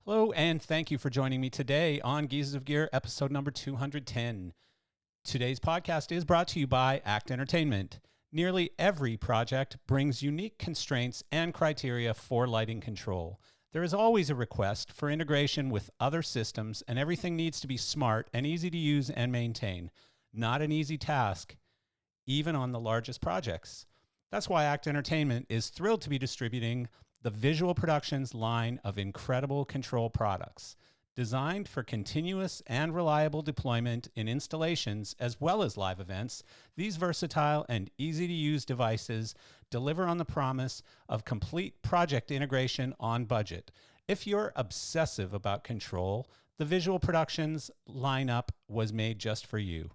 Hello, and thank you for joining me today on Geezers of Gear, episode number 210. Today's podcast is brought to you by ACT Entertainment. Nearly every project brings unique constraints and criteria for lighting control. There is always a request for integration with other systems, and everything needs to be smart and easy to use and maintain. Not an easy task, even on the largest projects. That's why ACT Entertainment is thrilled to be distributing the Visual Productions line of incredible control products. Designed for continuous and reliable deployment in installations as well as live events, these versatile and easy-to-use devices deliver on the promise of complete project integration on budget. If you're obsessive about control, the Visual Productions lineup was made just for you.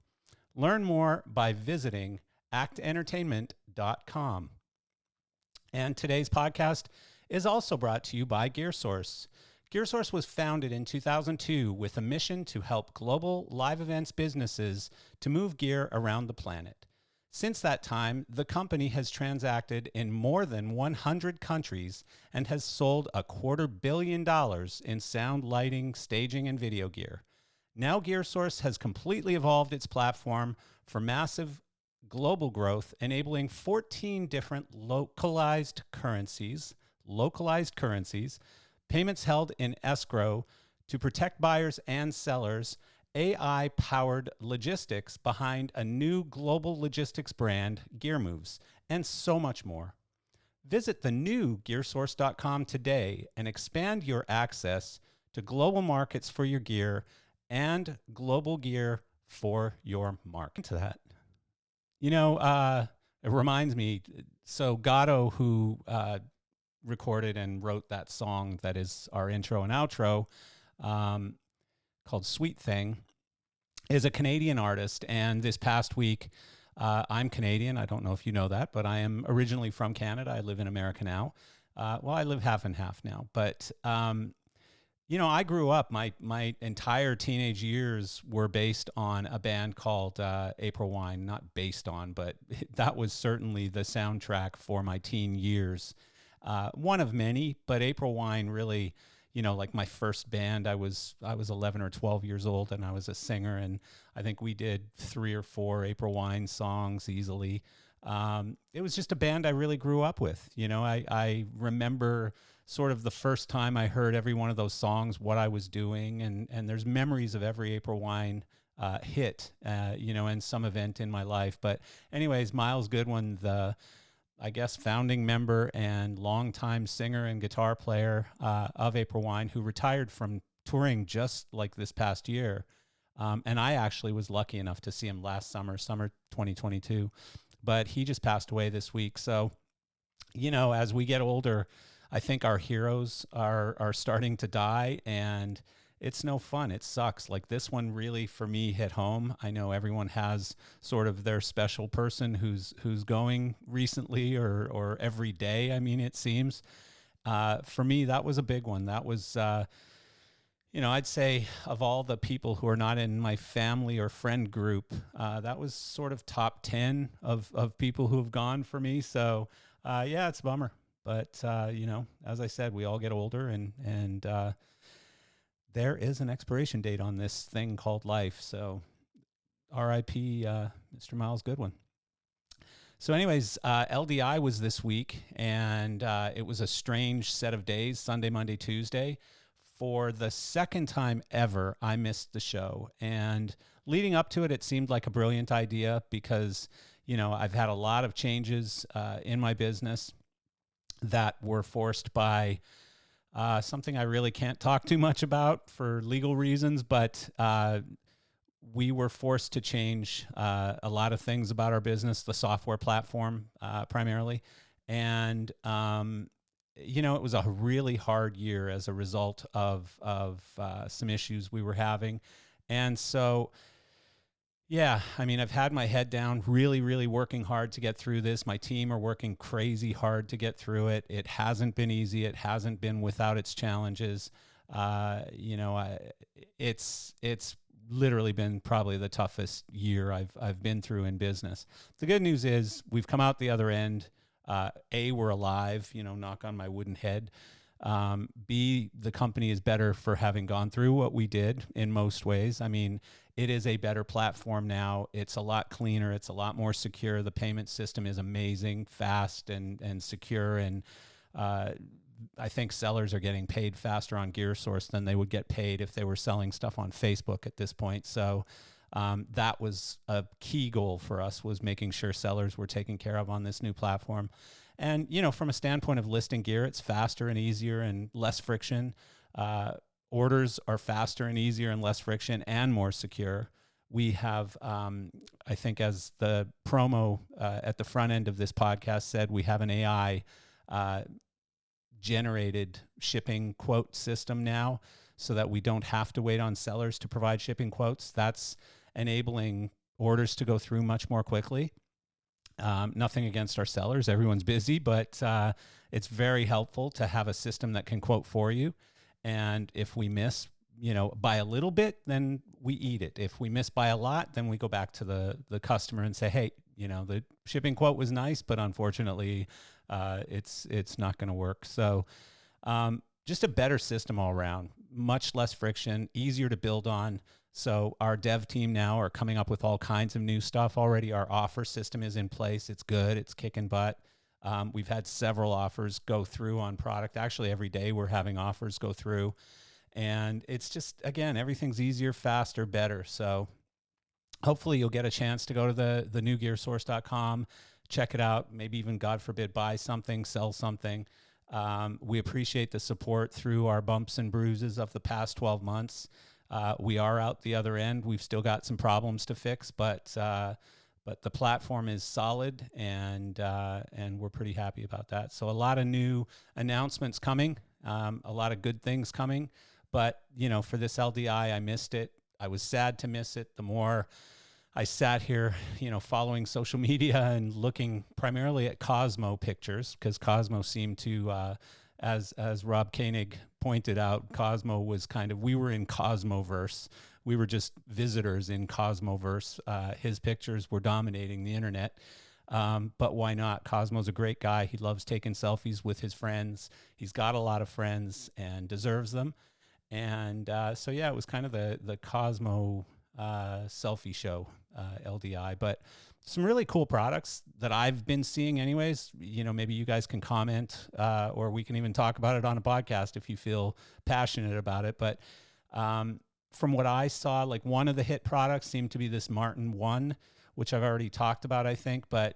Learn more by visiting actentertainment.com. And today's podcast is also brought to you by GearSource. GearSource was founded in 2002 with a mission to help global live events businesses to move gear around the planet. Since that time, the company has transacted in more than 100 countries and has sold $250 million in sound, lighting, staging, and video gear. Now GearSource has completely evolved its platform for massive global growth, enabling 14 different localized currencies, payments held in escrow to protect buyers and sellers, AI-powered logistics behind a new global logistics brand, GearMoves, and so much more. Visit the new GearSource.com today and expand your access to global markets for your gear and global gear for your market. To that, it reminds me, so Gatto, who recorded and wrote that song that is our intro and outro, called Sweet Thing, is a Canadian artist. And this past week, I'm Canadian. I don't know if you know that, but I am originally from Canada. I live in America now. I live half and half now. But, I grew up, my entire teenage years were based on a band called April Wine. Not based on, but that was certainly the soundtrack for my teen years. One of many, but April Wine really, like my first band, I was 11 or 12 years old and I was a singer, and I think we did 3 or 4 April Wine songs easily. It was just a band I really grew up with. I remember sort of the first time I heard every one of those songs, what I was doing, and there's memories of every April Wine hit, and some event in my life. But anyways, Miles Goodwin, I guess founding member and longtime singer and guitar player of April Wine, who retired from touring just like this past year. And I actually was lucky enough to see him last summer 2022, but he just passed away this week. So, as we get older, I think our heroes are starting to die, and it's no fun. It sucks. Like this one really, for me, hit home. I know everyone has sort of their special person who's going recently or every day. I mean, it seems. For me, that was a big one. That was, I'd say of all the people who are not in my family or friend group, that was sort of top 10 of people who have gone for me. So, it's a bummer. But, as I said, we all get older and there is an expiration date on this thing called life. So R.I.P. Mr. Miles Goodwin. So anyways, LDI was this week, and it was a strange set of days, Sunday, Monday, Tuesday. For the second time ever, I missed the show. And leading up to it, it seemed like a brilliant idea because, I've had a lot of changes in my business that were forced by something I really can't talk too much about for legal reasons, but we were forced to change a lot of things about our business, the software platform primarily. And, it was a really hard year as a result of some issues we were having. And so, I've had my head down, really, really working hard to get through this. My team are working crazy hard to get through it. It hasn't been easy. It hasn't been without its challenges. It's literally been probably the toughest year I've been through in business. The good news is we've come out the other end. We're alive, knock on my wooden head. B, the company is better for having gone through what we did in most ways. I mean, it is a better platform now. It's a lot cleaner. It's a lot more secure. The payment system is amazing, fast and secure. And I think sellers are getting paid faster on GearSource than they would get paid if they were selling stuff on Facebook at this point. So that was a key goal for us, was making sure sellers were taken care of on this new platform. And, you know, from a standpoint of listing gear, it's faster and easier and less friction. Orders are faster and easier and less friction and more secure. We have, I think, as the promo at the front end of this podcast said, we have an AI generated shipping quote system now, so that we don't have to wait on sellers to provide shipping quotes. That's enabling orders to go through much more quickly. Nothing against our sellers. Everyone's busy, but it's very helpful to have a system that can quote for you. And if we miss, you know, by a little bit, then we eat it. If we miss by a lot, then we go back to the customer and say, hey, you know, the shipping quote was nice, but unfortunately, it's not going to work. So just a better system all around, much less friction, easier to build on. So our dev team now are coming up with all kinds of new stuff already. Our offer system is in place. It's good. It's kicking butt. We've had several offers go through on product. Actually, every day we're having offers go through. And it's just, again, everything's easier, faster, better. So hopefully you'll get a chance to go to the new gearsource.com, check it out, maybe even, God forbid, buy something, sell something. We appreciate the support through our bumps and bruises of the past 12 months. We are out the other end. We've still got some problems to fix, but the platform is solid, and we're pretty happy about that. So a lot of new announcements coming, a lot of good things coming. But, you know, for this LDI, I missed it. I was sad to miss it. The more I sat here, you know, following social media and looking primarily at Cosmo pictures, because Cosmo seemed to, as Rob Koenig pointed out, Cosmo was kind of, we were in Cosmoverse. We were just visitors in Cosmoverse. His pictures were dominating the internet. But why not? Cosmo's a great guy. He loves taking selfies with his friends. He's got a lot of friends and deserves them. And so, yeah, it was kind of the Cosmo selfie show, LDI. But some really cool products that I've been seeing anyways. You know, maybe you guys can comment, or we can even talk about it on a podcast if you feel passionate about it. But from what I saw, like, one of the hit products seemed to be this Martin 1, which I've already talked about, I think, but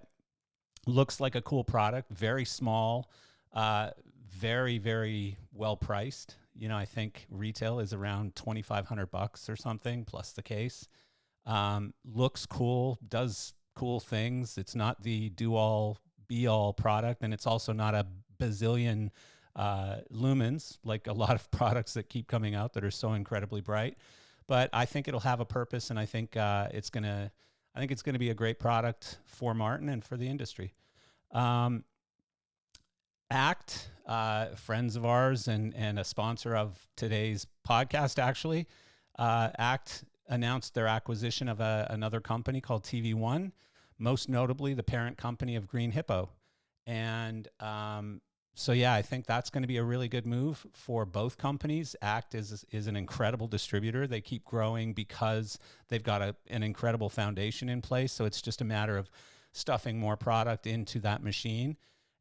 looks like a cool product, very small, very, very well priced. You know, I think retail is around $2,500 or something plus the case. Looks cool, does cool things. It's not the do-all, be-all product, and it's also not a bazillion lumens like a lot of products that keep coming out that are so incredibly bright. But I think it'll have a purpose, and I think it's gonna be a great product for Martin and for the industry. ACT, friends of ours and a sponsor of today's podcast, actually. ACT announced their acquisition of another company called TV1, most notably the parent company of Green Hippo. And so, yeah, I think that's going to be a really good move for both companies. ACT is an incredible distributor. They keep growing because they've got an incredible foundation in place. So it's just a matter of stuffing more product into that machine.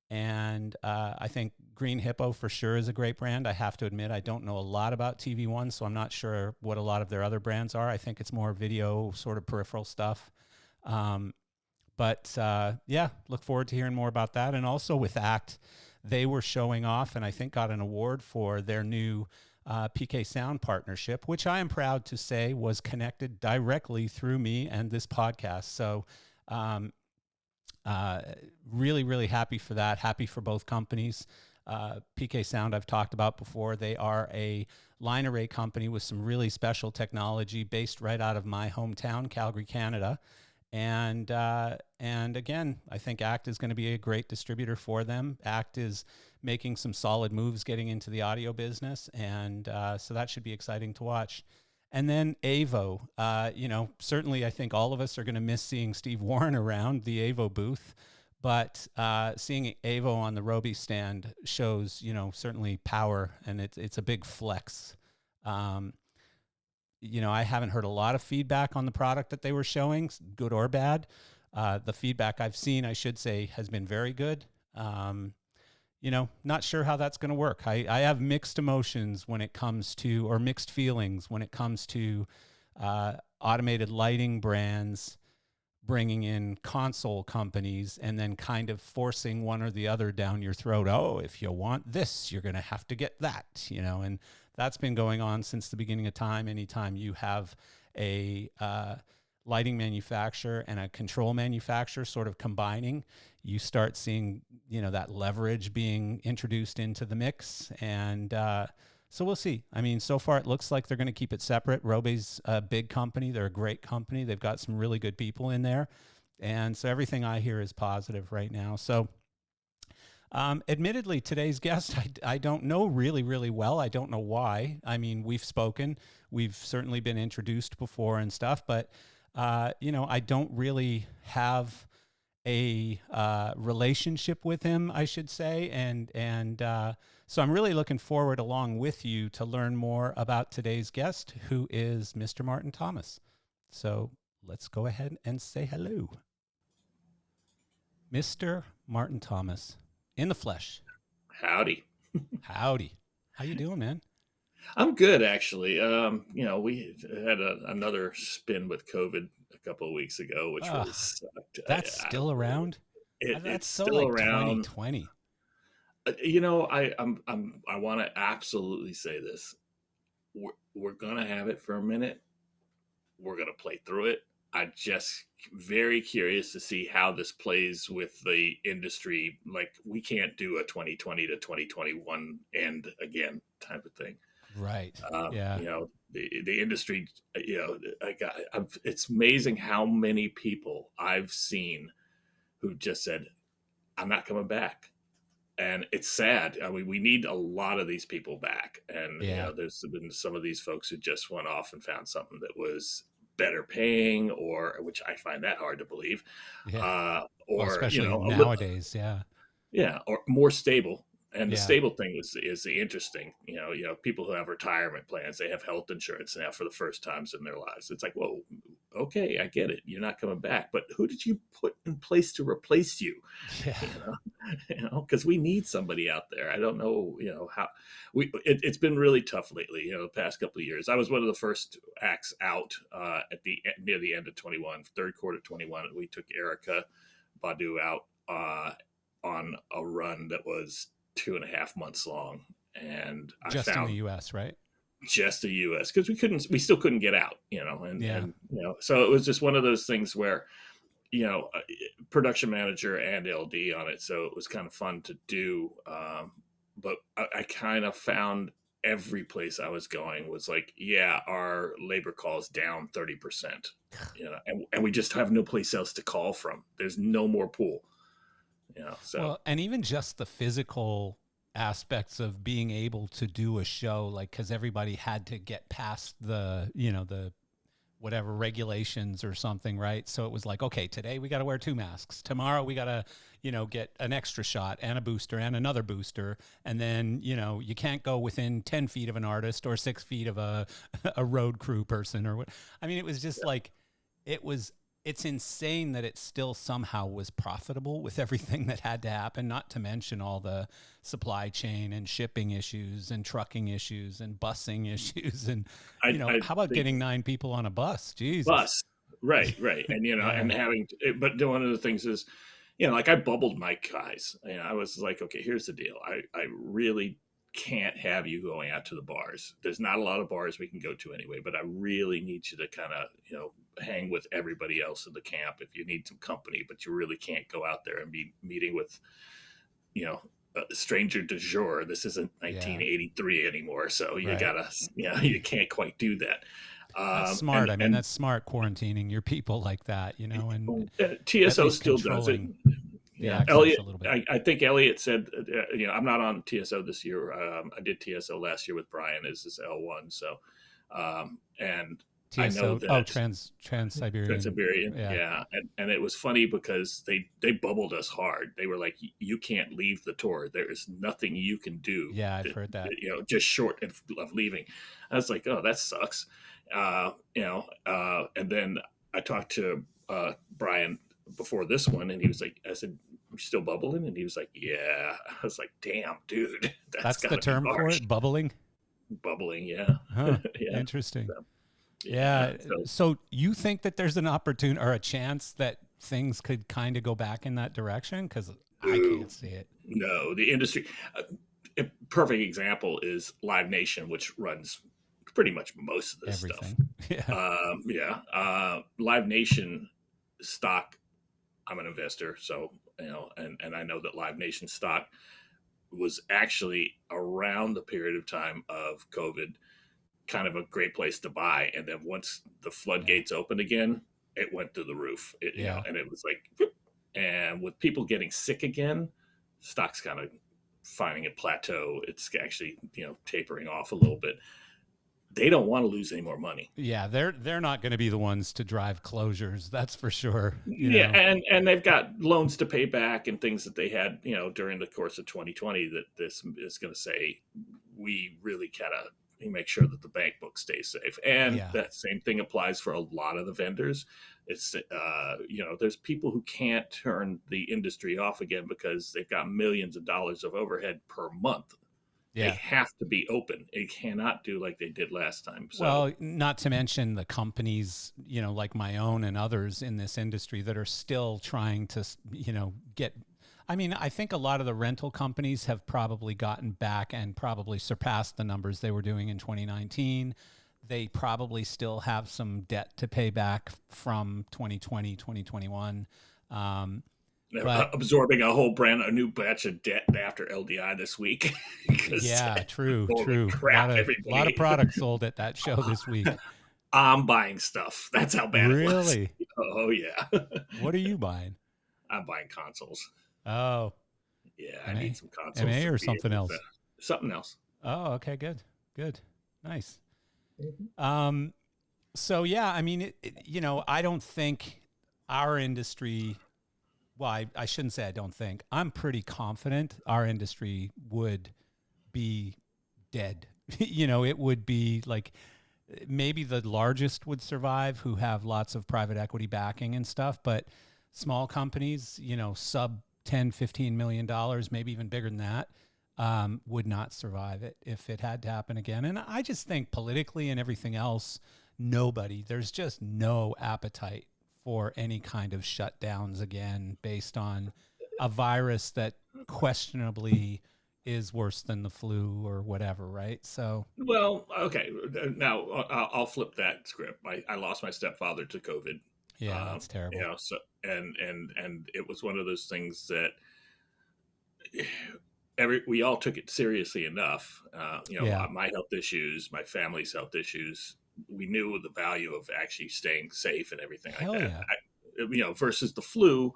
And I think Green Hippo for sure is a great brand. I have to admit, I don't know a lot about TV1, so I'm not sure what a lot of their other brands are. I think it's more video sort of peripheral stuff. But yeah, look forward to hearing more about that. And also with ACT, they were showing off and I think got an award for their new PK Sound partnership, which I am proud to say was connected directly through me and this podcast. So really, really happy for that. Happy for both companies. PK Sound I've talked about before. They are a line array company with some really special technology based right out of my hometown, Calgary, Canada. And again, I think ACT is going to be a great distributor for them. ACT is making some solid moves getting into the audio business, and so that should be exciting to watch. And then AVO, certainly I think all of us are going to miss seeing Steve Warren around the AVO booth, But seeing Avo on the Roby stand shows, certainly power, and it's a big flex. Um, I haven't heard a lot of feedback on the product that they were showing, good or bad. The feedback I've seen, I should say, has been very good. Not sure how that's going to work. I have mixed emotions when it comes to, or mixed feelings when it comes to automated lighting brands bringing in console companies and then kind of forcing one or the other down your throat. Oh, if you want this, you're going to have to get that, and that's been going on since the beginning of time. Anytime you have a lighting manufacturer and a control manufacturer sort of combining, you start seeing, that leverage being introduced into the mix. And so we'll see. I mean, so far it looks like they're going to keep it separate. Roby's a big company. They're a great company. They've got some really good people in there. And so everything I hear is positive right now. So admittedly, today's guest, I don't know really, really well. I don't know why. I mean, we've spoken. We've certainly been introduced before and stuff. But, I don't really have a relationship with him, I should say. And so I'm really looking forward, along with you, to learn more about today's guest, who is Mr. Martin Thomas. So let's go ahead and say hello. Mr. Martin Thomas, in the flesh. Howdy. Howdy. How you doing, man? I'm good, actually. We had another spin with COVID a couple of weeks ago, which really Ah, sucked. that's still around? It's That's so still like around. 2020. I want to absolutely say this. We're gonna have it for a minute. We're gonna play through it. I'm just very curious to see how this plays with the industry. Like, we can't do a 2020 to 2021 end again type of thing. Right. Yeah. The industry, it's amazing how many people I've seen who just said, I'm not coming back. And it's sad. I mean, we need a lot of these people back. And, Yeah. there's been some of these folks who just went off and found something that was better paying, or which I find that hard to believe, Yeah. Well, or, especially a little, nowadays. Yeah. yeah, or more stable. And the Yeah. stable thing is the interesting. People who have retirement plans, they have health insurance now for the first times in their lives. It's like, whoa, okay, I get it. You're not coming back, but who did you put in place to replace you? Yeah. You know, because we need somebody out there. I don't know, how it's been really tough lately. The past couple of years, I was one of the first acts out at the near the end of 21, third quarter 21. We took Erica Badu out on a run that was 2.5 months long, and I Just in the found US, right? just the U.S. because we still couldn't get out, Yeah. so it was just one of those things where you know, uh, production manager and LD on it, so it was kind of fun to do. But I kind of found every place I was going was like, yeah, our labor calls down 30%, and we just have no place else to call from. There's no more pool, so Well, and even just the physical aspects of being able to do a show, like, because everybody had to get past the whatever regulations or something, right? So it was like, okay, today we got to wear 2 masks. Tomorrow we got to, get an extra shot and a booster and another booster. And then, you can't go within 10 feet of an artist or 6 feet of a, a road crew person or what. I mean, it was just like, it was, it's insane that it still somehow was profitable with everything that had to happen, not to mention all the supply chain and shipping issues and trucking issues and busing issues. And, I how about think getting 9 people on a bus? Jesus. bus, right, and and Yeah. having, but one of the things is, like, I bubbled my guys. I was like, okay, here's the deal. I really can't have you going out to the bars. There's not a lot of bars we can go to anyway, but I really need you to kind of, hang with everybody else in the camp if you need some company, but you really can't go out there and be meeting with, you know, a stranger du jour. This isn't Yeah. 1983 anymore. So you Right. gotta, you can't quite do that. That's Um, smart. and, I mean, and that's smart quarantining your people like that, and at TSO least still does it. controlling the access Elliot. a little bit. I think Elliot said, I'm not on TSO this year. I did TSO last year with Brian as his L1. So, and I know TSO. Oh, that Trans-Siberian. Trans-Siberian, Yeah. yeah, and it was funny because they bubbled us hard. They were like, "You can't leave the tour. There is nothing you can do, Yeah, I've heard that. just short of leaving." I was like, "Oh, that sucks," And then I talked to Brian before this one, and he was like, "I said, you still bubbling?" And he was like, "Yeah." I was like, "Damn, dude, that's That's the gotta be term for harsh." it, bubbling? Bubbling, yeah, Huh. yeah, Interesting. so, yeah. Yeah. So So you think that there's an opportunity or a chance that things could kind of go back in that direction? Because I boo. can't see it. No, the industry. A perfect example is Live Nation, which runs pretty much most of this stuff. Everything. Yeah. Yeah, Live Nation stock. I'm an investor, so and I know that Live Nation stock was actually around the period of time of COVID, kind of a great place to buy. And then once the Yeah. floodgates opened again, it went through the roof. Yeah. And it was like, whoop. And with people getting sick again, stocks kind of finding a plateau. It's actually tapering off a little bit. They don't want to lose any more money. Yeah, they're not going to be the ones to drive closures. That's for sure. Yeah, and they've got loans to pay back and things that they had, during the course of 2020 that this is going to say we really gotta make sure that the bank book stays safe. And Yeah. that same thing applies for a lot of the vendors. It's there's people who can't turn the industry off again because they've got millions of dollars of overhead per month. They Yeah. have to be open. They cannot do like they did last time. So Well, not to mention the companies, like my own and others in this industry that are still trying to, get. I mean, I think a lot of the rental companies have probably gotten back and probably surpassed the numbers they were doing in 2019. They probably still have some debt to pay back from 2020, 2021. But absorbing a new batch of debt after LDI this week. yeah, true, Holy true. crap, A lot of everybody. products sold at that show this week. I'm buying stuff. That's how bad it was. Really? Oh yeah. What are you buying? I'm buying consoles. Oh, Yeah, I need MA, some consoles MA to or be something able to else? something else. Oh, okay, good, good, nice. Mhm. Um, so yeah, I mean, I don't think our industry. Well, I shouldn't say I don't think. I'm pretty confident our industry would be dead. It would be like maybe the largest would survive who have lots of private equity backing and stuff, but small companies, sub 10, $15 million, maybe even bigger than that, would not survive it if it had to happen again. And I just think politically and everything else, there's just no appetite for any kind of shutdowns again based on a virus that questionably is worse than the flu or whatever, right? So, Well, okay. Now I'll flip that script. I lost my stepfather to COVID. yeah, that's terrible. So and it was one of those things that we all took it seriously enough. Yeah. My health issues, my family's health issues. We knew the value of actually staying safe and everything like Hell that. yeah. Versus the flu.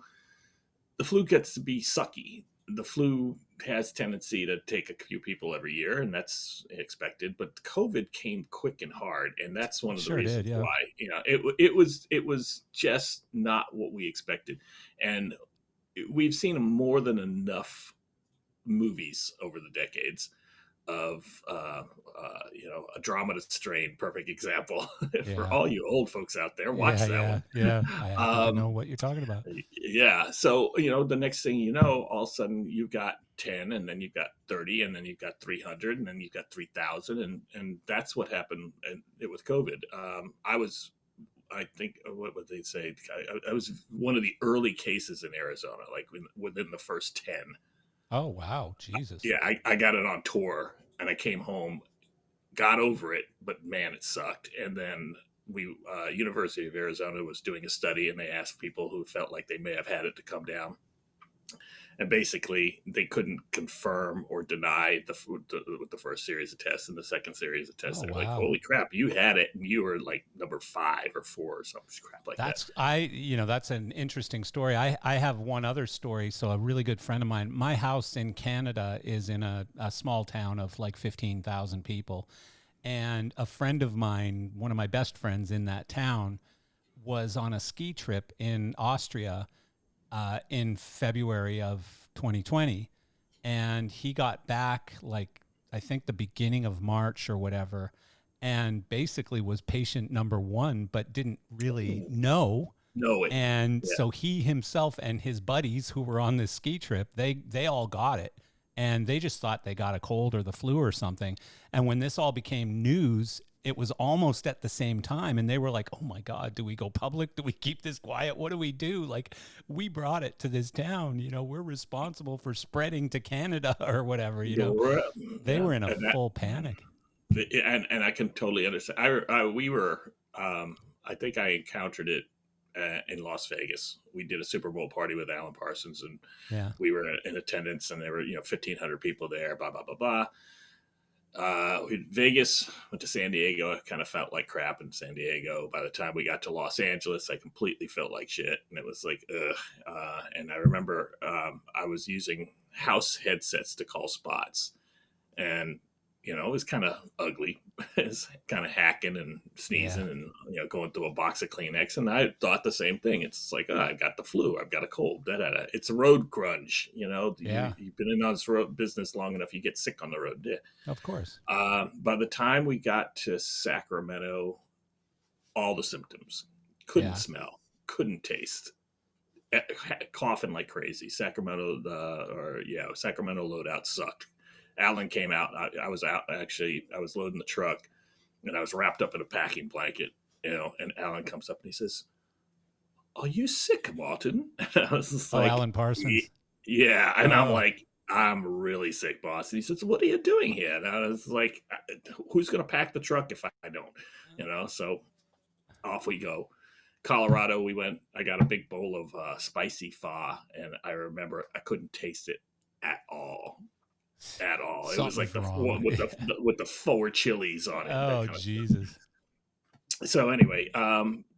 The flu gets to be sucky. The flu has tendency to take a few people every year, and that's expected. But COVID came quick and hard, and that's one of the Sure did. reasons Yeah. why it was just not what we expected, and we've seen more than enough movies over the decades of a Andromeda Strain, perfect example for Yeah. all you old folks out there. Yeah. Watch that Yeah. one. Yeah. I happen to know Um, what you're talking about. yeah. So, the next thing you know, all of a sudden you've got 10 and then you've got 30 and then you've got 300 and then you've got 3,000. And that's what happened with COVID. I think, what would they say? I was one of the early cases in Arizona, like within the first 10. Oh, wow. Jesus. Yeah. I got it on tour and I came home, got over it, but man, it sucked. And then University of Arizona was doing a study, and they asked people who felt like they may have had it to come down. And basically, they couldn't confirm or deny with the first series of tests and the second series of tests. Oh, They're like, wow. "Holy crap, you had it, and you were like number 5 or 4 or something crap like that." That's an interesting story. I have one other story. So a really good friend of mine, my house in Canada is in a small town of like 15,000 people. And a friend of mine, one of my best friends in that town, was on a ski trip in Austria in February of 2020. And he got back like, I think the beginning of March or whatever, and basically was patient number one, but didn't really know. know it. And Yeah. so he himself and his buddies who were on this ski trip, they all got it. And they just thought they got a cold or the flu or something. And when this all became news, it was almost at the same time. And they were like, oh my God, do we go public? Do we keep this quiet? What do we do? Like, we brought it to this town. We're responsible for spreading to Canada or whatever. You're right. They Yeah, were in a and that, full panic. and I can totally understand. We were, I think I encountered it in Las Vegas. We did a Super Bowl party with Alan Parsons, and Yeah. we were in attendance, and there were 1,500 people there. Blah blah blah blah. Vegas, went to San Diego. I kind of felt like crap in San Diego. By the time we got to Los Angeles, I completely felt like shit, and it was like, ugh. And I remember I was using house headsets to call spots, and it was kind of ugly. It's kind of hacking and sneezing Yeah. and going through a box of Kleenex. And I thought the same thing. It's like, oh, I've got the flu. I've got a cold. Da, da, da. It's a road grunge. Yeah. You've been in this road business long enough. You get sick on the road. Yeah. Of course. By the time we got to Sacramento, all the symptoms: couldn't Yeah. smell, couldn't taste, coughing like crazy. Sacramento loadout sucked. Alan came out. I was out actually. I was loading the truck, and I was wrapped up in a packing blanket. And Alan comes up and he says, "Are you sick, Martin?" And I was just Oh, like, Alan Parsons. "Yeah." And I'm Oh, like, "I'm really sick, boss." And he says, "What are you doing here?" And I was like, "Who's going to pack the truck if I don't?" So off we go. Colorado, we went. I got a big bowl of spicy pho, and I remember I couldn't taste it at all. At all. It was like something's the wrong. one with the 4 chilies on it. That Oh, kind of Jesus. stuff. So anyway,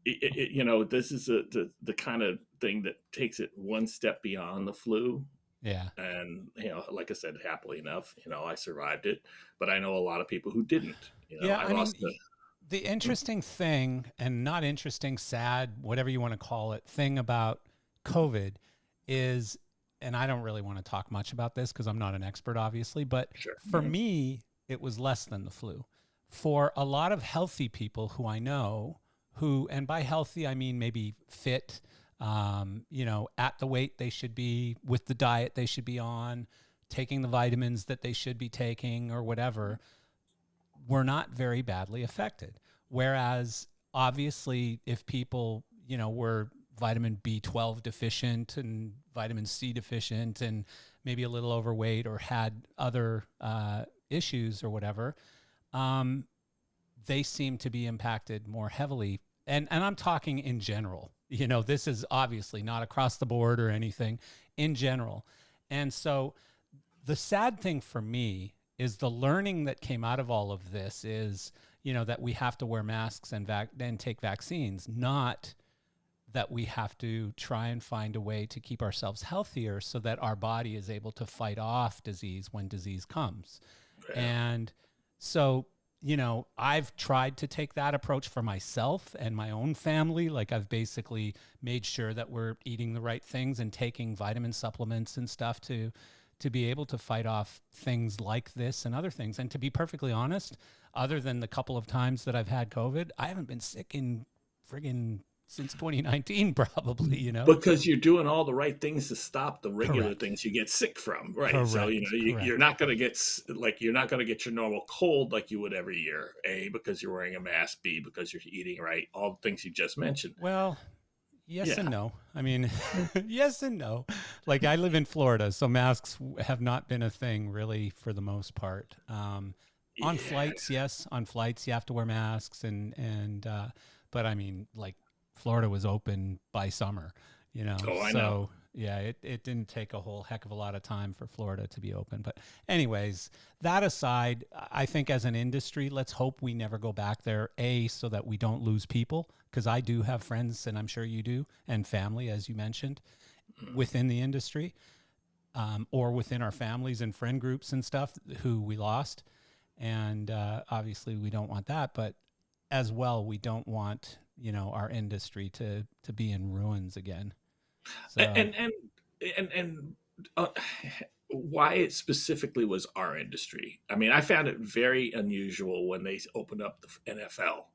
this is the kind of thing that takes it one step beyond the flu. Yeah. And like I said, happily enough, I survived it. But I know a lot of people who didn't. Yeah. I I mean, lost the. the interesting thing, and not interesting, sad, whatever you want to call it, thing about COVID is, and I don't really want to talk much about this because I'm not an expert, obviously, but Sure. for me, it was less than the flu. For a lot of healthy people who I know, who, and by healthy, I mean maybe fit, at the weight they should be, with the diet they should be on, taking the vitamins that they should be taking, or whatever, were not very badly affected. Whereas, obviously, if people, were vitamin B12 deficient and vitamin C deficient and maybe a little overweight or had other issues or whatever, um, they seem to be impacted more heavily. And I'm talking in general. This is obviously not across the board or anything, in general. And so the sad thing for me is the learning that came out of all of this is, that we have to wear masks and take vaccines, not that we have to try and find a way to keep ourselves healthier so that our body is able to fight off disease when disease comes. Yeah. And so, I've tried to take that approach for myself and my own family. Like, I've basically made sure that we're eating the right things and taking vitamin supplements and stuff to be able to fight off things like this and other things. And to be perfectly honest, other than the couple of times that I've had COVID, I haven't been sick in friggin' since 2019, probably. Because you're doing all the right things to stop the regular Correct. things you get sick from, right? So Correct. you're Correct. not going to get you're not going to get your normal cold like you would every year. A, because you're wearing a mask. B, because you're eating right. All the things you just mentioned. Well, yes and Yeah. no. I mean, yes and no. Like, I live in Florida, so masks have not been a thing really for the most part. On Yeah. flights, yes, on flights you have to wear masks, but I mean, like, Florida was open by summer. Oh, I know. So yeah, it didn't take a whole heck of a lot of time for Florida to be open. But anyways, that aside, I think as an industry, let's hope we never go back there. So that we don't lose people, because I do have friends, and I'm sure you do, and family, as you mentioned, within the industry, or within our families and friend groups and stuff who we lost. And obviously we don't want that, but as well, we don't want, our industry to be in ruins again. So And uh, why it specifically was our industry. I mean, I found it very unusual when they opened up the NFL,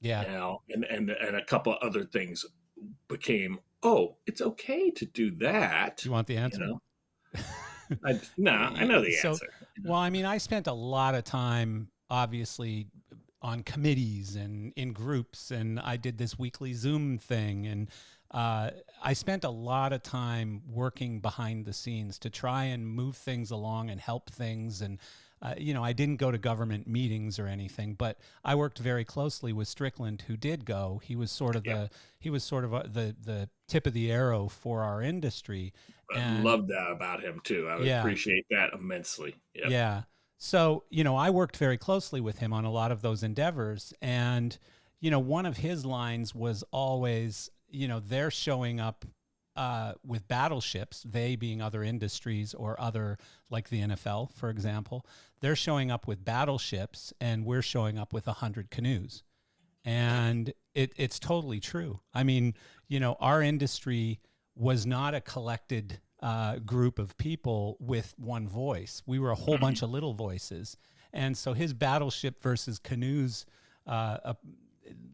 yeah, and a couple of other things became, oh, it's okay to do that, you want the you answer? know. I know the So, answer. well, I mean, I spent a lot of time, obviously, on committees and in groups, and I did this weekly Zoom thing, and I spent a lot of time working behind the scenes to try and move things along and help things. And I didn't go to government meetings or anything, but I worked very closely with Strickland, who did go. He was sort of Yeah, the tip of the arrow for our industry, I and love that about him too. I would yeah. appreciate that immensely. Yep. Yeah. So, I worked very closely with him on a lot of those endeavors. And, one of his lines was always, they're showing up with battleships, they being other industries or other, like the NFL, for example, they're showing up with battleships and we're showing up with 100 canoes. And it's totally true. I mean, our industry was not a collected group of people with one voice. We were a whole bunch of little voices. And so his battleship versus canoes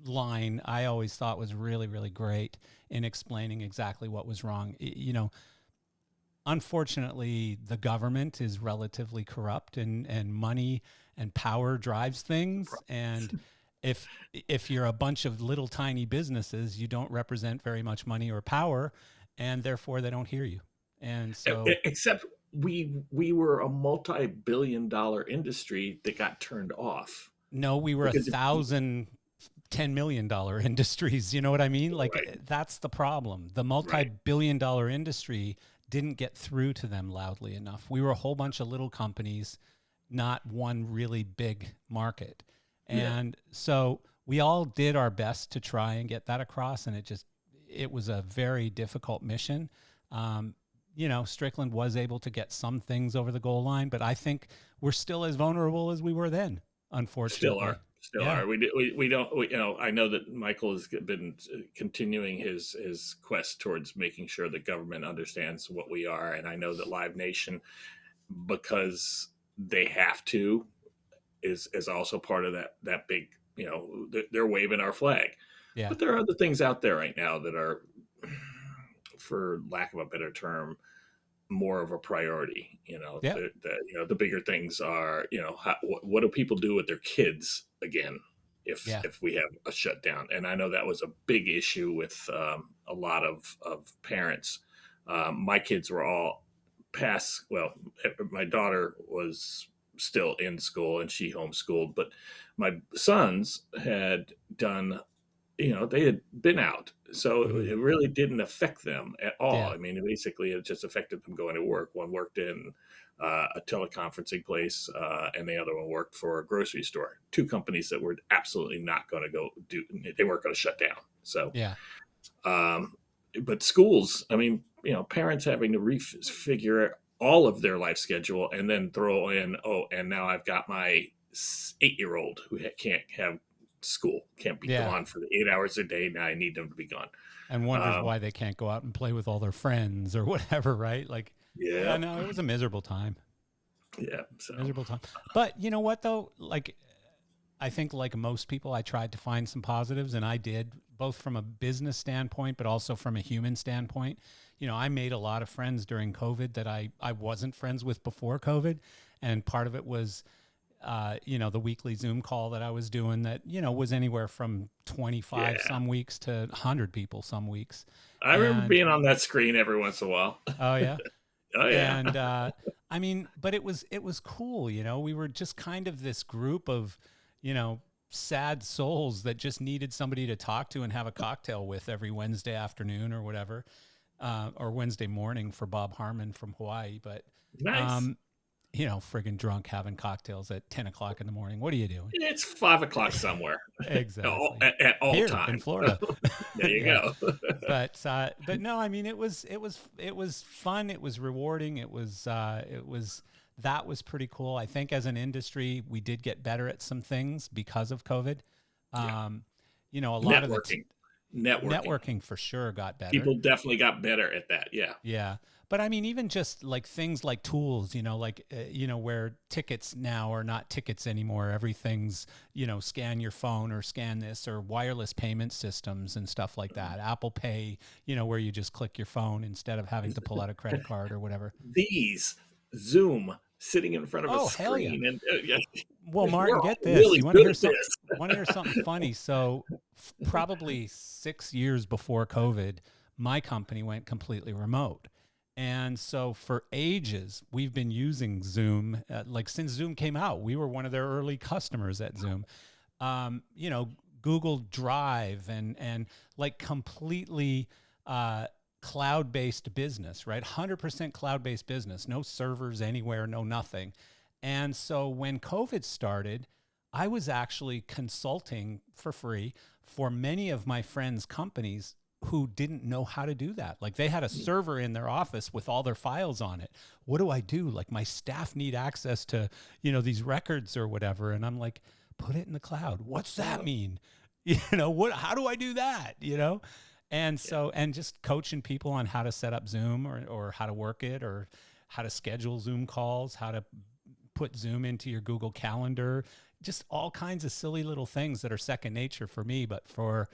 line, I always thought was really, really great in explaining exactly what was wrong. Unfortunately, the government is relatively corrupt, and money and power drives things. And if if you're a bunch of little tiny businesses, you don't represent very much money or power, and therefore they don't hear you. And so, Except we were a multi-billion-dollar industry that got turned off no, we were a because thousand $10 million industries. You know what I mean? right, Like, that's the problem. The right, multi-billion-dollar industry didn't get through to them loudly enough. We were a whole bunch of little companies, not one really big market. yeah, And so we all did our best to try and get that across. And it was a very difficult mission. Um, Strickland was able to get some things over the goal line, but I think we're still as vulnerable as we were then, still unfortunately. are. Still Yeah. are. We don't. I know that Michael has been continuing his quest towards making sure the government understands what we are, and I know that Live Nation, because they have to, is also part of that big. They're waving our flag, Yeah. but there are other things out there right now that are, for lack of a better term, more of a priority. Yeah. The bigger things are, what do people do with their kids again Yeah. if we have a shutdown? And I know that was a big issue with a lot of parents. My kids were all past. Well, my daughter was still in school and she homeschooled, but my sons had done, they had been out. So Hmm. it really didn't affect them at all. Yeah. I mean, basically, it just affected them going to work. One worked in a teleconferencing place, and the other one worked for a grocery store. Two companies that were absolutely not going to go do, they weren't going to shut down. So, Yeah. um, but schools, I mean, parents having to refigure all of their life schedule and then throw in, oh, and now I've got my 8-year-old who can't have school, can't be Yeah. gone for the 8 hours a day. Now I need them to be gone. And wonders Um, why they can't go out and play with all their friends or whatever, right? Like, yeah, yeah, no, it was a miserable time. yeah. So Miserable time. But you know what though? Like, I think like most people, I tried to find some positives, and I did, both from a business standpoint, but also from a human standpoint. I made a lot of friends during COVID that I wasn't friends with before COVID. And part of it was the weekly Zoom call that I was doing that, was anywhere from 25 yeah, some weeks to 100 people some weeks. I remember And being on that screen every once in a while. oh yeah. Oh yeah, And I mean, but it was cool, we were just kind of this group of, you know, sad souls that just needed somebody to talk to and have a cocktail with every Wednesday afternoon or whatever, or Wednesday morning for Bob Harmon from Hawaii. But nice. um, friggin' drunk having cocktails at 10 o'clock in the morning. What are you doing? It's 5 o'clock somewhere Exactly. at all Here in times. Florida. There you Yeah. go. But no, I mean, it was fun. It was rewarding. It was that was pretty cool. I think as an industry, we did get better at some things because of COVID. Yeah. Um, you know, a lot of Networking. Networking. networking for sure got better. People definitely got better at that. Yeah. Yeah. But I mean, even just like things like tools, like, where tickets now are not tickets anymore. Everything's, scan your phone or scan this, or wireless payment systems and stuff like that. Apple Pay, where you just click your phone instead of having to pull out a credit card or whatever. These Zoom sitting in front of a Oh, hell yeah. screen, and Well, we're Martin, all get this. really You want to good hear at some? this. Want to hear something funny? So, probably 6 years before COVID, my company went completely remote, and so for ages we've been using Zoom. Like since Zoom came out, we were one of their early customers at Zoom. You know, Google Drive and like completely. Cloud-based business, right? 100% cloud-based business, no servers anywhere, no nothing. And so when COVID started, I was actually consulting for free for many of my friends' companies who didn't know how to do that. Like they had a server in their office with all their files on it. What do I do? Like my staff need access to, these records or whatever. And I'm like, put it in the cloud. What's that mean? How do I do that? And Yeah. so, and just coaching people on how to set up Zoom or how to work it or how to schedule Zoom calls, how to put Zoom into your Google Calendar, just all kinds of silly little things that are second nature for me. But for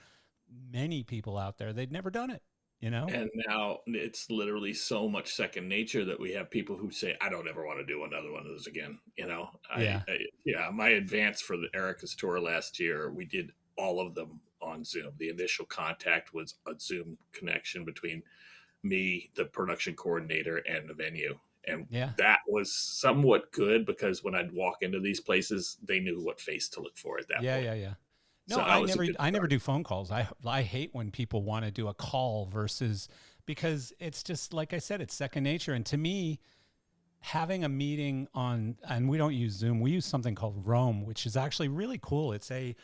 many people out there, they'd never done it. And now it's literally so much second nature that we have people who say, "I don't ever want to do another one of those again." Yeah. Yeah, my advance for the Erica's tour last year, we did all of them on Zoom. The initial contact was a Zoom connection between me, the production coordinator, and the venue. And Yeah. that was somewhat good because when I'd walk into these places, they knew what face to look for at that Yeah. point. Yeah. Yeah. So No, that I was a never good I never start. do phone calls. I hate when people want to do a call versus because it's just like I said, it's second nature. And to me, having a meeting on and we don't use Zoom, we use something called Roam, which is actually really cool. It's a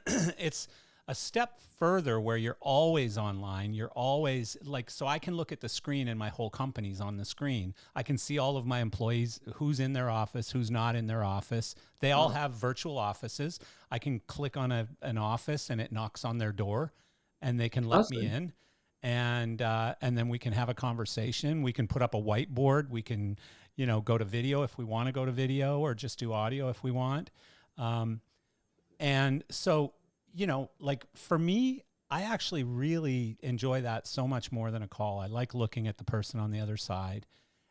it's a step further where you're always online. You're always like, so I can look at the screen and my whole company's on the screen. I can see all of my employees, who's in their office, who's not in their office. They all Oh, have virtual offices. I can click on an office and it knocks on their door and they can let me awesome. in. And then we can have a conversation. We can put up a whiteboard. We can, go to video if we want to go to video or just do audio if we want. Um, and so, like for me, I actually really enjoy that so much more than a call. I like looking at the person on the other side.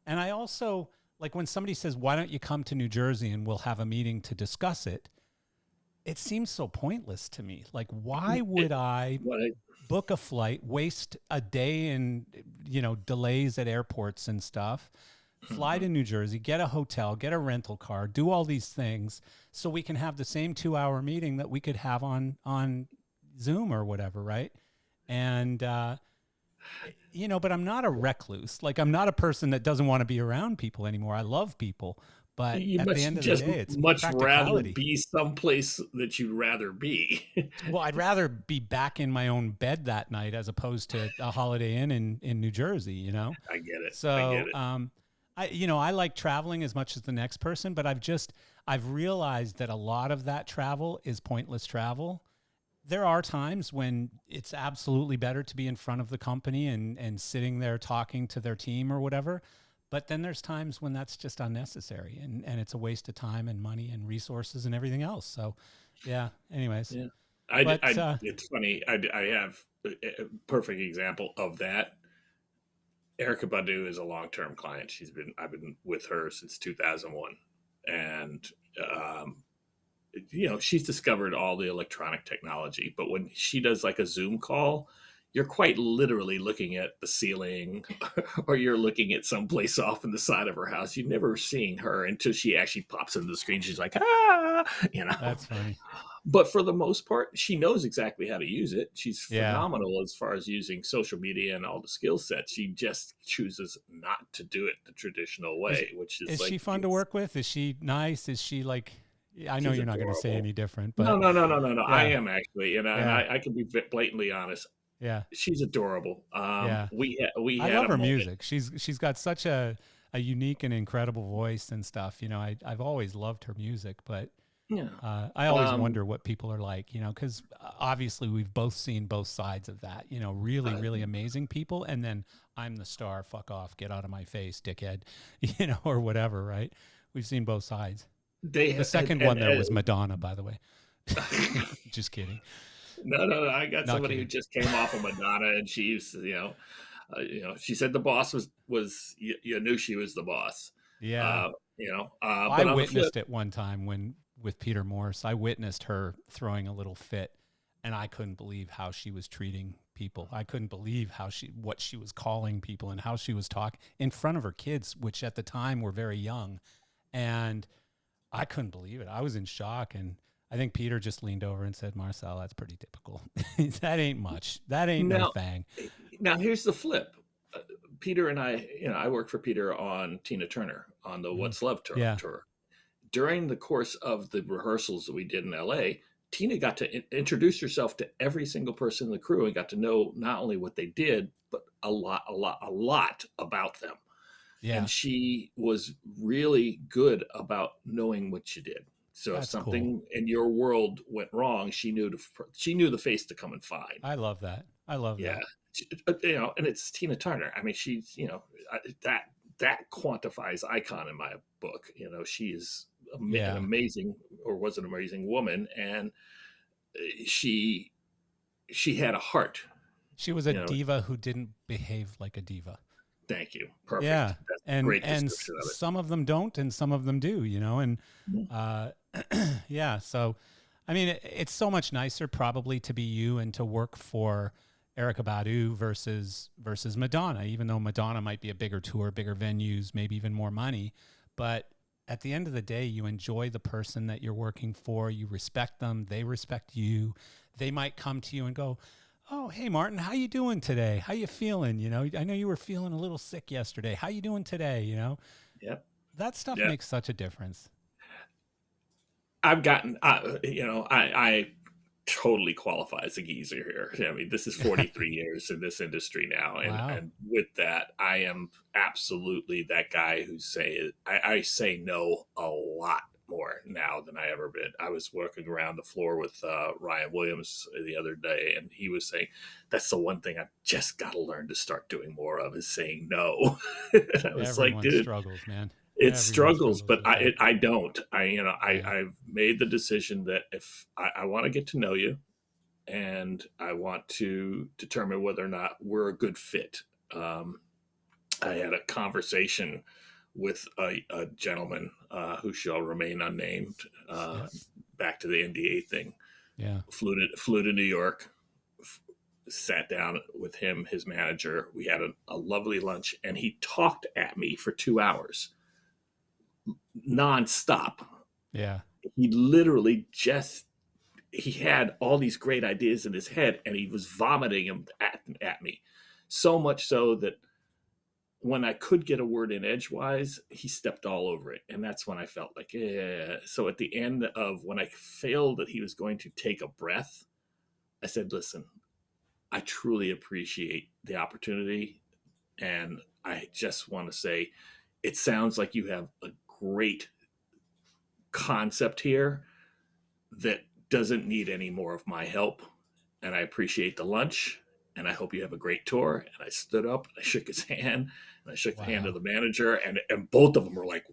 And I also like when somebody says, why don't you come to New Jersey and we'll have a meeting to discuss it? It seems so pointless to me. Like, why It, would I what I, book a flight, waste a day in, delays at airports and stuff, fly to Mhm. New Jersey, get a hotel, get a rental car, do all these things so we can have the same 2 hour meeting that we could have on Zoom or whatever, right? And but I'm not a recluse. Like I'm not a person that doesn't want to be around people anymore. I love people, but You at the must end of the just day, it's much rather practicality. be someplace that you'd rather be. Well, I'd rather be back in my own bed that night as opposed to a Holiday Inn in New Jersey. I get it. I get So, it. I like traveling as much as the next person, but I've realized that a lot of that travel is pointless travel. There are times when it's absolutely better to be in front of the company and sitting there talking to their team or whatever. But then there's times when that's just unnecessary and it's a waste of time and money and resources and everything else. So, yeah, anyways. Yeah. But It's funny. I have a perfect example of that. Erica Badu is a long-term client. I've been with her since 2001. And, um, she's discovered all the electronic technology, but when she does like a Zoom call, you're quite literally looking at the ceiling or you're looking at someplace off in the side of her house. You're never seeing her until she actually pops into the screen. She's like, ah, you know. that's funny. But for the most part, she knows exactly how to use it. She's Yeah. phenomenal as far as using social media and all the skill sets. She just chooses not to do it the traditional Is way, which is is like she fun to work with? Is she nice? Is she like I know she's you're not going to say adorable. any different, No, but no, no, no, no, no. I yeah. am actually, and Yeah. I can be blatantly honest. Yeah. She's adorable. Yeah. We I had love a her moment. music. She's got such a a unique and incredible voice and stuff. I've always loved her music, but Yeah. I always Um, wonder what people are like, because obviously we've both seen both sides of that, really, uh, really amazing people. And then I'm the star, fuck off, get out of my face, dickhead, or whatever, right? We've seen both sides. they The ha- second one there was Madonna, by the way. and Just kidding. no, no, no. I got Not somebody who kidding. just came off of Madonna, and she's, she said the boss was you knew she was the boss. Yeah. Uh, I but on the flip, witnessed it one time when with Peter Morse. I witnessed her throwing a little fit, and I couldn't believe how she was treating people. I couldn't believe what she was calling people and how she was talking in front of her kids, which at the time were very young. And I couldn't believe it. I was in shock, and I think Peter just leaned over and said, "Marcel, that's pretty typical. That ain't much. That ain't no now, thing." now here's the flip. Uh, Peter and I, I worked for Peter on Tina Turner on the Mhm. What's Love Yeah. tour. During the course of the rehearsals that we did in LA, Tina got to introduce herself to every single person in the crew and got to know not only what they did, but a lot about them. And Yeah. she was really good about knowing what you did. So if That's cool. something in your world went wrong, she knew the face to come and find. I love that. I love Yeah, that. and it's Tina Turner. I mean, she's that quantifies icon in my book. She is an Yeah. amazing, or was an amazing woman, and she she had a heart. She was a You know, diva who didn't behave like a diva. thank you, perfect. Yeah. That's a And great description of some of them don't and some of them do, and it. uh yeah, so I mean it's so much nicer probably to be you and to work for Erica Badu versus Madonna, even though Madonna might be a bigger tour, bigger venues, maybe even more money, but at the end of the day, you enjoy the person that you're working for, you respect them, they respect you. They might come to you and go, "Oh, hey Martin, how you doing today? How you feeling? I know you were feeling a little sick yesterday. How you doing today?" Yep. That stuff Yep. makes such a difference. I've gotten, I totally qualify as a geezer here. I mean, this is 43 years in this industry now, and Wow. and with that, I am absolutely that guy who I say no a lot more now than I ever did. I was working around the floor with Ryan Williams the other day, and he was saying that's the one thing I've just got to learn to start doing more of is saying no. And I was like, Everyone dude, struggles, man. it Everyone struggles, struggles but with that. I don't. Yeah. I've made the decision that if I want to get to know you, and I want to determine whether or not we're a good fit. Um, I had a conversation with a gentleman who shall remain unnamed. Uh, Yeah. Back to the NDA thing. Yeah. Flew to New York. Sat down with him, his manager. We had a lovely lunch, and he talked at me for 2 hours nonstop. Yeah. He literally just he had all these great ideas in his head, and he was vomiting them at me, so much so that when I could get a word in edgewise, he stepped all over it, and that's when I felt like, yeah. So at the end of when I failed that he was going to take a breath, I said, "Listen, I truly appreciate the opportunity, and I just want to say, it sounds like you have a great concept here that doesn't need any more of my help. And I appreciate the lunch. And I hope you have a great tour." And I stood up, and I shook his hand, and I shook the hand of Wow. the manager, and both of them were like,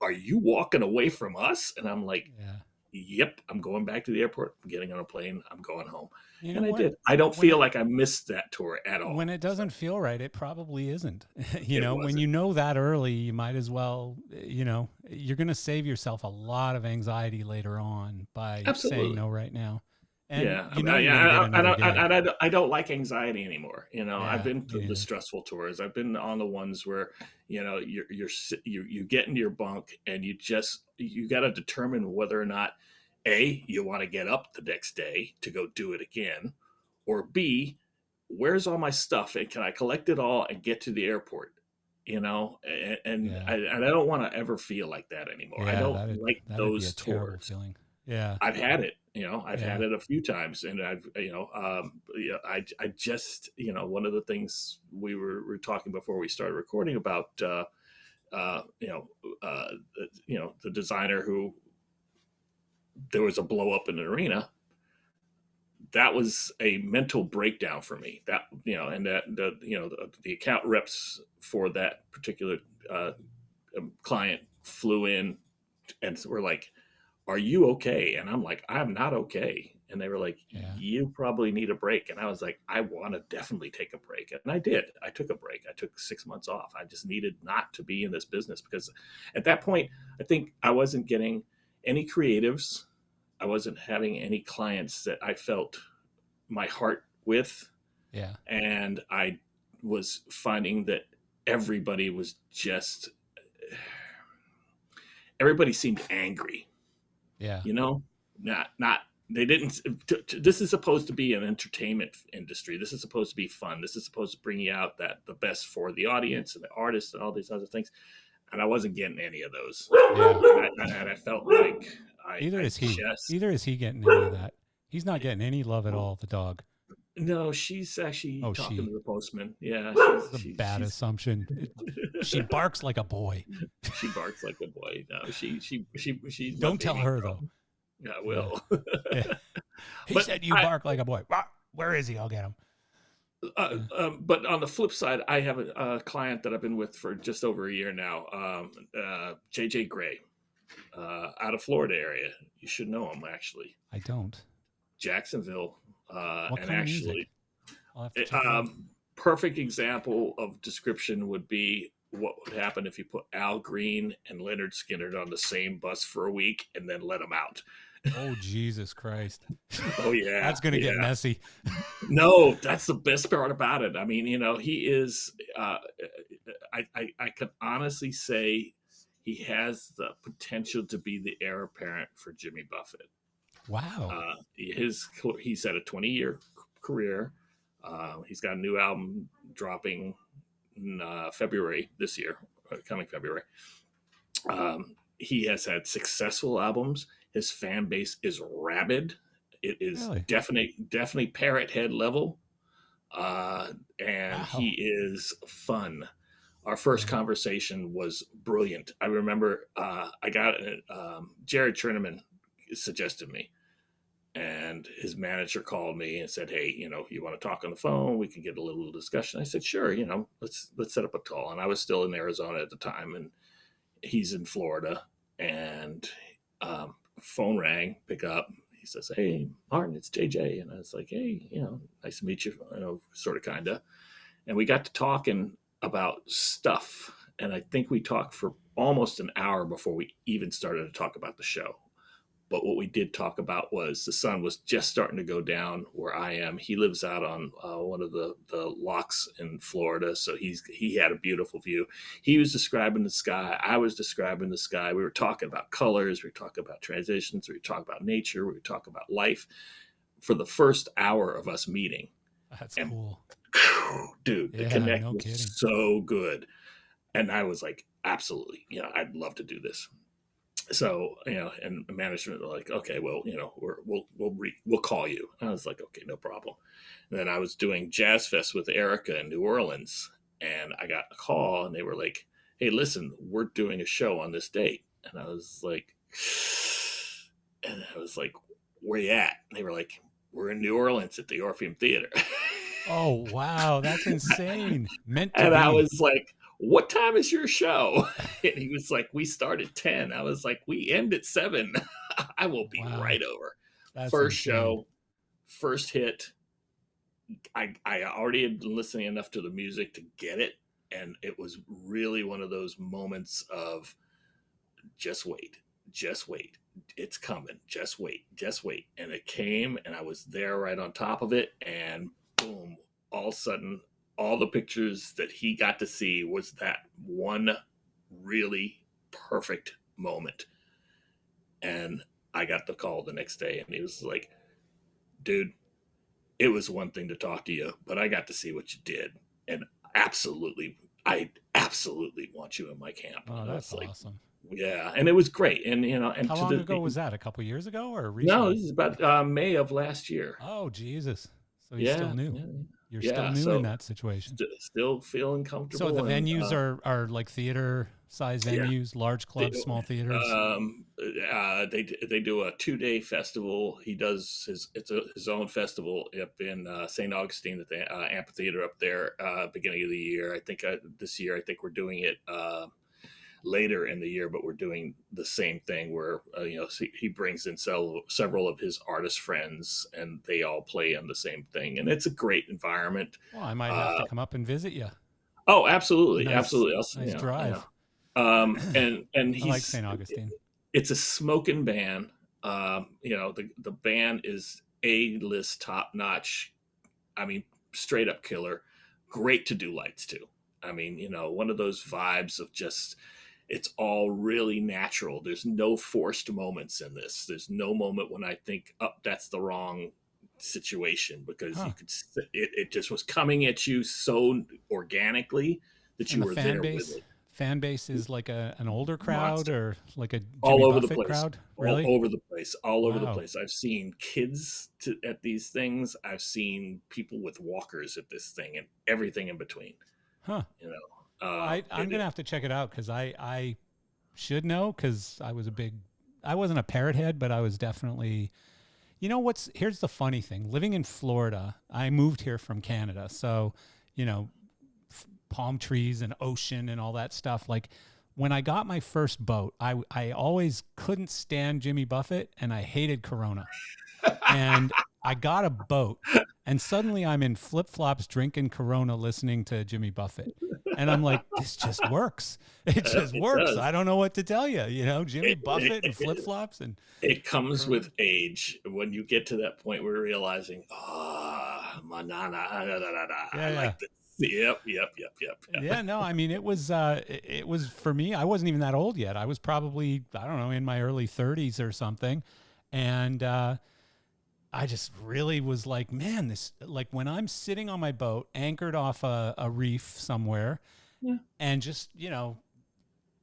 "Are you walking away from us?" And I'm like, Yeah. "Yep, I'm going back to the airport. I'm getting on a plane. I'm going home." You know And I what? did. I don't When feel it like I missed that tour at when all. it So doesn't feel right, it probably isn't. it When wasn't. you know that early, you might as well, you're going to save yourself a lot of anxiety later on by saying Absolutely. no right now. And Yeah, you're going to get I another don't, gig. I don't like anxiety anymore. I've Yeah, been me through the neither. stressful tours. I've been on the ones where you get into your bunk, and you got to determine whether or not A, you want to get up the next day to go do it again, or B, where's all my stuff and can I collect it all and get to the airport? Yeah. And I don't want to ever feel like that anymore. I Yeah, don't like that'd be a those terrible tours. feeling. Yeah. I've had it. I've had Yeah. it a few times, and I just, one of the things we were talking before we started recording about. the designer who there was a blow up in an arena. That was a mental breakdown for me. That and that the account reps for that particular uh, client flew in and were like, "Are you okay?" And I'm like, "I'm not okay." And they were like, Yeah. "You probably need a break." And I was like, "I want to definitely take a break." And I did. I took a break. I took 6 months off. I just needed not to be in this business because at that point, I think I wasn't getting any creatives. I wasn't having any clients that I felt my heart with. Yeah. And I was finding that everybody was just, everybody seemed angry, Yeah. you know, not they didn't this is supposed to be an entertainment industry. This is supposed to be fun. This is supposed to bring you out that the best for the audience and the artists and all these other things, and I wasn't getting any of those. Yeah. And I felt like Either I is he. just Either is he getting any of that. He's not getting any love at all, the dog. no, she's actually Oh, talking she. to the postman. Yeah, It's a bad she's assumption. She barks like a boy. she barks like a boy. No, she's my Don't tell baby her, girl. though. Yeah, I Yeah. will. Yeah. He but said you bark like a boy. Rah, where is he? I'll get him. Yeah. but on the flip side, I have a client that I've been with for just over a year now. JJ Gray, out of Florida area. You should know him actually. I don't. Jacksonville, What and kind of music? actually, I'll have to check it out. perfect example of description would be what would happen if you put Al Green and Leonard Skinner on the same bus for a week and then let them out. Oh, Jesus Christ. Oh yeah, That's going to get yeah. messy. No, that's the best part about it. I mean, he is. I can honestly say he has the potential to be the heir apparent for Jimmy Buffett. Wow. He's had a 20-year career. He's got a new album dropping in February this year, coming February. He has had successful albums. His fan base is rabid. It is Really? definitely parrot head level, and Wow. he is fun. Our first Yeah. conversation was brilliant. I remember I got Jared Cherneman suggested me, and his manager called me and said, "Hey, you want to talk on the phone? We can get a little discussion." I said, "Sure. Let's set up a call." And I was still in Arizona at the time, and he's in Florida, and phone rang, pick up. He says, "Hey, Martin, it's JJ." And I was like, "Hey, nice to meet you," sort of, kind of. And we got to talking about stuff. And I think we talked for almost an hour before we even started to talk about the show. But what we did talk about was the sun was just starting to go down where I am. He lives out on one of the locks in Florida, so he had a beautiful view. He was describing the sky. I was describing the sky. We were talking about colors. We were talking about transitions. We were talking about nature. We were talking about life for the first hour of us meeting. That's And cool. dude, the Yeah, connect no was kidding. so good. And I was like, absolutely, I'd love to do this. So and management were like, okay, well, we'll call you. And I was like, okay, no problem. And then I was doing Jazz Fest with Erica in New Orleans, and I got a call, and they were like, "Hey, listen, we're doing a show on this date." And I was like, "Where you at?" And they were like, "We're in New Orleans at the Orpheum Theater." Oh, wow. That's insane. Meant to And I be. was like, "What time is your show?" And he was like, "We start at 10." I was like, "We end at 7." I will be Wow. right over. That's First insane. show, first hit. I already had been listening enough to the music to get it. And it was really one of those moments of just wait, just wait. It's coming. Just wait, just wait. And it came, and I was there right on top of it. And boom, all of a sudden, all the pictures that he got to see was that one really perfect moment. And I got the call the next day, and he was like, "Dude, it was one thing to talk to you, but I got to see what you did. And I absolutely want you in my camp." Oh, And I that's was like, awesome. yeah. And it was great. And, and How to long ago was that? A couple years ago or no, recently? this is about May of last year. Oh, Jesus. So he's still Yeah. new. Yeah. You're still Yeah. new in So that situation. still feeling So comfortable. the And venues are like theater size Yeah. venues, large They, clubs, small theaters? they do a 2-day festival. He does his own festival up in St. Augustine at the amphitheater up there, beginning of the year. I think this year I think we're doing it later in the year, but we're doing the same thing where he brings in several of his artist friends, and they all play on the same thing, and it's a great environment. Well, I might have to Uh, come up and visit you. oh, absolutely, Nice, absolutely. nice Yeah. drive. And I like he's St. Augustine. it's a smoking band. The band is A-list, top notch. I mean, straight up killer. Great to do lights too. I mean, one of those vibes of just it's all really natural. There's no forced moments in this. There's no moment when I think, oh, that's the wrong situation, because Huh. you could it just was coming at you so organically that And you the were there with it. fan base is like an older crowd Monster. or like a All Jimmy over the Buffett place, crowd? Really? all over the Wow. place. I've seen kids at these things. I've seen people with walkers at this thing, and everything in between. Huh. You know, Well, I'm it, gonna have to check it out because I should know because I wasn't a parrot head, but I was definitely. Here's the funny thing. Living in Florida, I moved here from Canada, so you know palm trees and ocean and all that stuff. Like when I got my first boat, I always couldn't stand Jimmy Buffett and I hated Corona. And I got a boat and suddenly I'm in flip flops drinking Corona listening to Jimmy Buffett. And I'm like, this just works. It just it works. does. I don't know what to tell you. Jimmy It, Buffett and flip flops and it comes Corona. with age. When you get to that point where you're realizing, manana, I Yeah, yeah. like this. Yep. Yeah, no, I mean it was for me. I wasn't even that old yet. I was probably, I don't know, in my early 30s or something. And I just really was like, man, this like when I'm sitting on my boat anchored off a reef somewhere Yeah. and just,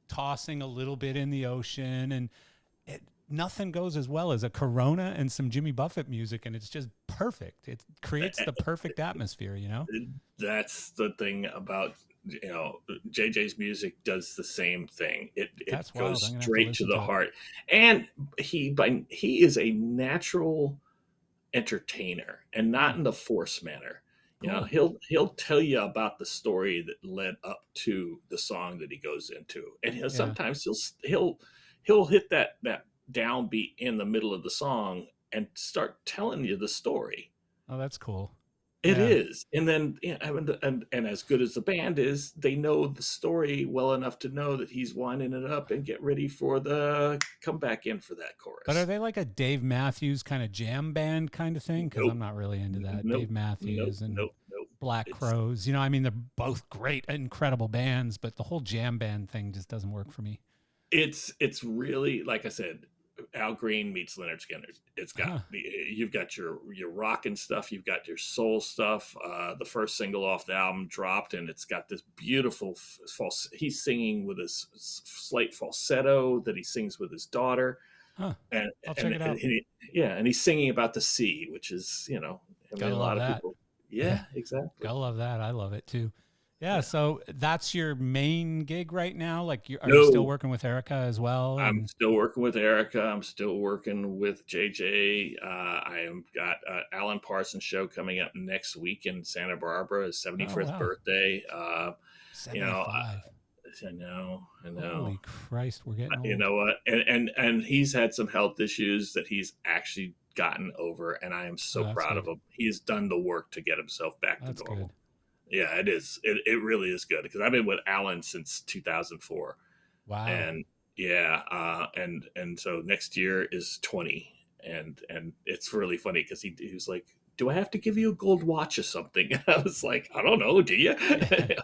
tossing a little bit in the ocean and nothing goes as well as a Corona and some Jimmy Buffett music and it's just perfect. It creates the perfect atmosphere. That's the thing about JJ's music does the same thing. It That's goes wild. I'm going to have to straight to listen the to it. heart, and he is a natural entertainer, and Hmm, not in the forced manner. cool. He'll tell you about the story that led up to the song that he goes into, and Yeah. sometimes he'll hit that downbeat in the middle of the song and start telling you the story. Oh, that's cool. It Yeah. is, and then and as good as the band is, they know the story well enough to know that he's winding it up and get ready for the come back in for that But are chorus. they like a Dave Matthews kind of jam band kind of thing? Because I'm Nope, not really into that. nope, Dave Matthews and nope. Black It's Crows. I mean, they're both great, incredible bands, but the whole jam band thing just doesn't work for me. it's really, like I said, Al Green meets Leonard Skinner. It's got Huh. you've got your rock and stuff, you've got your soul stuff. The first single off the album dropped, and it's got this beautiful false. He's singing with his slight falsetto that he sings with his daughter, Huh. and I'll check and, it and out. he, yeah, and he's singing about the sea, which is I mean Gotta a love lot of that. people. Yeah, Yeah. exactly. Gotta love that. I love it too. Yeah. Yeah. So that's your main gig right now. Like, are you still No, working with Erica as well? I'm And still working with Erica. I'm still working with JJ. I am got Alan Parsons show coming up next week in Santa Barbara, his oh 75th wow, birthday. You know, 75. I know. Holy Christ, we're getting You old. know what? And he's had some health issues that he's actually gotten over, and I am Oh, so that's proud of good. him. He's done the work to get himself back to That's good. normal. Yeah, it is. It really is good, because I've been with Alan since 2004. Wow. And yeah, and so next year is 20, and it's really funny because he was like, do I have to give you a gold watch or something? And I was like, I don't know, do you? Yeah.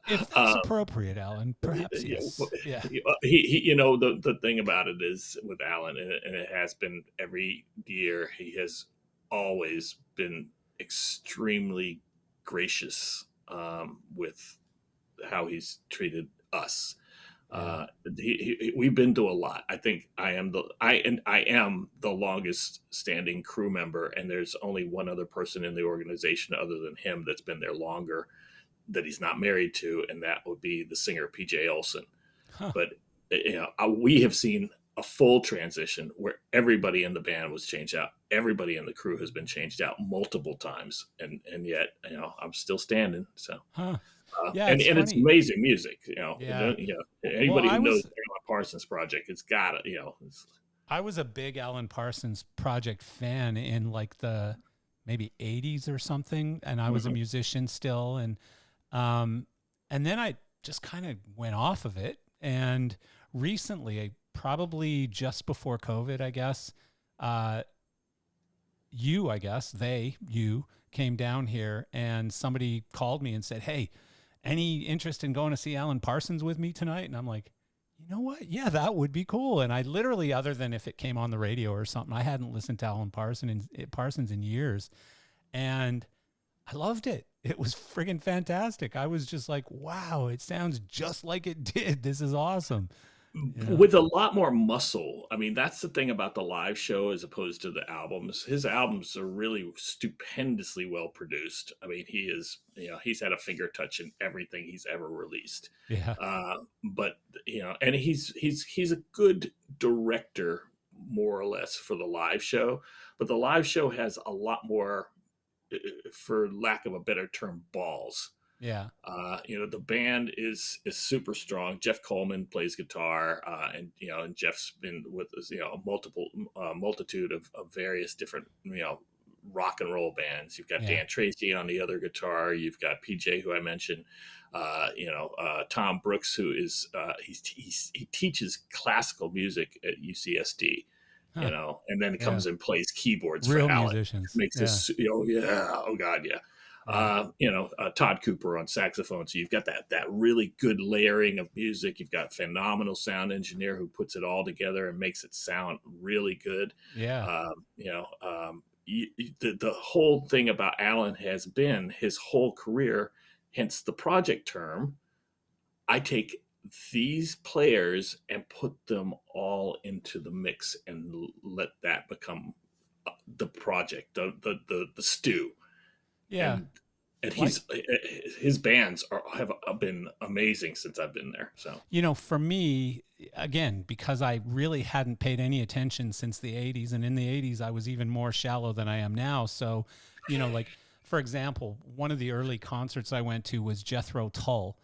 If that's uh, appropriate, Alan, perhaps you know, yes. Yeah. the thing about it is with Alan, and it has been every year, he has always been extremely gracious with how he's treated us. Yeah. We've been to a lot. I think I am the longest standing crew member, and there's only one other person in the organization other than him that's been there longer. that he's not married to, and that would be the singer PJ Olson. Huh. But we have seen a full transition where everybody in the band was changed out. Everybody in the crew has been changed out multiple times, and yet I'm still standing. So Huh. Yeah, and it's it's funny. amazing music. Yeah. Well, Anybody who knows Alan Parsons Project, it's got it. I was a big Alan Parsons Project fan in like the maybe 80s or something, and I was a Mhm. musician still, um and then I just kind of went off of it. And recently, probably just before COVID, I guess, uh I guess you came down here, and somebody called me and said, "Hey, any interest in going to see Alan Parsons with me tonight?" And I'm like, you know what? Yeah, that would be cool. And I literally, other than if it came on the radio or something, I hadn't listened to Parsons in years. And I loved it. It was friggin' fantastic. I was just like, wow, it sounds just like it did. This is awesome. You know? With a lot more muscle. I mean, that's the thing about the live show as opposed to the albums. His albums are really stupendously well produced. I mean, he's had a finger touch in everything he's ever released. Yeah. But and he's a good director, more or less, for the live show. But the live show has a lot more, for lack of a better term, balls. Yeah. The band is super strong. Jeff Coleman plays guitar, and Jeff's been with us, multitude of various different rock and roll bands. You've got Yeah. Dan Tracy on the other guitar. You've got PJ, who I mentioned. Tom Brooks, who is he teaches classical music at UCSD. Huh. And then Yeah. comes and plays keyboards for Real Alan. musicians. Makes Yeah. this, oh God, yeah. Yeah. Todd Cooper on saxophone. So you've got that really good layering of music. You've got phenomenal sound engineer who puts it all together and makes it sound really good. Yeah. The whole thing about Alan has been his whole career, hence the project term. I take these players and put them all into the mix and let that become the project, the stew. Yeah. And Like, his bands have been amazing since I've been there. So for me, again, because I really hadn't paid any attention since the 80s, and in the 80s I was even more shallow than I am now. So, like, for example, one of the early concerts I went to was Jethro Tull,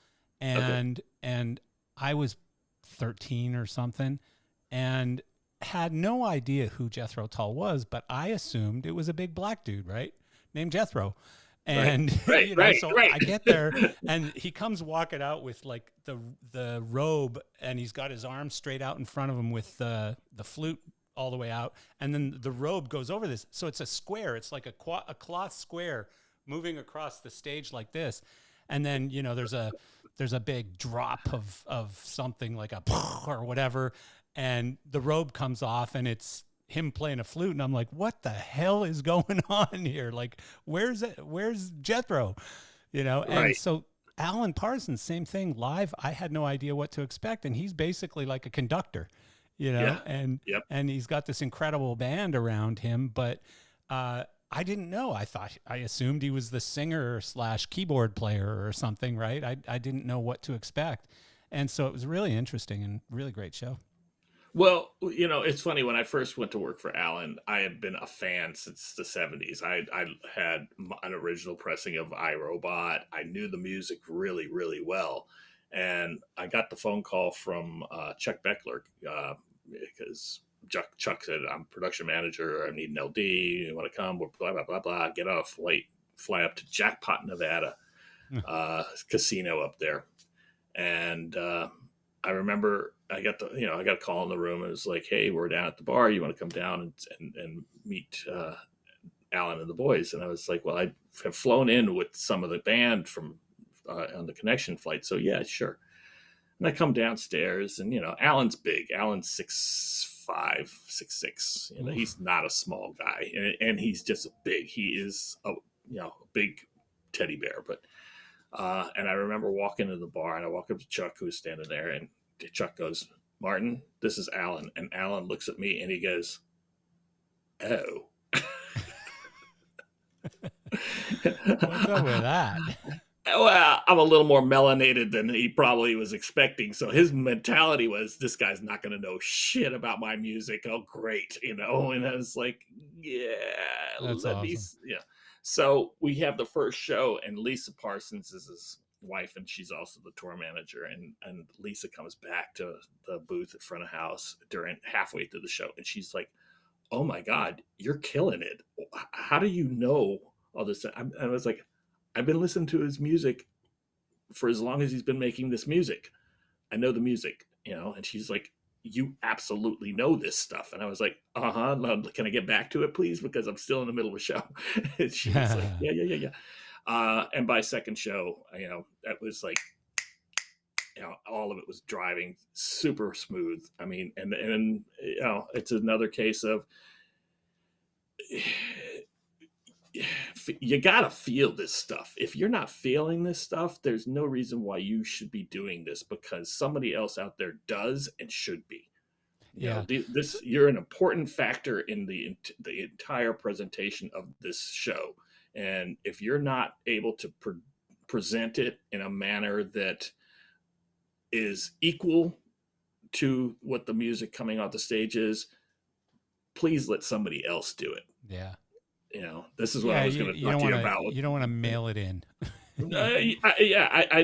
okay, and I was 13 or something, and had no idea who Jethro Tull was, but I assumed it was a big black dude, right, named Jethro. right, And right, right, so right. I get there, and he comes walking out with like the robe, and he's got his arms straight out in front of him with the flute all the way out, and then the robe goes over this, so it's a square. It's like a cloth square moving across the stage like this, and then there's a big drop of something like a or whatever, and the robe comes off, and it's him playing a flute, and I'm like, what the hell is going on here? Like, where's Jethro? And Right. so Alan Parsons, same thing live. I had no idea what to expect, and he's basically like a conductor, Yeah. and Yep. he's got this incredible band around him. But I didn't know. I assumed he was the singer slash keyboard player or something, right? I didn't know what to expect, and so it was really interesting and really great show. Well, it's funny. When I first went to work for Alan, I had been a fan since the '70s. I had an original pressing of iRobot. I knew the music really, really well, and I got the phone call from Chuck Beckler, because Chuck said, "I'm production manager. I need an LD. You want to come? Blah blah blah blah. Get on a flight, fly up to Jackpot, Nevada, casino up there." And I remember I got a call in the room. And it was like, "Hey, we're down at the bar. You want to come down and meet Alan and the boys?" And I was like, "Well, I have flown in with some of the band from on the connection flight, so yeah, sure." And I come downstairs, and Alan's big. Alan's 6'5", 6'6". Oof. He's not a small guy, and he's just big. He is a big teddy bear. But and I remember walking to the bar, and I walk up to Chuck, who was standing there, and Chuck goes, "Martin, this is Alan." And Alan looks at me and he goes, "Oh." What's up with that? Well, I'm a little more melanated than he probably was expecting. So his mentality was, this guy's not going to know shit about my music. Oh, great. And I was like, yeah, That's let me, awesome. yeah. So we have the first show, and Lisa Parsons is his wife, and she's also the tour manager. And Lisa comes back to the booth at front of house during halfway through the show. And she's like, oh my God, you're killing it. How do you know all this? I was like, I've been listening to his music for as long as he's been making this music. I know the music. And she's like, you absolutely know this stuff. And I was like, uh-huh. Can I get back to it, please? Because I'm still in the middle of a show. And she was like, yeah, yeah, yeah, yeah. And by second show, that was like, all of it was driving super smooth. I mean, and it's another case of you gotta feel this stuff. If you're not feeling this stuff, there's no reason why you should be doing this, because somebody else out there does and should be. Yeah. This you're an important factor in the entire presentation of this show, and if you're not able to present it in a manner that is equal to what the music coming off the stage is, please let somebody else do it. Yeah. This is what I Yeah. was You, going to you talk don't to want you to, about. you don't want to mail it in. You- I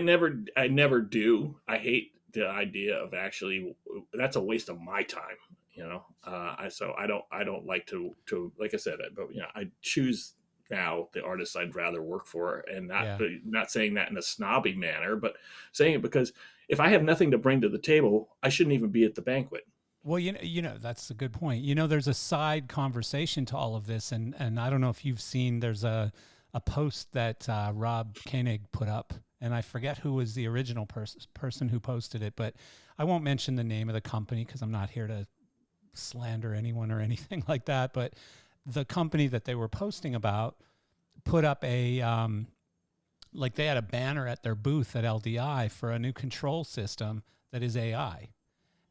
never do. I hate the idea of actually. That's a waste of my time. I don't like to like I said, but I choose now the artists I'd rather work for, and yeah. not saying that in a snobby manner, but saying it because if I have nothing to bring to the table, I shouldn't even be at the banquet. Well, that's a good point. There's a side conversation to all of this, and I don't know if you've seen. There's a post that Rob Koenig put up, and I forget who was the original person who posted it, but I won't mention the name of the company because I'm not here to slander anyone or anything like that. But the company that they were posting about put up like they had a banner at their booth at LDI for a new control system that is AI.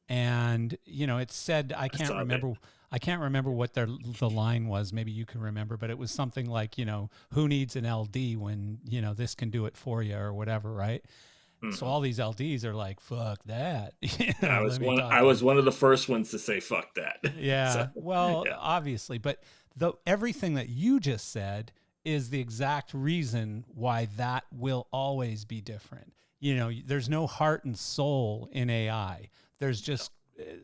And it said, I saw that. I can't remember what the line was. Maybe you can remember, but it was something like, who needs an LD when this can do it for you or whatever, right? So Hmm. all these LDs are like, fuck that. I was Let me one. talk I to was the. one of the first ones to say "fuck that." So Yeah, well, yeah, obviously, but everything that you just said is the exact reason why that will always be different. There's no heart and soul in AI. There's just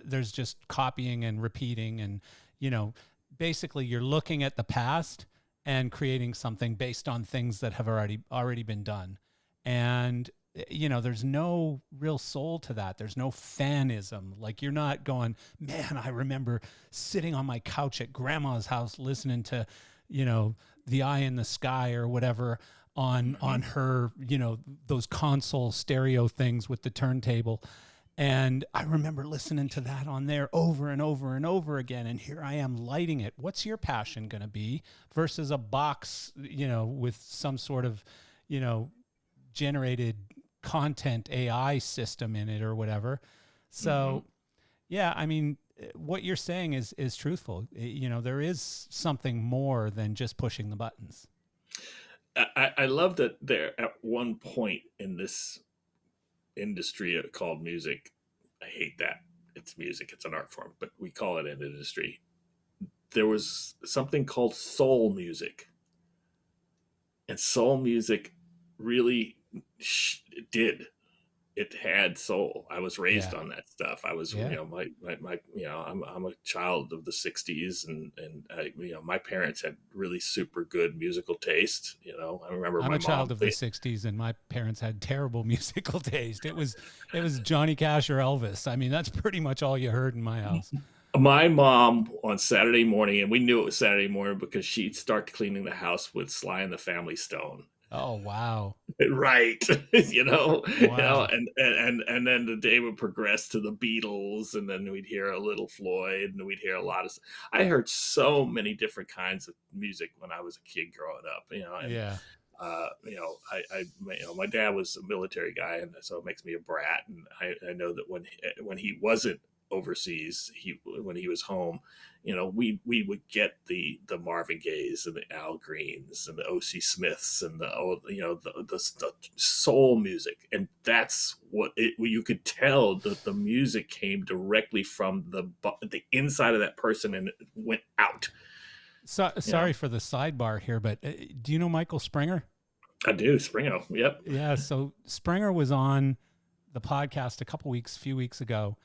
there's just copying and repeating, and you know, basically you're looking at the past and creating something based on things that have already been done. And there's no real soul to that. There's no fanism. Like, you're not going, man, I remember sitting on my couch at grandma's house listening to, The Eye in the Sky or whatever on hmm. her, those console stereo things with the turntable. And I remember listening to that on there over and over and over again. And here I am lighting it. What's your passion going to be versus a box, with some sort of, you know, generated content AI system in it or whatever. Hmm. So, yeah, I mean, what you're saying is truthful. There is something more than just pushing the buttons. I love that there at one point in this industry called music. I hate that it's music; it's an art form, but we call it an industry. There was something called soul music, and soul music really did it had soul. I was raised Yeah. on that stuff. I was, Yeah. I'm a child of the '60s, and my parents had really super good musical taste. I remember I'm my a child mom. of the 60s, and my parents had terrible musical taste. It was Johnny Cash or Elvis. I mean, that's pretty much all you heard in my house. My mom on Saturday morning, and we knew it was Saturday morning because she'd start cleaning the house with Sly and the Family Stone. Oh, wow. Right. Wow. And then the day would progress to the Beatles, and then we'd hear a little Floyd, and we'd hear a lot of. I heard so many different kinds of music when I was a kid growing up. And Yeah. my dad was a military guy, and so it makes me a brat. And I know that when he wasn't overseas, when he was home, we would get the Marvin Gayes and the Al Greens and the O.C. Smiths and the soul music, and that's you could tell that the music came directly from the inside of that person and it went out. So, sorry for the sidebar here, but do you know Michael Springer? I do. Springo. Yep. Yeah. So Springer was on the podcast few weeks ago,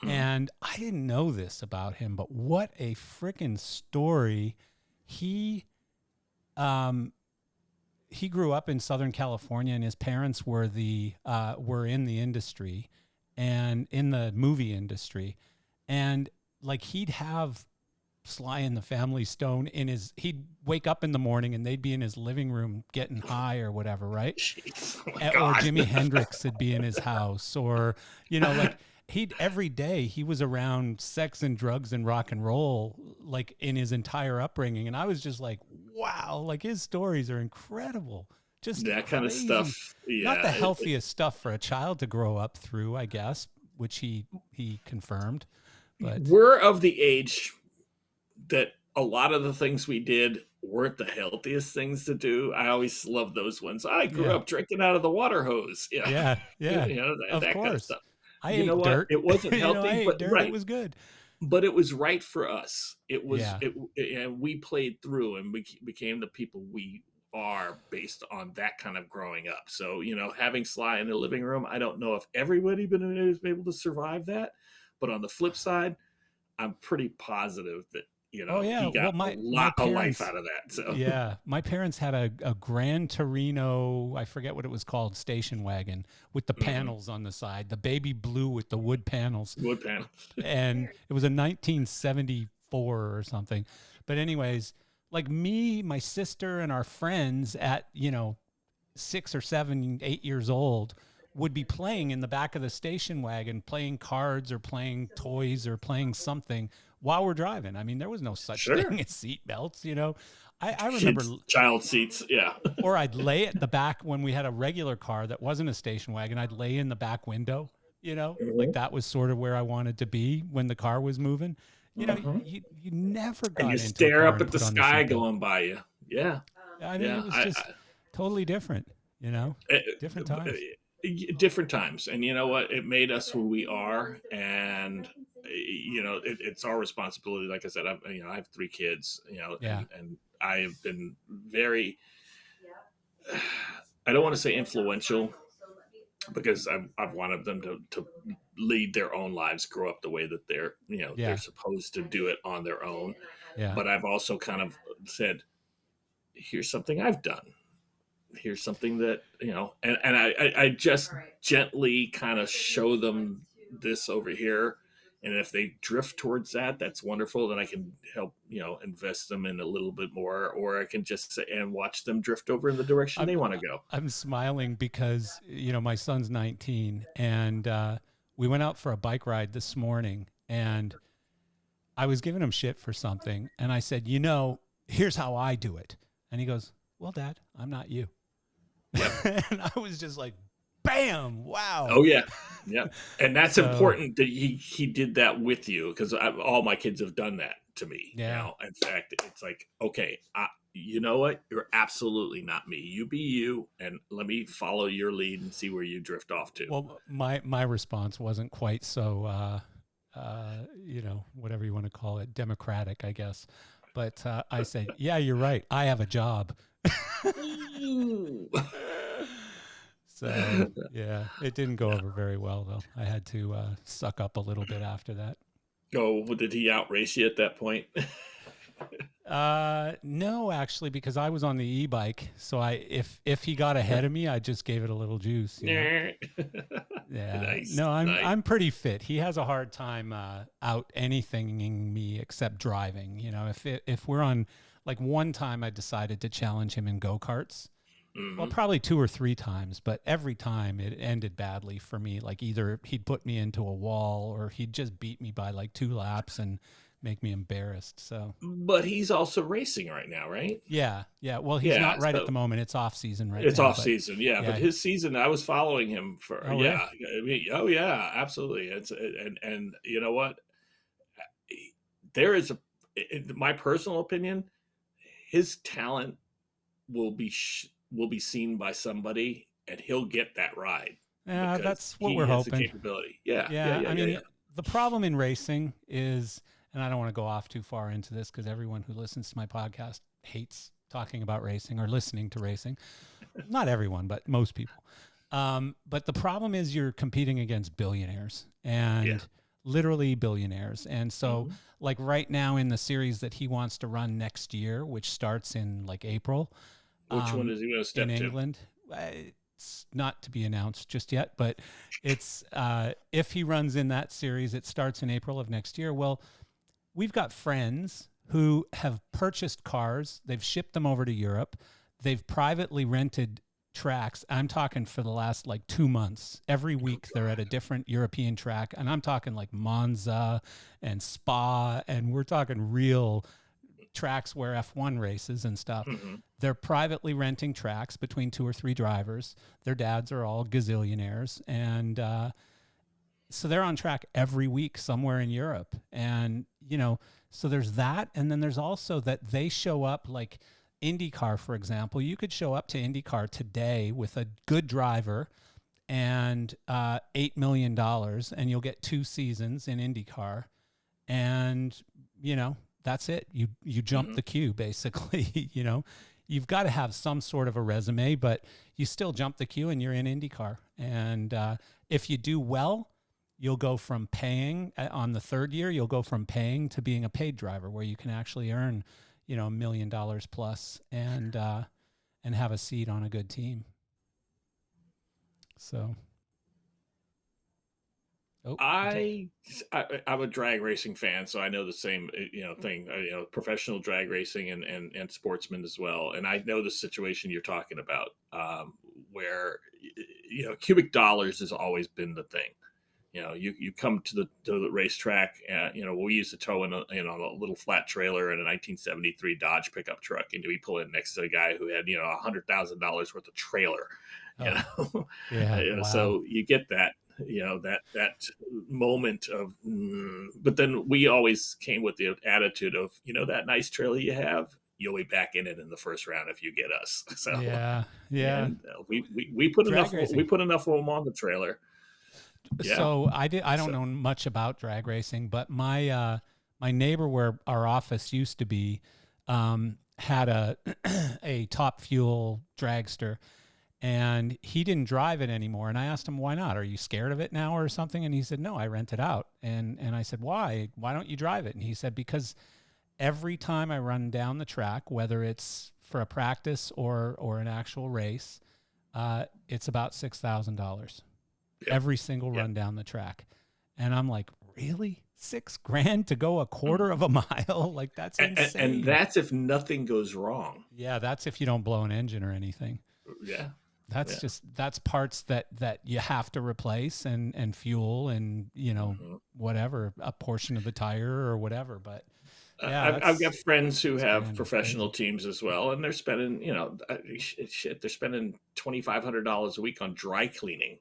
and I didn't know this about him, but what a freaking story. He he grew up in Southern California, and his parents were were in the industry and in the movie industry. And like he'd have Sly and the Family Stone he'd wake up in the morning and they'd be in his living room getting high or whatever, right? Jeez. Oh my Or God. Jimi Hendrix would be in his house, or, like every day he was around sex and drugs and rock and roll, like in his entire upbringing. And I was just like, wow, like his stories are incredible. Just that crazy. Kind of stuff. Yeah. Not the healthiest stuff for a child to grow up through, I guess, which he confirmed. But we're of the age that a lot of the things we did weren't the healthiest things to do. I always love those ones. I grew up drinking out of the water hose. Yeah. That Of kind of course. stuff. I You know ate what? dirt. It wasn't healthy, I ate but dirt. right. It was good. But it was right for us. It was, Yeah. and we played through and we became the people we are based on that kind of growing up. So, having Sly in the living room, I don't know if everybody been able to survive that, but on the flip side, I'm pretty positive that, Oh yeah. he got Well, a lot of life out of that. So yeah, my parents had a Gran Torino, I forget what it was called, station wagon with the panels on the side, the baby blue with the wood panels. Wood panel. And it was a 1974 or something. But anyways, like me, my sister, and our friends at 6 or 7, 8 years old would be playing in the back of the station wagon, playing cards or playing toys or playing something while we're driving. I mean, there was no such thing as seat belts, I remember child seats. Yeah. Or I'd lay at the back when we had a regular car that wasn't a station wagon. I'd lay in the back window, like that was sort of where I wanted to be when the car was moving. You never got and you into stare a car up and at the put on sky seatbelt. going by you. Yeah. I mean, it was just totally different, different times. Different times. And you know what? It made us who we are. And, it's our responsibility. Like I said, I have 3 kids, and I have been very, I don't want to say influential, because I've wanted them to lead their own lives, grow up the way that they're supposed to do it on their own. Yeah. But I've also kind of said, here's something I've done. Here's something that, and I just gently kind of show them this over here. And if they drift towards that, that's wonderful. Then I can help, invest them in a little bit more, or I can just sit and watch them drift over in the direction they want to go. I'm smiling because, my son's 19 and we went out for a bike ride this morning and I was giving him shit for something. And I said, here's how I do it. And he goes, well, Dad, I'm not you. Yep. And I was just like, bam, wow. Oh yeah. Yeah. And that's important that he did that with you, because all my kids have done that to me. Yeah. In fact, it's like, okay, you know what? You're absolutely not me. You be you, and let me follow your lead and see where you drift off to. Well, my response wasn't quite so, whatever you want to call it, democratic, I guess. But I said, yeah, you're right. I have a job. So, yeah, it didn't go over very well, though. I had to suck up a little bit after that. Oh, did he outrace you at that point? No, actually, because I was on the e-bike. So if he got ahead of me, I just gave it a little juice. Yeah. Nice. No, I'm pretty fit. He has a hard time out anythinging me except driving. If we're on, like, one time I decided to challenge him in go-karts. Mm-hmm. Well, probably 2 or 3 times, but every time it ended badly for me. Like either he'd put me into a wall or he'd just beat me by like 2 laps and make me embarrassed. So But he's also racing right now, right? yeah, yeah. Well, he's Yeah, not right at so the moment. It's off season right it's now, off but season, yeah, but yeah. his season, I was following him for Oh, really? I mean, oh, yeah, absolutely, and you know what? There is in my personal opinion, his talent will be seen by somebody, and he'll get that ride Yeah, because that's what we're he has the hoping. capability. Yeah, yeah, Yeah, yeah, I yeah, mean, yeah. the problem in racing is, and I don't want to go off too far into this because everyone who listens to my podcast hates talking about racing or listening to racing. Not everyone, but most people. But the problem is you're competing against billionaires Yeah. and literally billionaires. And so, Mhm. like right now in the series that he wants to run next year, which starts in like April, Which one is he going to in step to? England. It's not to be announced just yet, but it's if he runs in that series, it starts in April of next year. Well, we've got friends who have purchased cars, they've shipped them over to Europe, they've privately rented tracks. I'm talking for the last like 2 months. Every Oh, week they're at a different European track, and I'm talking like Monza and Spa, and we're talking real tracks where F1 races and stuff. mhm. They're privately renting tracks between two or three drivers. Their dads are all gazillionaires. And so they're on track every week somewhere in Europe. And, so there's that. And then there's also that they show up like IndyCar, for example. You could show up to IndyCar today with a good driver and $8 million, and you'll get 2 seasons in IndyCar, and you know that's it. You jump Mhm. the queue basically. You've got to have some sort of a resume, but you still jump the queue and you're in IndyCar. And if you do well, you'll go from paying on the third year. You'll go from paying to being a paid driver, where you can actually earn, $1 million plus, and have a seat on a good team. So, oh, I, I'm a drag racing fan, so I know the same thing. Professional drag racing and sportsmen as well. And I know the situation you're talking about, where cubic dollars has always been the thing. You come to the racetrack, and we used to tow in a little flat trailer in a 1973 Dodge pickup truck, and we pull in next to a guy who had $100,000 worth of trailer. you oh, know yeah, wow, so you get that, that moment of but then we always came with the attitude of, that nice trailer you have, you'll be back in it in the first round if you get us. So, yeah, yeah. and we Drag racing. put enough of them on the trailer. Yeah. So I don't So know much about drag racing, but my neighbor where our office used to be had a a Top Fuel dragster, and he didn't drive it anymore. And I asked him, why not? Are you scared of it now or something? And he said, no, I rent it out. And I said, why? Why don't you drive it? And he said, because every time I run down the track, whether it's for a practice or an actual race, it's about $6,000 yeah, every single yeah. run down the track. And I'm like, really? 6 grand to go a quarter Mhm. of a mile? Like, that's And insane. that's if nothing goes wrong. Yeah, that's if you don't blow an engine or anything. Yeah, yeah. That's parts that you have to replace, and fuel, and Mhm. whatever, a portion of the tire or whatever. But yeah, I've got that's friends who six have grand is professional crazy. teams as well, and they're spending, shit, they're spending $2,500 a week on dry cleaning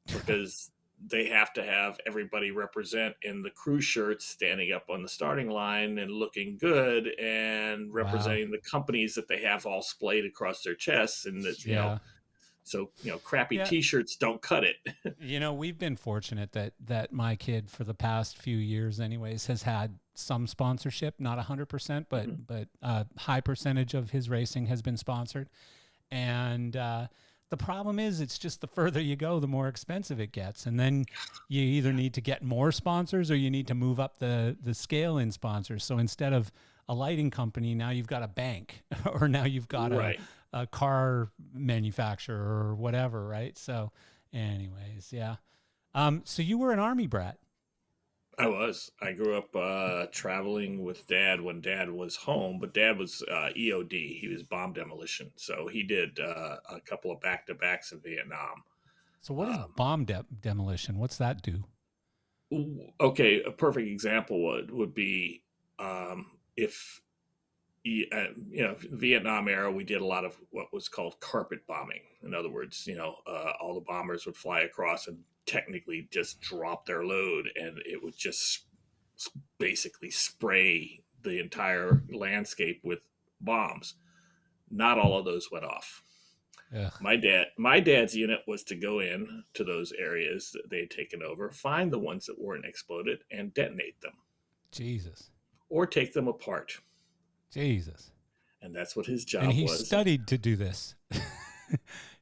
because they have to have everybody represent in the crew shirts, standing up on the starting line and looking good, and Wow. representing the companies that they have all splayed across their chests, and that, Yeah. so crappy Yeah. T-shirts don't cut it. We've been fortunate that my kid for the past few years, anyways, has had some sponsorship, not 100%, but Mhm. a high percentage of his racing has been sponsored. And the problem is, it's just the further you go, the more expensive it gets, and then you either need to get more sponsors or you need to move up the scale in sponsors. So instead of a lighting company, now you've got a bank, or now you've got Right. a car manufacturer or whatever, right? So, anyways, yeah. So you were an army brat. I was. I grew up traveling with dad when dad was home, but dad was EOD. He was bomb demolition. So he did a couple of back to backs in Vietnam. So what is Um, bomb demolition? What's that do? okay, a perfect example would be If Vietnam era, we did a lot of what was called carpet bombing. In other words, all the bombers would fly across and technically just drop their load, and it would just basically spray the entire landscape with bombs. Not all of those went off. Ugh, My dad's unit was to go in to those areas that they had taken over, find the ones that weren't exploded, and detonate them Jesus. or take them apart. Jesus. And that's what his And job he was. studied to do this.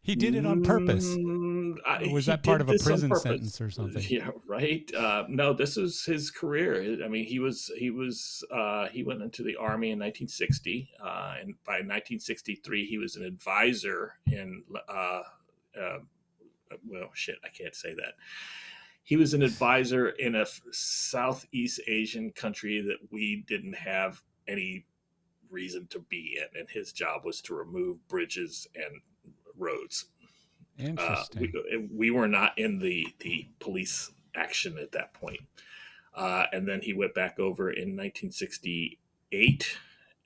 He did it on purpose. Or was He that part did of a this on prison purpose. sentence or something? Yeah, right. No, this is his career. I mean, he went into the army in 1960, and by 1963, he was an advisor in. Uh, well, shit, I can't say that. He was an advisor in a Southeast Asian country that we didn't have any reason to be in, and his job was to remove bridges and roads. We Interesting. we were not in the police action at that point. And then he went back over in 1968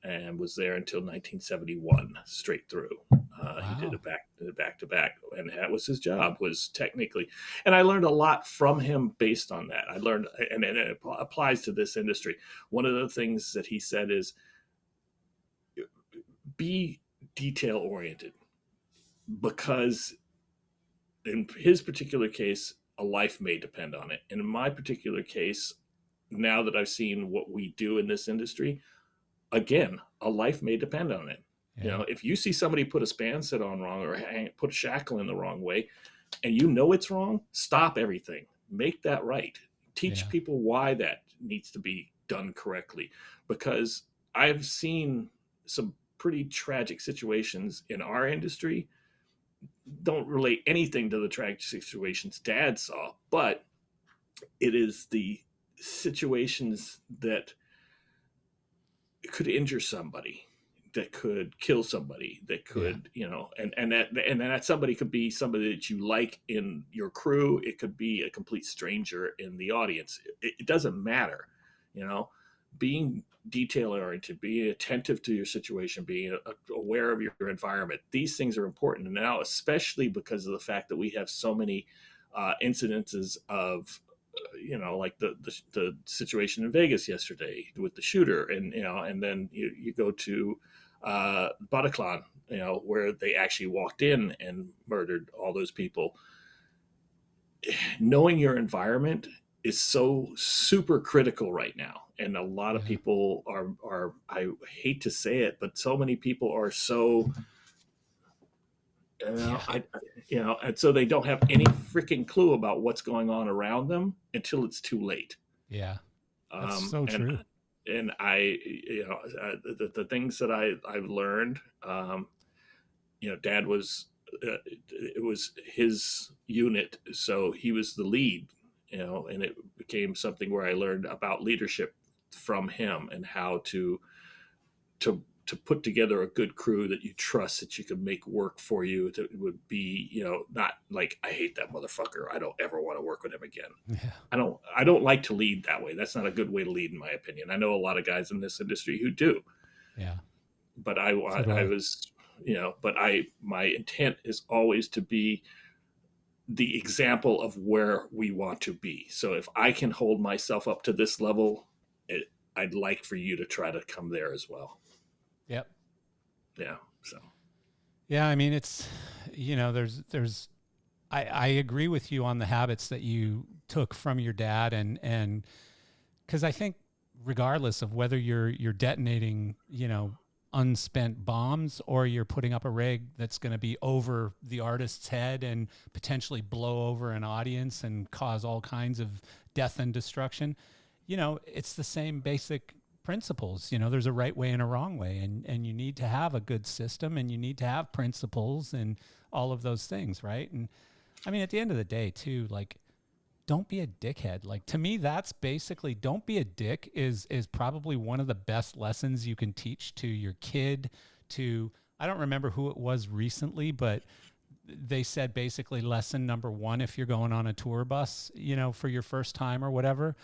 and was there until 1971, straight through. He did Wow. it back to back, and that was his job. Was technically, and I learned a lot from him based on that. I learned, and it applies to this industry. One of the things that he said is be detail oriented, because in his particular case, a life may depend on it. And in my particular case, now that I've seen what we do in this industry, again, a life may depend on it. Yeah. If you see somebody put a span set on wrong or put a shackle in the wrong way, and you know it's wrong, stop everything. Make that right. Teach Yeah. people why that needs to be done correctly. Because I've seen some pretty tragic situations in our industry. Don't relate anything to the tragic situations Dad saw, but it is the situations that could injure somebody, that could kill somebody, that Yeah. could, and that somebody could be somebody that you like in your crew. It could be a complete stranger in the audience. It doesn't matter, you know. Being detail oriented, being attentive to your situation, being aware of your environment. These things are important, and now especially because of the fact that we have so many incidences of like the situation in Vegas yesterday with the shooter, and and then you go to Bataclan, where they actually walked in and murdered all those people. Knowing your environment is so super critical right now, and a lot of Yeah. people are I hate to say it, but so many people are so Yeah. and so they don't have any freaking clue about what's going on around them until it's too late. Yeah. That's um, so and true. and I, the things that I've learned, Dad was, it was his unit, so he was the lead, and it became something where I learned about leadership from him, and how to put together a good crew that you trust, that you can make work for you, that would be, not like, I hate that motherfucker, I don't ever want to work with him again. Yeah. I don't like to lead that way. That's not a good way to lead, in my opinion. I know a lot of guys in this industry who do, Yeah. but I So do I I. was, but my intent is always to be the example of where we want to be. So if I can hold myself up to this level, I'd like for you to try to come there as well. Yep. Yeah. So Yeah. I mean, it's, I agree with you on the habits that you took from your dad, and because I think regardless of whether you're detonating, unspent bombs, or you're putting up a rig that's going to be over the artist's head and potentially blow over an audience and cause all kinds of death and destruction, it's the same basic principles. There's a right way and a wrong way, and you need to have a good system, and you need to have principles and all of those things, right? And I mean, at the end of the day, too, like, don't be a dickhead. Like, to me, that's basically, don't be a dick is probably one of the best lessons you can teach to your kid. To, I don't remember who it was recently, but they said basically lesson number one, if you're going on a tour bus, for your first time or whatever,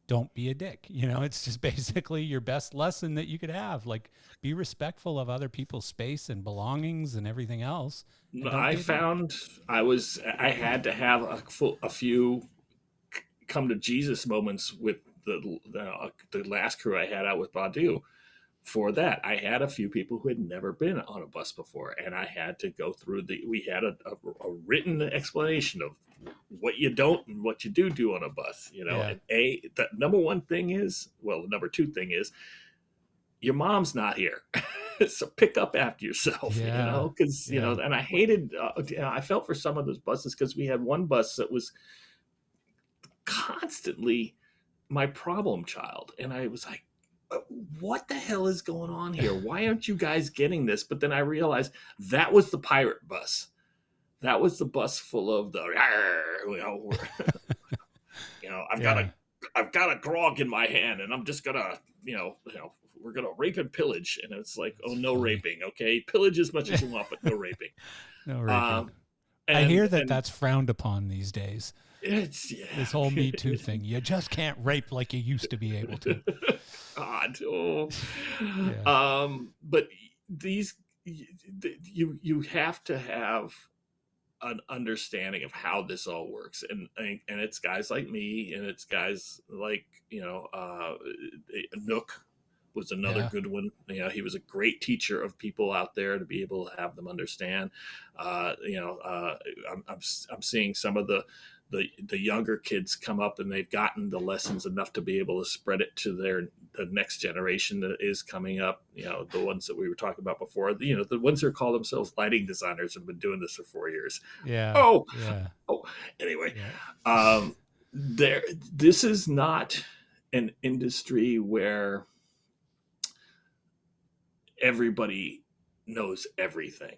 don't be a dick. You know, it's just basically your best lesson that you could have. Like, be respectful of other people's space and belongings and everything else, and don't I be a dick. found I had to have a few come to Jesus moments with the last crew I had out with Badu. For that, I had a few people who had never been on a bus before, and I had to go through we had a written explanation of what you don't and what you do on a bus, you know. Yeah. And the number one thing is, well, the number two thing is, your mom's not here. So pick up after yourself, you Yeah. know, because, you know, Yeah. and I hated, I felt for some of those buses because we had one bus that was constantly my problem child. And I was like, what the hell is going on here? Why aren't you guys getting this? But then I realized that was the pirate bus. That was the bus full of the, you know, Yeah. I've got a grog in my hand, and I'm just gonna, we're gonna rape and pillage. And it's like, oh, It's no funny. raping, okay? Pillage as much as you want, but no raping. No raping. Um, I hear that and that's frowned upon these days. it's This whole Me yeah. Too thing. You just can't rape like you used to be able to. God, oh. Yeah. But these you have to have an understanding of how this all works, and it's guys like me, and it's guys like, Nook was another Yeah. good one. You know, he was a great teacher of people out there to be able to have them understand. I'm seeing some of the younger kids come up, and they've gotten the lessons enough to be able to spread it to the next generation that is coming up. You know, the ones that we were talking about before. You know, the ones who call themselves lighting designers have been doing this for 4 years. Yeah. Oh, Yeah. oh. Anyway, Yeah. um, there. This is not an industry where everybody knows everything,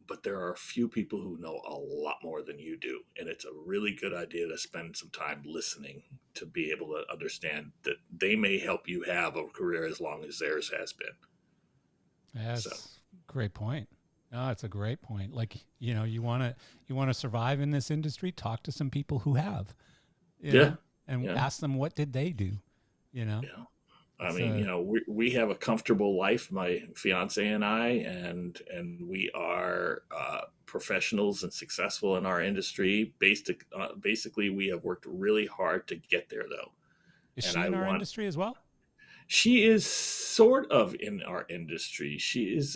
but there are a few people who know a lot more than you do, and it's a really good idea to spend some time listening to be able to understand that they may help you have a career as long as theirs has been. So That's a great point. No, it's a great point. Like, you know, you want to survive in this industry, talk to some people who have, you yeah, know, and yeah, ask them what did they do, you know? yeah. I It's mean, a we have a comfortable life, my fiance and I, and we are professionals and successful in our industry. Basically, we have worked really hard to get there, though. Is And she I in our want industry as well? She is sort of in our industry. She is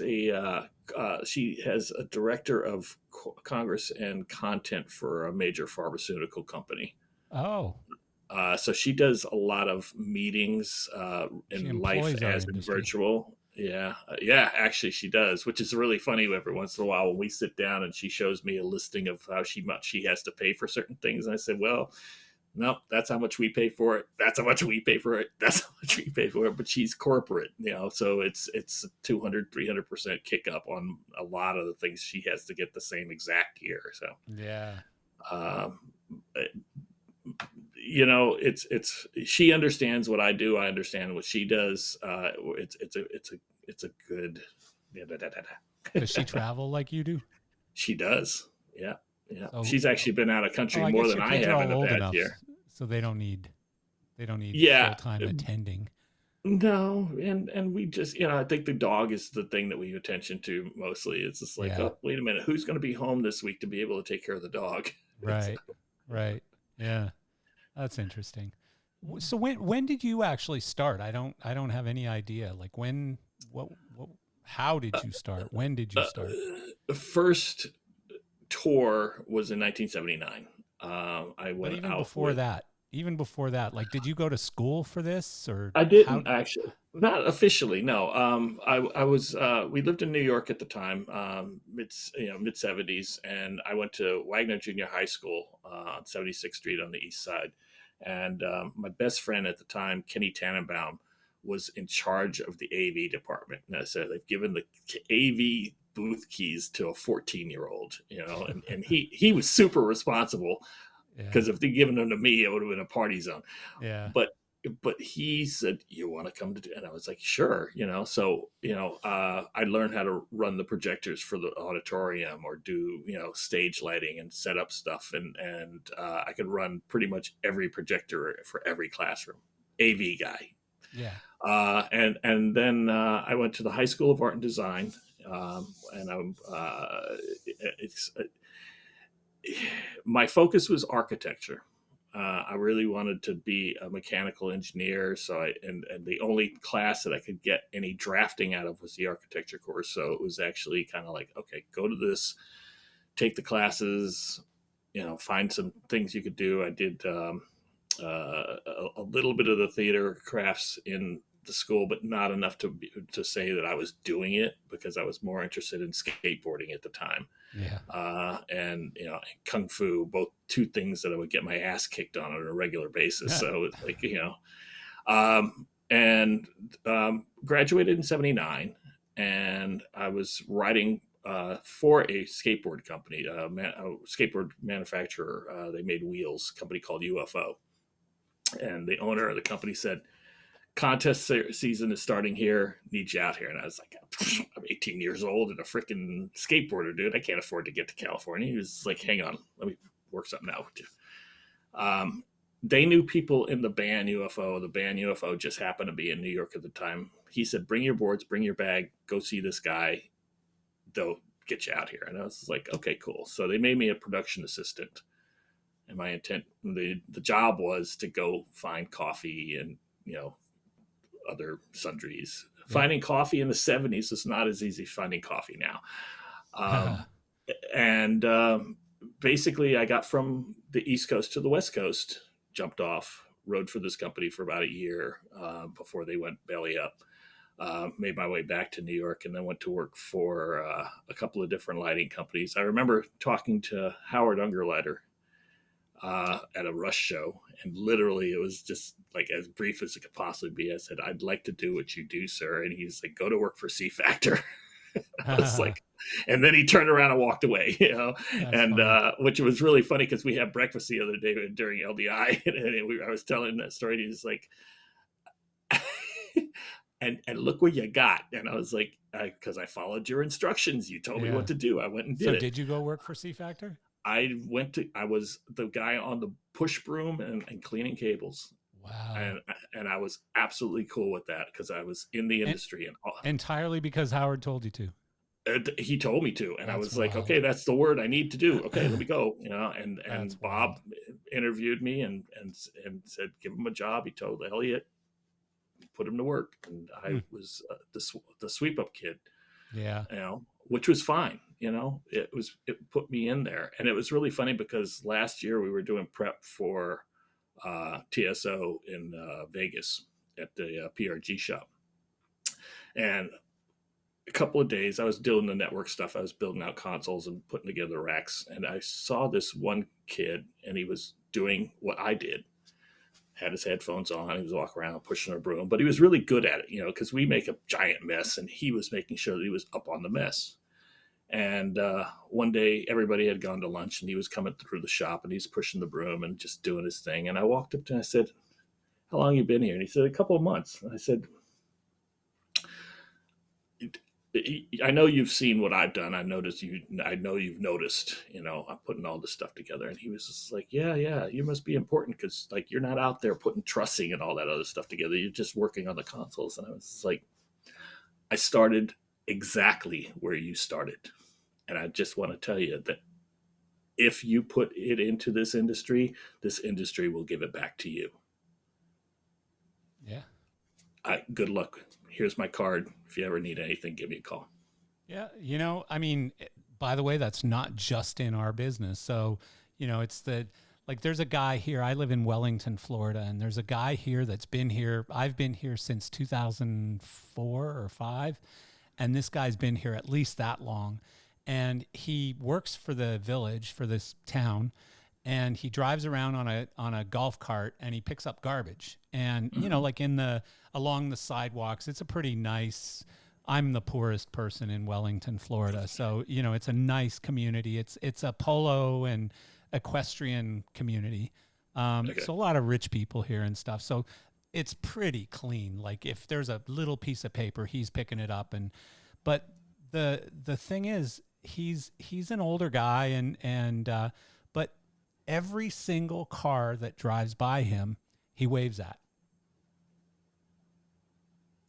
she has a director of Congress and content for a major pharmaceutical company. Oh, So she does a lot of meetings she in life employs our as in industry. virtual. Yeah, yeah, actually she does, which is really funny. Every once in a while, when we sit down and she shows me a listing of how much she has to pay for certain things, and I said, "Well, no, that's how much we pay for it. That's how much we pay for it. That's how much we pay for it." But she's corporate, you know, so it's 200, 300% kick up on a lot of the things she has to get the same exact gear. So, Yeah. um, she understands what I do. I understand what she does. It's a good. Does she travel like you do? She does. Yeah, yeah. So, She's actually been out of oh, country I more guess than your I kids are have all in a old bad enough, year. so they don't need Yeah. full-time attending. No, and we just, I think the dog is the thing that we pay attention to mostly. It's just like, Yeah. oh, wait a minute, who's going to be home this week to be able to take care of the dog? So, Right. Right. Yeah. That's interesting. So when did you actually start? I don't have any idea. Like what how did you start? When did you start? the first tour was in 1979. I But went out with. even before that, like did you go to school for this or I how didn't actually, not officially. No. I was. We lived in New York at the time, mid '70s, and I went to Wagner Junior High School on 76th Street on the East Side, and my best friend at the time, Kenny Tannenbaum, was in charge of the AV department. And I said they've given the AV booth keys to a 14-year-old, and he was super responsible Yeah. because if they'd given them to me, it would have been a party zone. Yeah. But but he said, "You want to come to do?" And I was like, "Sure," So I learned how to run the projectors for the auditorium, or do stage lighting and set up stuff, and I could run pretty much every projector for every classroom. AV guy. Yeah. And then I went to the High School of Art and Design, and it's my focus was architecture. I really wanted to be a mechanical engineer, and the only class that I could get any drafting out of was the architecture course. So it was actually kind of like, okay, go to this, take the classes, find some things you could do. I did a little bit of the theater crafts in the school, but not enough to say that I was doing it, because I was more interested in skateboarding at the time. Yeah. And kung fu, both two things that I would get my ass kicked on a regular basis. So it's like, and graduated in '79, and I was riding for a skateboard company, a skateboard manufacturer. They made wheels, a company called UFO. And the owner of the company said, "Contest season is starting here. Need you out here." And I was like, "I'm 18 years old and a freaking skateboarder, dude. I can't afford to get to California." He was like, "Hang on, let me work something out with you." They knew people in the band UFO. The band UFO just happened to be in New York at the time. He said, "Bring your boards, bring your bag, go see this guy. They'll get you out here." And I was like, "Okay, cool." So they made me a production assistant. And my intent, the job was to go find coffee and, other sundries. Yeah. Finding coffee in the '70s is not as easy as finding coffee now. Um, and basically, I got from the East Coast to the West Coast, jumped off, rode for this company for about a year before they went belly up. Made my way back to New York, and then went to work for a couple of different lighting companies. I remember talking to Howard Ungerleider at a Rush show, and literally it was just like as brief as it could possibly be. I said, "I'd like to do what you do, sir," and he's like, "Go to work for C Factor." I was like, and then he turned around and walked away, and which was really funny, because we had breakfast the other day during LDI, and I was telling that story, and he's like, and look what you got. And I was like, because I followed your instructions. You told me what to do. I went and did it. So did you go work for C Factor? I was the guy on the push broom and cleaning cables. Wow. And I was absolutely cool with that, because I was in the industry. And entirely because Howard told you to. He told me to, and I was like, wild. "Okay, that's the word I need to do. Okay, let me go." And Bob wild. interviewed me and said, "Give him a job." He told Elliot, put him to work, and I was the sweep up kid. Yeah. Which was fine. It put me in there, and it was really funny, because last year we were doing prep for TSO in Vegas at the PRG shop, and a couple of days I was doing the network stuff. I was building out consoles and putting together racks, and I saw this one kid, and he was doing what I did. Had his headphones on, he was walking around pushing a broom, but he was really good at it, because we make a giant mess, and he was making sure that he was up on the mess. And one day everybody had gone to lunch, and he was coming through the shop, and he's pushing the broom and just doing his thing. And I walked up to him and I said, "How long have you been here?" And he said, "A couple of months." And I said, "I know you've seen what I've done. I know you've noticed, I'm putting all this stuff together." And he was just like, yeah, you must be important, because like you're not out there putting trussing and all that other stuff together. You're just working on the consoles. And I was like, I started exactly where you started. And I just want to tell you that if you put it into this industry will give it back to you. Yeah. Good luck. Here's my card. If you ever need anything, give me a call. Yeah. I mean, by the way, that's not just in our business. So, it's like there's a guy here. I live in Wellington, Florida, and there's a guy here that's been here. I've been here since 2004 or 5. And this guy's been here at least that long. And he works for the village, for this town. And he drives around on a golf cart, and he picks up garbage. And, like along the sidewalks, it's a pretty nice, I'm the poorest person in Wellington, Florida. So, it's a nice community. It's a polo and equestrian community. So a lot of rich people here and stuff. So it's pretty clean. Like if there's a little piece of paper, he's picking it up. But the thing is, he's an older guy, but every single car that drives by him, he waves at.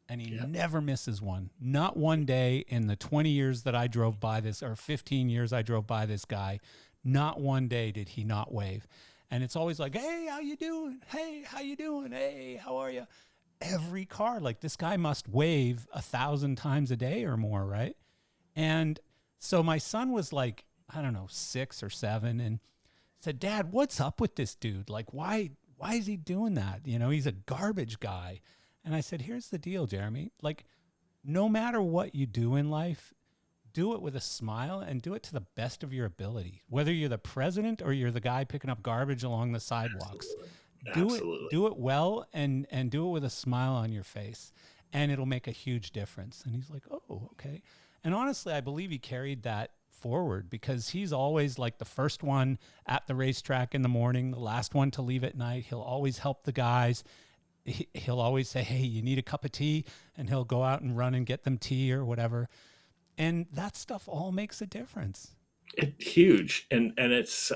And he Yeah. never misses one. Not one day in the 20 years that I drove by this, or 15 years I drove by this guy, not one day did he not wave. And it's always like, hey, how you doing? Hey, how you doing? Hey, how are you? Every car, like this guy must wave 1,000 times a day or more, right? And so my son was like, I don't know, 6 or 7, and said, Dad, what's up with this dude? Like, why is he doing that? You know, he's a garbage guy. And I said, here's the deal, Jeremy. Like, no matter what you do in life, do it with a smile and do it to the best of your ability. Whether you're the president or you're the guy picking up garbage along the sidewalks, Absolutely. do it well and do it with a smile on your face, and it'll make a huge difference. And he's like, oh, okay. And honestly, I believe he carried that forward because he's always like the first one at the racetrack in the morning, the last one to leave at night. He'll always help the guys. He'll always say, hey, you need a cup of tea? And he'll go out and run and get them tea or whatever. And that stuff all makes a difference. It's huge, and it's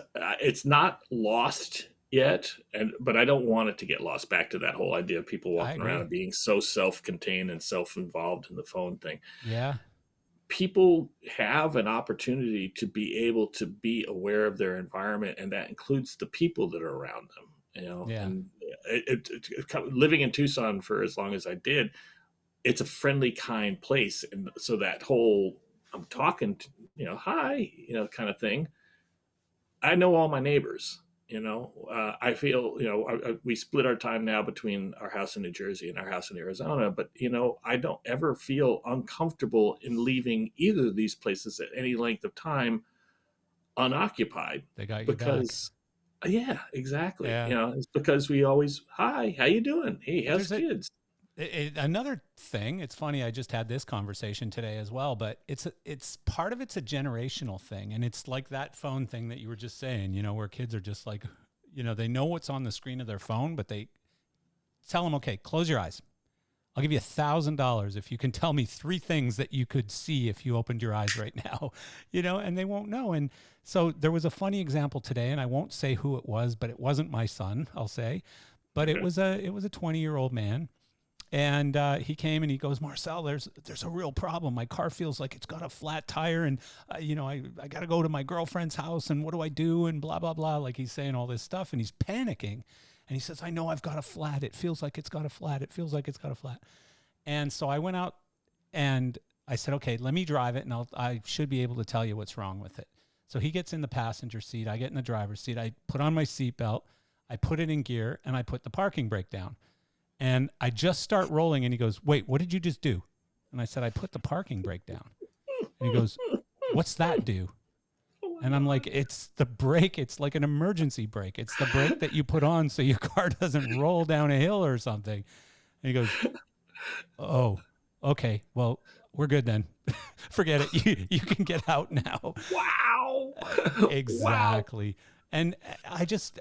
not lost yet, but I don't want it to get lost. Back to that whole idea of people I walking around agree. and being so self-contained and self-involved in the phone thing. Yeah. People have an opportunity to be able to be aware of their environment, and that includes the people that are around them. You know, Yeah. and living in Tucson for as long as I did, it's a friendly, kind place, and so that whole I'm talking to, hi, kind of thing. I know all my neighbors. I feel, we split our time now between our house in New Jersey and our house in Arizona, but, I don't ever feel uncomfortable in leaving either of these places at any length of time unoccupied They got your back. because, yeah, exactly. Yeah. It's because we always, hi, how you doing? Hey, Well, how's there's kids? another thing. It's funny. I just had this conversation today as well, but it's part of it's a generational thing. And it's like that phone thing that you were just saying, where kids are just like, they know what's on the screen of their phone, but they tell them, okay, close your eyes. I'll give you $1,000 if you can tell me 3 things that you could see if you opened your eyes right now, and they won't know. And so there was a funny example today, and I won't say who it was, but it wasn't my son, I'll say, but Okay. it was a 20-year-old man. And he came and he goes, Marcel, there's a real problem. My car feels like it's got a flat tire, and I got to go to my girlfriend's house, and what do I do? And blah blah blah. Like he's saying all this stuff, and he's panicking, and he says, I know I've got a flat. It feels like it's got a flat. It feels like it's got a flat. And so I went out and I said, okay, let me drive it, and I should be able to tell you what's wrong with it. So he gets in the passenger seat. I get in the driver's seat. I put on my seatbelt. I put it in gear, and I put the parking brake down. And I just start rolling, and he goes, wait, what did you just do? And I said, I put the parking brake down. And he goes, what's that do? And I'm like, it's the brake. It's like an emergency brake. It's the brake that you put on so your car doesn't roll down a hill or something. And he goes, oh, okay, well, we're good then. Forget it. You can get out now. Wow. Wow. Exactly. And I just,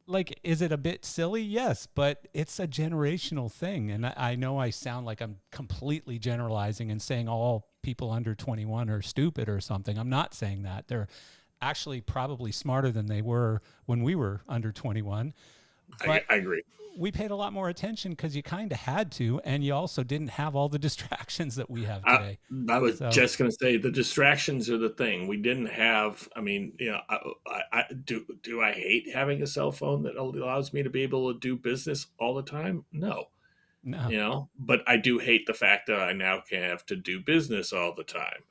like, is it a bit silly? Yes, but it's a generational thing. And I know I sound like I'm completely generalizing and saying all people under 21 are stupid or something. I'm not saying that. They're actually probably smarter than they were when we were under 21. But I agree. we paid a lot more attention because you kind of had to, and you also didn't have all the distractions that we have I, today. I was So, just going to say the distractions are the thing. We didn't have. I mean, do I hate having a cell phone that allows me to be able to do business all the time? No, no. but I do hate the fact that I now can have to do business all the time.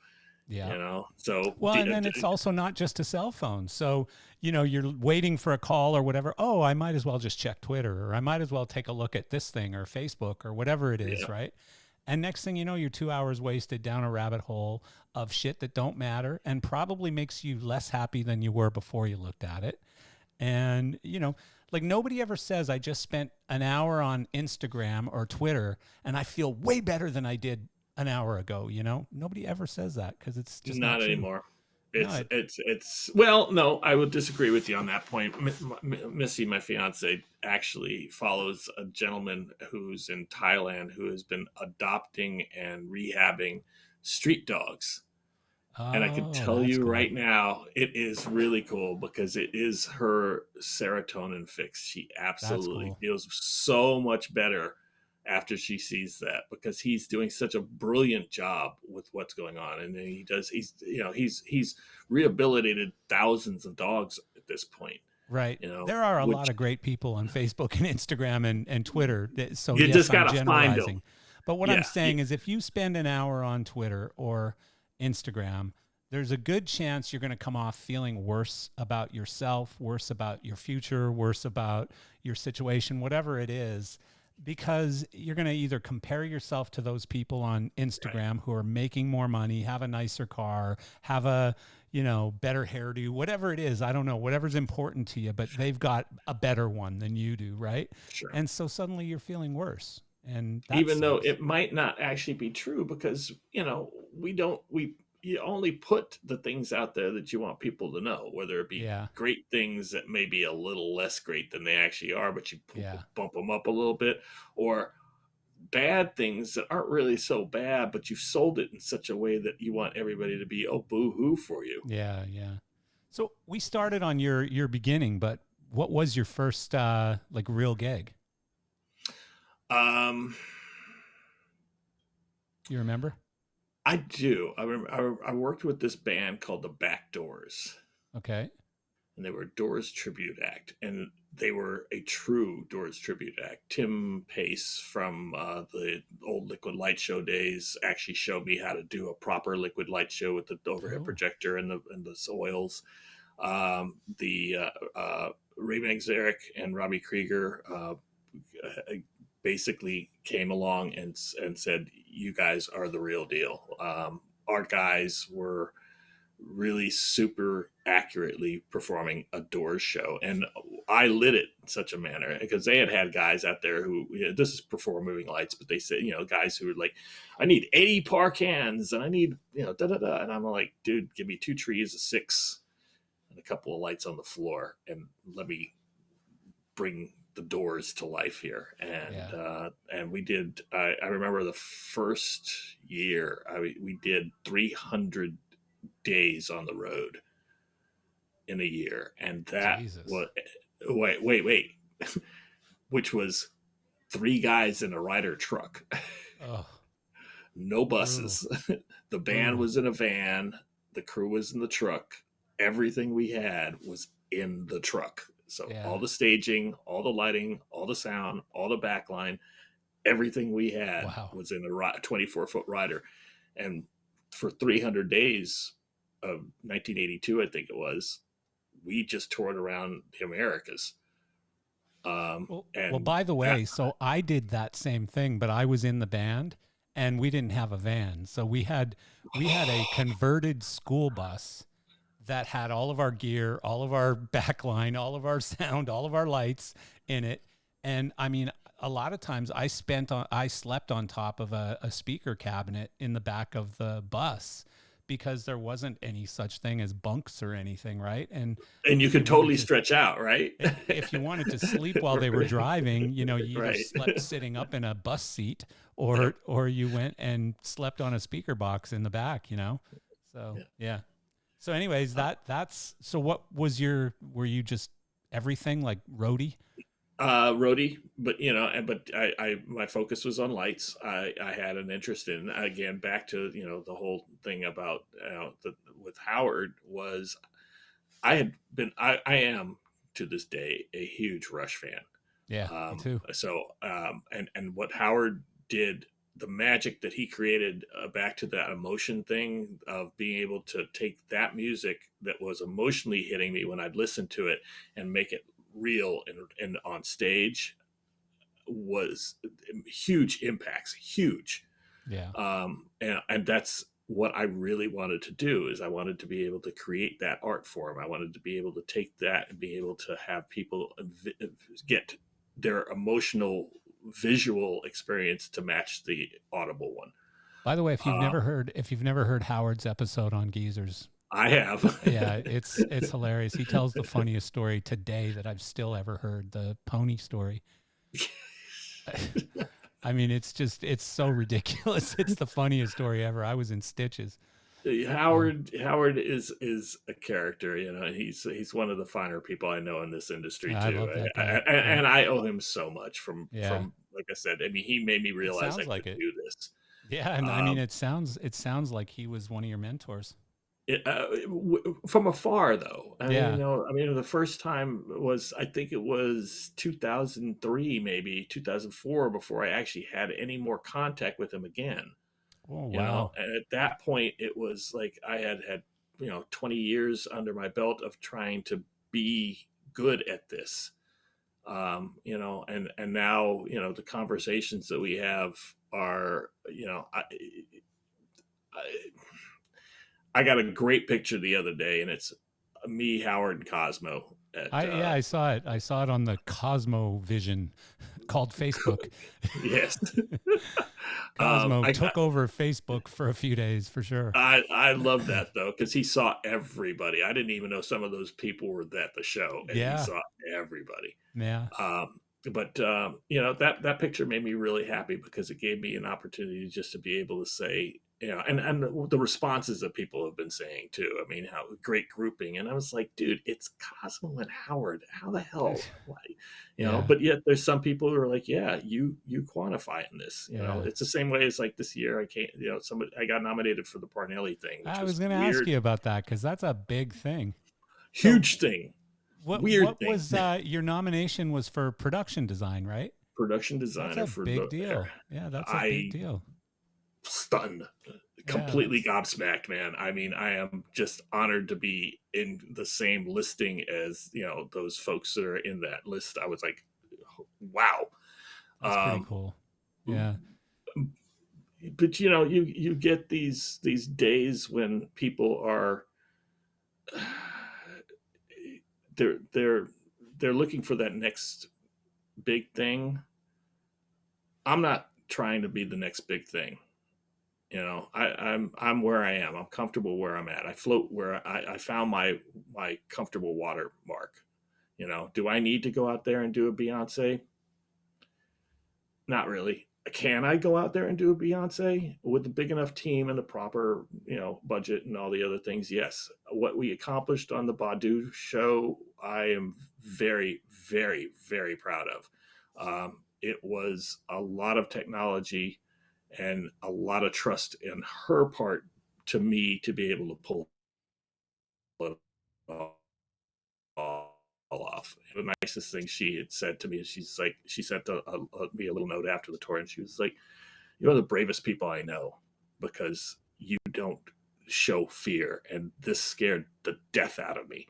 Yeah. So Well, and then it's also not just a cell phone. So, you're waiting for a call or whatever. Oh, I might as well just check Twitter, or I might as well take a look at this thing or Facebook or whatever it is, yeah, right? And next thing you know, you're 2 hours wasted down a rabbit hole of shit that don't matter and probably makes you less happy than you were before you looked at it. And, like nobody ever says, I just spent an hour on Instagram or Twitter and I feel way better than I did an hour ago. Nobody ever says that because it's just not not true. anymore. No, it, It's well, no, I would disagree with you on that point. Missy, my fiance, actually follows a gentleman who's in Thailand who has been adopting and rehabbing street dogs. And I can oh, tell that's you cool. right now, it is really cool because it is her serotonin fix. She That's absolutely cool. feels so much better after she sees that because he's doing such a brilliant job with what's going on. And then he's rehabilitated thousands of dogs at this point, Right. you know, There are a lot which of great people on Facebook and Instagram and Twitter. So, you yes, just I'm got to find them. generalizing. But what I'm Yeah. saying is if you spend an hour on Twitter or Instagram, there's a good chance you're going to come off feeling worse about yourself, worse about your future, worse about your situation, whatever it is, because you're going to either compare yourself to those people on Right. Instagram who are making more money, have a nicer car, have a better hairdo, whatever it is. I don't know, whatever's important to you, but they've got a better one than you do, right? Sure. And so suddenly you're feeling worse, and that Even though sucks. it might not actually be true because we don't we you only put the things out there that you want people to know, whether it be Yeah, great things that may be a little less great than they actually are, but you yeah, bump them up a little bit, or bad things that aren't really so bad, but you've sold it in such a way that you want everybody to be, oh, boo hoo for you. yeah. So we started on your beginning, but what was your first like real gig? um You remember? I do. I remember I worked with this band called the Back Doors, Okay. and they were Doors tribute act, and they were a true Doors tribute act. Tim Pace from the old Liquid Light Show days actually showed me how to do a proper Liquid Light Show with the overhead Oh, projector and the oils. The Ray Manzarek and Robbie Krieger basically came along and said, "You guys are the real deal." Our guys were really super accurately performing a Doors show, and I lit it in such a manner because they had guys out there who this is before moving lights, but they said guys who were like, "I need 80 par cans and I need da da da," and I'm like, "Dude, give me 2 trees, a six, and a couple of lights on the floor, and let me bring the Doors to life here." yeah. And we did. I remember the first year we did 300 days on the road in a year, and that Jesus. was wait, which was three guys in a Ryder truck, Oh, no brutal, buses. The band brutal. was in a van, the crew was in the truck. Everything we had was in the truck. So Yeah. all the staging, all the lighting, all the sound, all the backline, everything we had Wow. was in a 24-foot rider. And for 300 days of 1982, I think it was, we just toured around the Americas. Well, And by the that, way, so I did that same thing, but I was in the band and we didn't have a van. So we had a converted school bus that had all of our gear, all of our backline, all of our sound, all of our lights in it. And I mean, a lot of times I slept on top of a speaker cabinet in the back of the bus because there wasn't any such thing as bunks or anything, right? And and you if you could wanted totally to stretch out, right? if you wanted to sleep while they were driving, you either Right. slept sitting up in a bus seat Yep. or you went and slept on a speaker box in the back. So, Yeah. yeah. So anyways, that's so what was were you just everything like roadie? Roadie, but I my focus was on lights. I had an interest in, again, back to the whole thing about with Howard was I am to this day a huge Rush fan. Yeah, me too. And what Howard did, the magic that he created, back to that emotion thing of being able to take that music that was emotionally hitting me when I'd listen to it and make it real and on stage was huge impacts, huge. Yeah. And that's what I really wanted to do is I wanted to be able to create that art form. I wanted to be able to take that and be able to have people get their emotional visual experience to match the audible one. By the way, Uh, if you've never heard Howard's episode on geezers, I have. Yeah, it's hilarious. He tells the funniest story today that I've still ever heard, the pony story. I mean, it's so ridiculous. It's the funniest story ever. I was in stitches. Uh, Howard is a character. You know, he's one of the finer people I know in this industry I too. love that guy. Yeah. And I owe him so much Yeah. from like I said. I mean, he made me It realize I sounds could like it. do this. Yeah, and I mean Um, it sounds like he was one of your mentors. from afar, though. I mean, Yeah. you know, I mean, the first time was I think it was 2003, maybe 2004, before I actually had any more contact with him again. Oh, You know, wow. and at that point it was like I had 20 years under my belt of trying to be good at this. And now, the conversations that we have are, I got a great picture the other day, and it's me, Howard, and Cosmo at I saw it. I saw it on the Cosmo Vision called Facebook. yes. Cosmo I took over Facebook for a few days for sure. I love that though, because he saw everybody. I didn't even know some of those people were at the show, and he Yeah. saw everybody. Yeah. But that picture made me really happy because it gave me an opportunity just to be able to say, and the responses that people have been saying too. I mean, how great grouping, and I was like, dude, it's Cosmo and Howard. How the hell? Why? Yeah. But yet there's some people who are like, yeah, you quantify in this. Yeah. It's the same way as like this year I can't. Somebody I got nominated for the Parnelli thing, which I was was going to ask weird, you about that because that's a big thing. So, huge thing, weird what thing. was your nomination was for production design, right? Production That's designer a for big the deal. Yeah, that's a big I deal. stunned, Yeah, completely gobsmacked, man. I mean, I am just honored to be in the same listing as those folks that are in that list. I was like, wow. that's pretty Um, cool. Yeah. but you get these days when people are they're they're looking for that next big thing. I'm not trying to be the next big thing. I'm where I am. I'm comfortable where I'm at. I float where I found my comfortable water mark. Do I need to go out there and do a Beyonce? Not really. Can I go out there and do a Beyonce with a big enough team and a proper budget and all the other things? Yes. What we accomplished on the Badu show, I am very, very, very proud of. It was a lot of technology and a lot of trust in her part to me to be able to pull it all off. The nicest thing she had said to me is she sent me a little note after the tour, and she was like, "You're the bravest people I know because you don't show fear, and this scared the death out of me."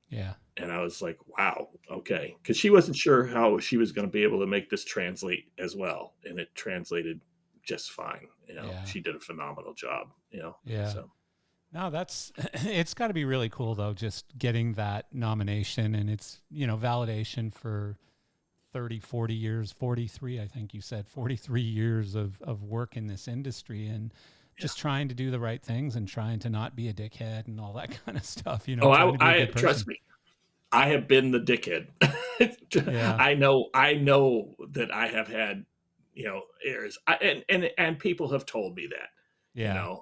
Yeah. And I was like, "Wow, okay," because she wasn't sure how she was going to be able to make this translate as well, and it translated just fine. Yeah. She did a phenomenal job. Yeah. So No, that's it's got to be really cool though, just getting that nomination and it's, validation for 30, 40 years, 43, I think you said 43 years of work in this industry and yeah. just trying to do the right things and trying to not be a dickhead and all that kind of stuff, Oh, trying to be a I good trust person. me. I have been the dickhead. Yeah. I know that I have had, errors. And people have told me that. Yeah.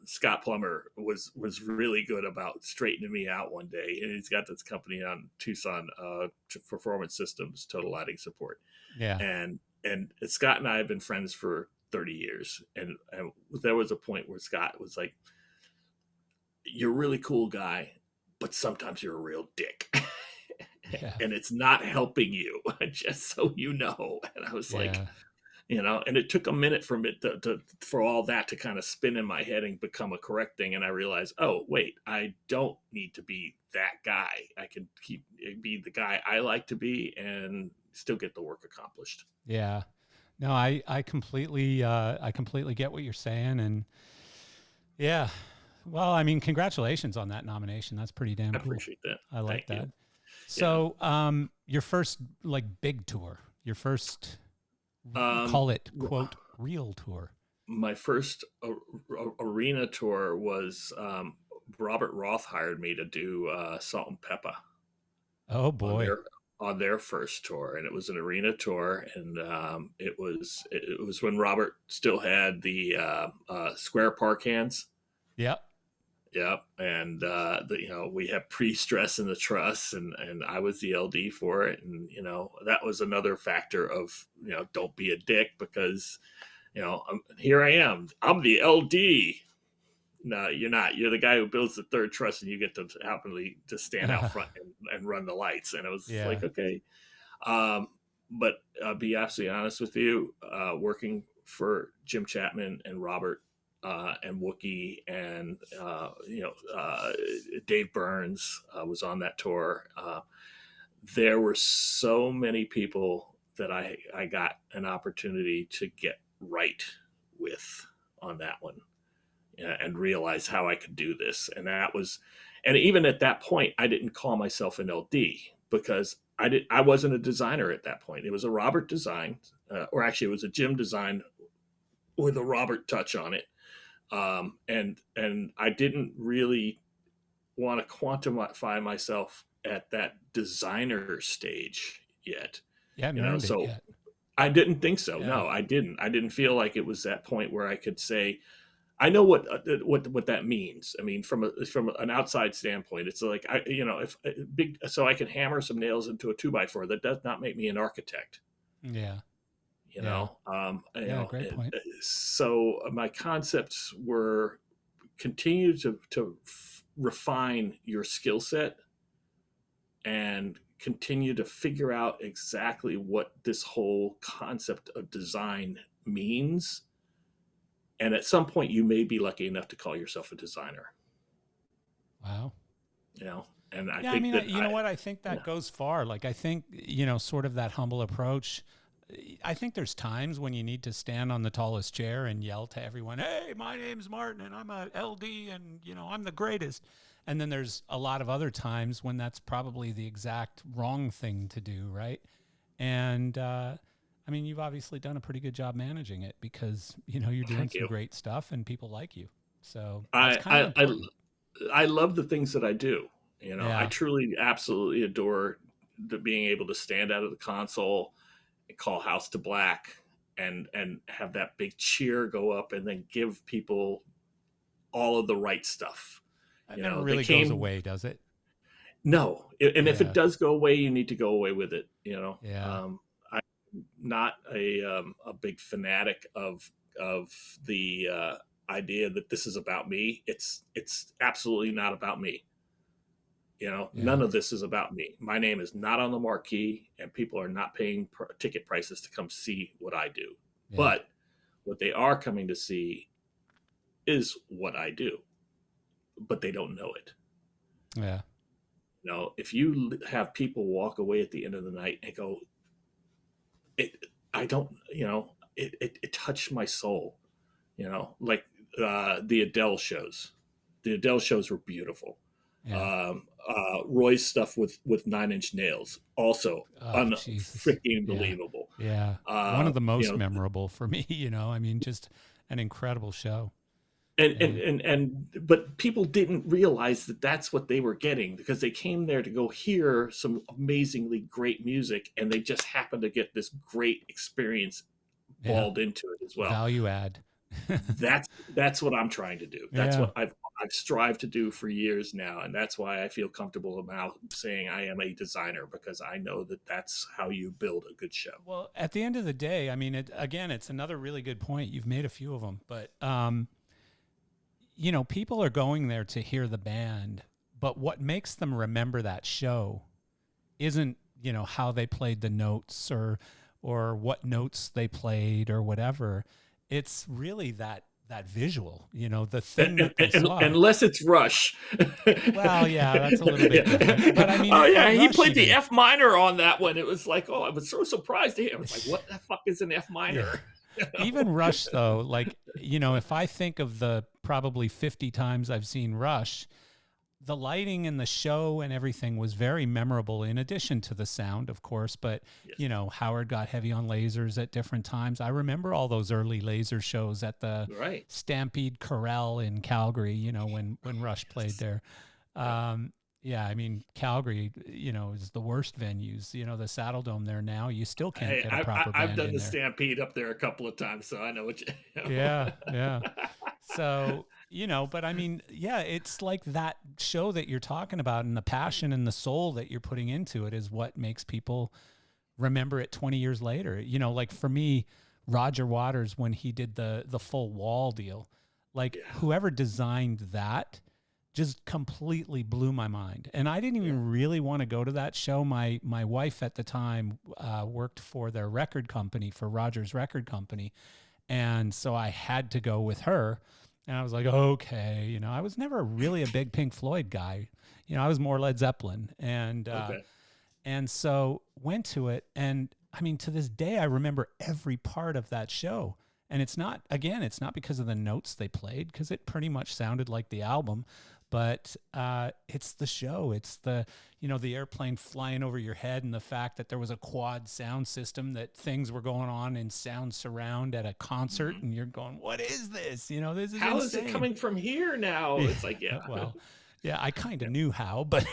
Scott Plummer was really good about straightening me out one day, and he's got this company on Tucson, Performance Systems, Total Lighting Support, Yeah. and Scott and I have been friends for 30 years, and there was a point where Scott was like, "You're a really cool guy, but sometimes you're a real dick." Yeah. And it's not helping you, just so you know. And I was like, Yeah. and it took a minute for it for all that to kind of spin in my head and become a correct thing. And I realized, oh wait, I don't need to be that guy. I can be the guy I like to be and still get the work accomplished. Yeah. No, I completely get what you're saying and yeah. Well, I mean, congratulations on that nomination. That's pretty damn I cool. appreciate that. I like Thank that. you. Yeah. So, your first like big tour, your first Um, call it quote real tour. my first arena tour was Robert Roth hired me to do Salt and Pepper Oh on boy. their first tour, and it was an arena tour, and it was when Robert still had the square park hands. Yep. Yep, and we had pre-stress in the truss, and I was the LD for it, and that was another factor of don't be a dick, because here I am, I'm the LD. No, you're not. You're the guy who builds the third truss, and you get to happily to stand out front and run the lights. And it was Yeah. like, okay. Um, but I'll be absolutely honest with you. Working for Jim Chapman and Robert and Wookie and Dave Burns was on that tour. There were so many people that I got an opportunity to get right with on that one, and realize how I could do this. And even at that point, I didn't call myself an LD, because I wasn't a designer at that point. It was a Robert design, or actually it was a Jim design with a Robert touch on it. And I didn't really want to quantify myself at that designer stage yet. You hadn't earned it So yet. I didn't think so. Yeah. No, I didn't. I didn't feel like it was that point where I could say, I know what that means. I mean, from an outside standpoint, it's like if big, so I can hammer some nails into a 2x4. That does not make me an architect. Yeah. You Yeah. know, Yeah. Great point. so my concepts were continue to refine your skill set and continue to figure out exactly what this whole concept of design means. And at some point, you may be lucky enough to call yourself a designer. Wow. And I Yeah, I think mean, that you know what? I think that yeah, goes far. Like, I think, sort of that humble approach. I think there's times when you need to stand on the tallest chair and yell to everyone, "Hey, my name's Martin and I'm a LD and, I'm the greatest." And then there's a lot of other times when that's probably the exact wrong thing to do, right? And I mean, you've obviously done a pretty good job managing it, because, you're doing thank some you. great stuff and people like you. So that's I, kind of I I important. I love the things that I do. I Yeah. truly, absolutely adore being able to stand out of the console and call House to Black, and have that big cheer go up, and then give people all of the right stuff. It never They really goes came. away, does it? No, and if it Yeah. does go away, you need to go away with it. Yeah. I'm not a big fanatic of the idea that this is about me. It's absolutely not about me. Yeah. None of this is about me. My name is not on the marquee, and people are not paying ticket prices to come see what I do. Yeah. But what they are coming to see is what I do, but they don't know it. Yeah. If you have people walk away at the end of the night and go, it, I don't, it touched my soul, like the Adele shows. The Adele shows were beautiful. Yeah. Roy's stuff with Nine Inch Nails, also Oh, Jesus. unfreaking Yeah. believable. Yeah. One of the You most know, memorable for me, I mean, just an incredible show. and Yeah. but people didn't realize that that's what they were getting, because they came there to go hear some amazingly great music, and they just happened to get this great experience Yeah. balled into it as well. Value add. That's what I'm trying to do. That's Yeah. what I've strived to do for years now, and that's why I feel comfortable about saying I am a designer, because I know that that's how you build a good show. Well, at the end of the day, I mean, again, it's another really good point. You've made a few of them, but, people are going there to hear the band, but what makes them remember that show isn't, how they played the notes, or what notes they played or whatever. It's really that visual, the thing that they saw. Unless it's Rush. Well, yeah, that's a little bit different. But I mean, Oh yeah, at he Rush played the even. F minor on that one. It was like, oh, I was so surprised to hear. I was like, what the fuck is an F Yeah. minor? Even Rush though, like, if I think of the probably 50 times I've seen Rush, the lighting and the show and everything was very memorable, in addition to the sound, of course. But, Yes. you know, Howard got heavy on lasers at different times. I remember all those early laser shows at the Right. Stampede Corral in Calgary, you know, when Rush played Yes. there. Yep. Yeah, I mean, Calgary, you know, is the worst venues. You know, the Saddle Dome there now, you still can't Hey, get a proper I've band done in the there. Stampede up there a couple of times, so I know what you Yeah, know. yeah. So, you know, but I mean, yeah, it's like that show that you're talking about, and the passion and the soul that you're putting into it is what makes people remember it 20 years later. You know, like for me, Roger Waters, when he did the full wall deal, like Yeah. whoever designed that just completely blew my mind. And I didn't Yeah. even really want to go to that show. My wife at the time worked for their record company, for Rogers Record Company, and so I had to go with her. And I was like, okay, you know, I was never really a big Pink Floyd guy. You know, I was more Led Zeppelin. Okay. And so went to it. And I mean, to this day, I remember every part of that show. And it's not, again, it's not because of the notes they played, because it pretty much sounded like the album, but it's the show. It's the, you know, the airplane flying over your head, and the fact that there was a quad sound system, that things were going on in sound surround at a concert, Mhm. and you're going, what is this? You know, this is How is it insane. coming from here now? Yeah. It's like, yeah. Well, yeah, I kind of Yeah. knew how, but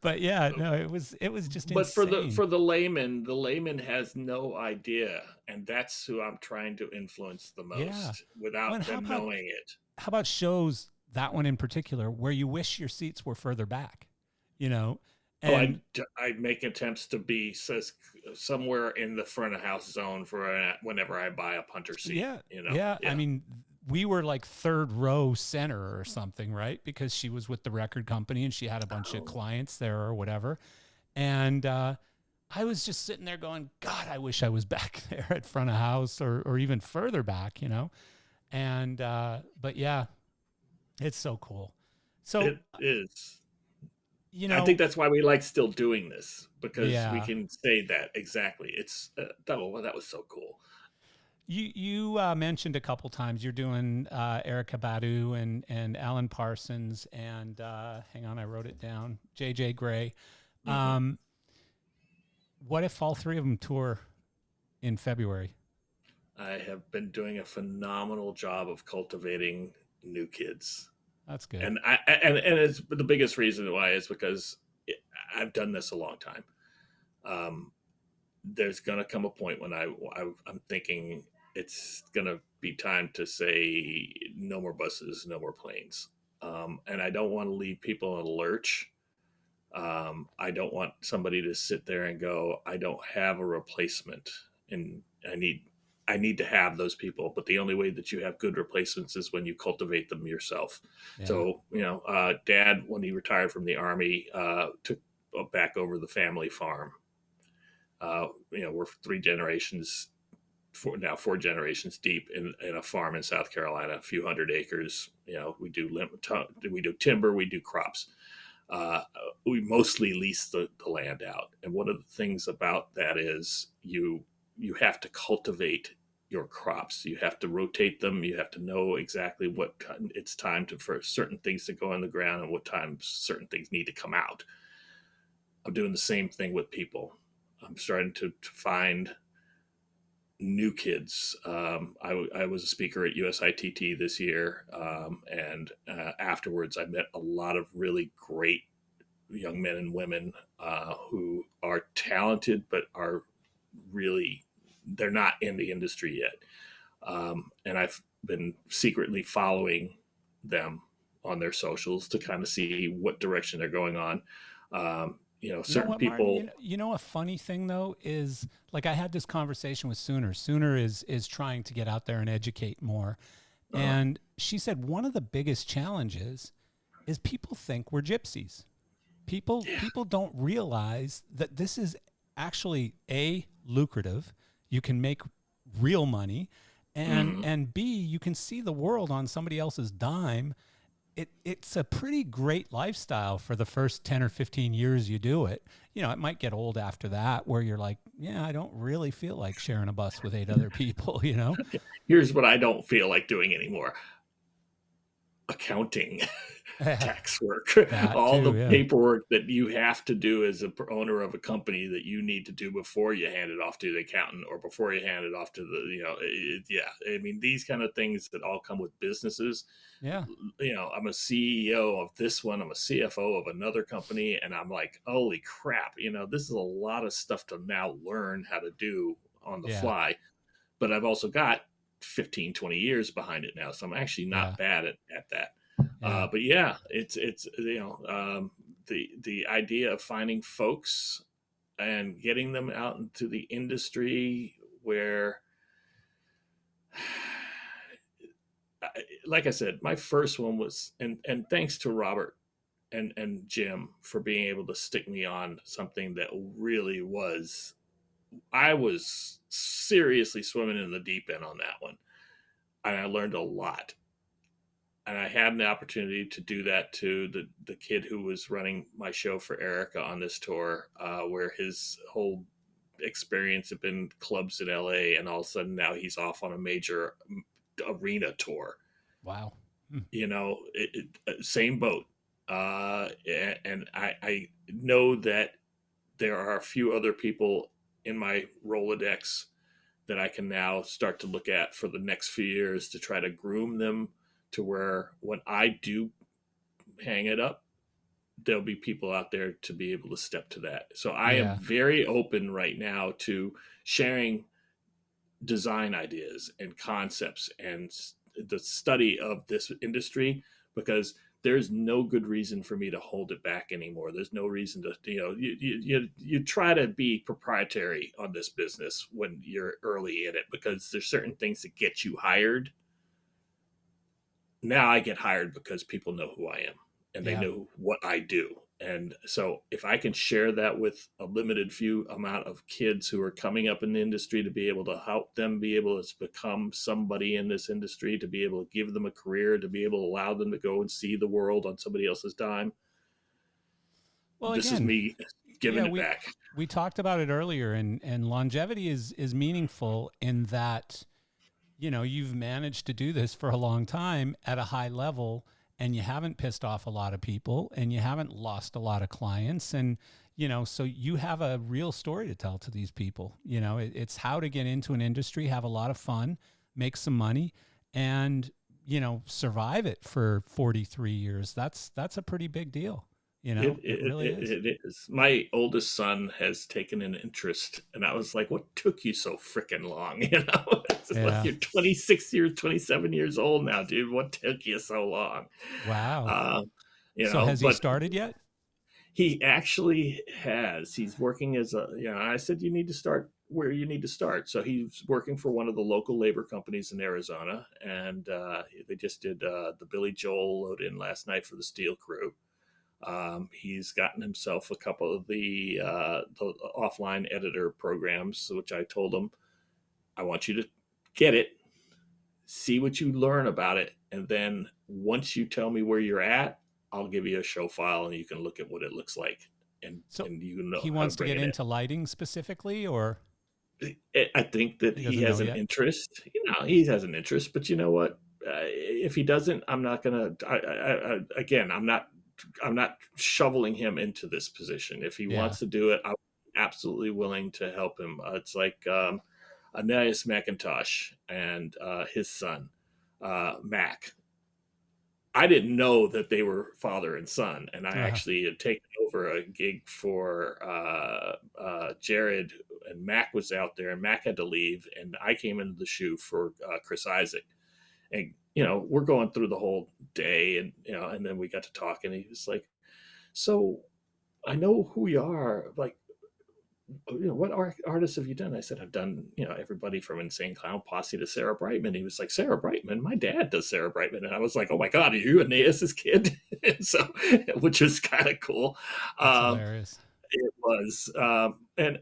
but yeah, no, it was just But for the insane. the layman has no idea, and that's who I'm trying to influence the Yeah. most Well, and without them knowing it. how about shows, that one in particular, where you wish your seats were further back, you know? Oh, And I make attempts to be says somewhere in the front of house zone for whenever I buy a punter seat. yeah, You know, yeah, I yeah. mean, we were like third row center or something, right? Because she was with the record company and she had a bunch of Oh, clients there or whatever. And I was just sitting there going, God, I wish I was back there at front of house, or even further back, you know? And, but yeah, it's so cool. So, it is. you I think know, that's why we like still doing this because we yeah, can say that exactly. It's that was so cool. you mentioned a couple times you're doing Erica Badu and Alan Parsons and hang on, I wrote it down. JJ Gray. Hmm. Um, what if all three of them tour in February? I have been doing a phenomenal job of cultivating new kids, That's good. and and it's the biggest reason why is because I've done this a long time. Um, there's going to come a point when I'm thinking it's going to be time to say no more buses, no more planes, and I don't want to leave people in a lurch. I don't want somebody to sit there and go, I don't have a replacement, and I need to have those people. But the only way that you have good replacements is when you cultivate them yourself. Yeah. So you know, Dad, when he retired from the army, took back over the family farm. You know, we're three generations, four generations deep in a farm in South Carolina, a few hundred acres. You know, we do timber, we do crops. Uh, we mostly lease the land out, and one of the things about that is you have to cultivate your crops. You have to rotate them. You have to know exactly what it's time to for certain things to go in the ground and what times certain things need to come out. I'm doing the same thing with people. I'm starting to find new kids. I was a speaker at USITT this year, and afterwards, I met a lot of really great young men and women who are talented, but are really they're not in the industry yet. And I've been secretly following them on their socials to kind of see what direction they're going on. You know, You know certain what, Martin? people. You know a funny thing though is, like, I had this conversation with Sooner. Sooner is trying to get out there and educate more, Uh, and she said one of the biggest challenges is people think we're gypsies. yeah. People don't realize that this is actually a lucrative. You can make real money, Mm-hmm. and B, you can see the world on somebody else's dime. It's a pretty great lifestyle for the first 10 or 15 years you do it. You know, it might get old after that, where you're like, yeah, I don't really feel like sharing a bus with eight other people, you know? Here's what I don't feel like doing anymore: accounting. tax work, That all too, the yeah. paperwork that you have to do as a owner of a company that you need to do before you hand it off to the accountant or before you hand it off to the, yeah. I mean, these kind of things that all come with businesses. Yeah. I'm a CEO of this one, I'm a CFO of another company, and I'm like, holy crap, this is a lot of stuff to now learn how to do on the Yeah. fly. But I've also got 15, 20 years behind it now. So I'm actually Yeah. not bad at that. Yeah. But yeah, it's the idea of finding folks and getting them out into the industry where, like I said, my first one was, and thanks to Robert and Jim for being able to stick me on something that really was, I was seriously swimming in the deep end on that one, and I learned a lot. And I had an opportunity to do that to the kid who was running my show for Erica on this tour, where his whole experience had been clubs in LA, and all of a sudden now he's off on a major arena tour. Wow. Hmm. Same boat, and I know that there are a few other people in my Rolodex that I can now start to look at for the next few years to try to groom them to where when I do hang it up, there'll be people out there to be able to step to that. So I am Yeah. very open right now to sharing design ideas and concepts and the study of this industry, because there's no good reason for me to hold it back anymore. There's no reason to, you try to be proprietary on this business when you're early in it, because there's certain things that get you hired. Now I get hired because people know who I am and they Yeah. know what I do. And so if I can share that with a limited few amount of kids who are coming up in the industry, to be able to help them be able to become somebody in this industry, to be able to give them a career, to be able to allow them to go and see the world on somebody else's dime, Well, this is again, me yeah, giving it back. we talked about it earlier, and longevity is meaningful in that, you've managed to do this for a long time at a high level, and you haven't pissed off a lot of people, and you haven't lost a lot of clients, and so you have a real story to tell to these people. It's how to get into an industry, have a lot of fun, make some money, and survive it for 43 years. That's a pretty big deal. It, It it, really is. it, it is. My oldest son has taken an interest, and I was like, "What took you so freaking long?" It's just like Yeah. you're 26 years, 27 years old now, dude. What took you so long? Wow. So has he But started yet? he actually has. He's working as a, I said, you need to start where you need to start. So he's working for one of the local labor companies in Arizona, and they just did the Billy Joel load in last night for the Steel Crew. He's gotten himself a couple of the offline editor programs, which I told him, I want you to get it, see what you learn about it, and then once you tell me where you're at, I'll give you a show file and you can look at what it looks like, and So and you know he how to wants to bring get it in. into lighting specifically, or I think that he he doesn't know has an yet? interest. He has an interest, but you know what? If he doesn't, I'm not gonna. Again, I'm not shoveling him into this position. If he Yeah. wants to do it, I'm absolutely willing to help him. It's like Ananias McIntosh and his son, Mac. I didn't know that they were father and son, and I Uh, actually had taken over a gig for Jared, and Mac was out there, and Mac had to leave, and I came into the shoe for Chris Isaac, and we're going through the whole day, and and then we got to talk, and he was like, "So I know who you are, like, what artists have you done?" I said, "I've done, everybody from Insane Clown Posse to Sarah Brightman." He was like, "Sarah Brightman? My dad does Sarah Brightman." And I was like, "Oh my God, are you Aeneas's kid?" So, which was kind of cool. that's Um, hilarious. it was,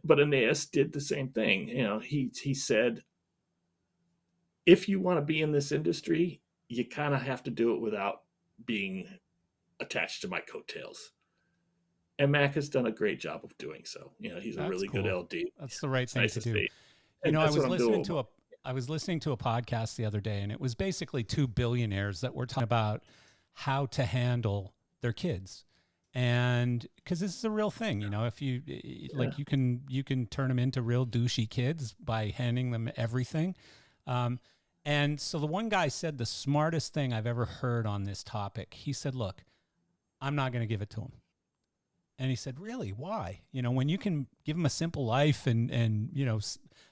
but Aeneas did the same thing. He said, if you want to be in this industry, you kind of have to do it without being attached to my coattails. And Mac has done a great job of doing so. He's a That's really good cool. LD. That's the right It's thing nice to to do. see. And that's what I'm doing. I was listening to a podcast the other day, and it was basically two billionaires that were talking about how to handle their kids. And because this is a real thing, you know, if you Yeah. like, you can turn them into real douchey kids by handing them everything. Um, and so the one guy said the smartest thing I've ever heard on this topic. He said, "Look, I'm not going to give it to him." And he said, "Really? Why? You know, when you can give him a simple life and you know,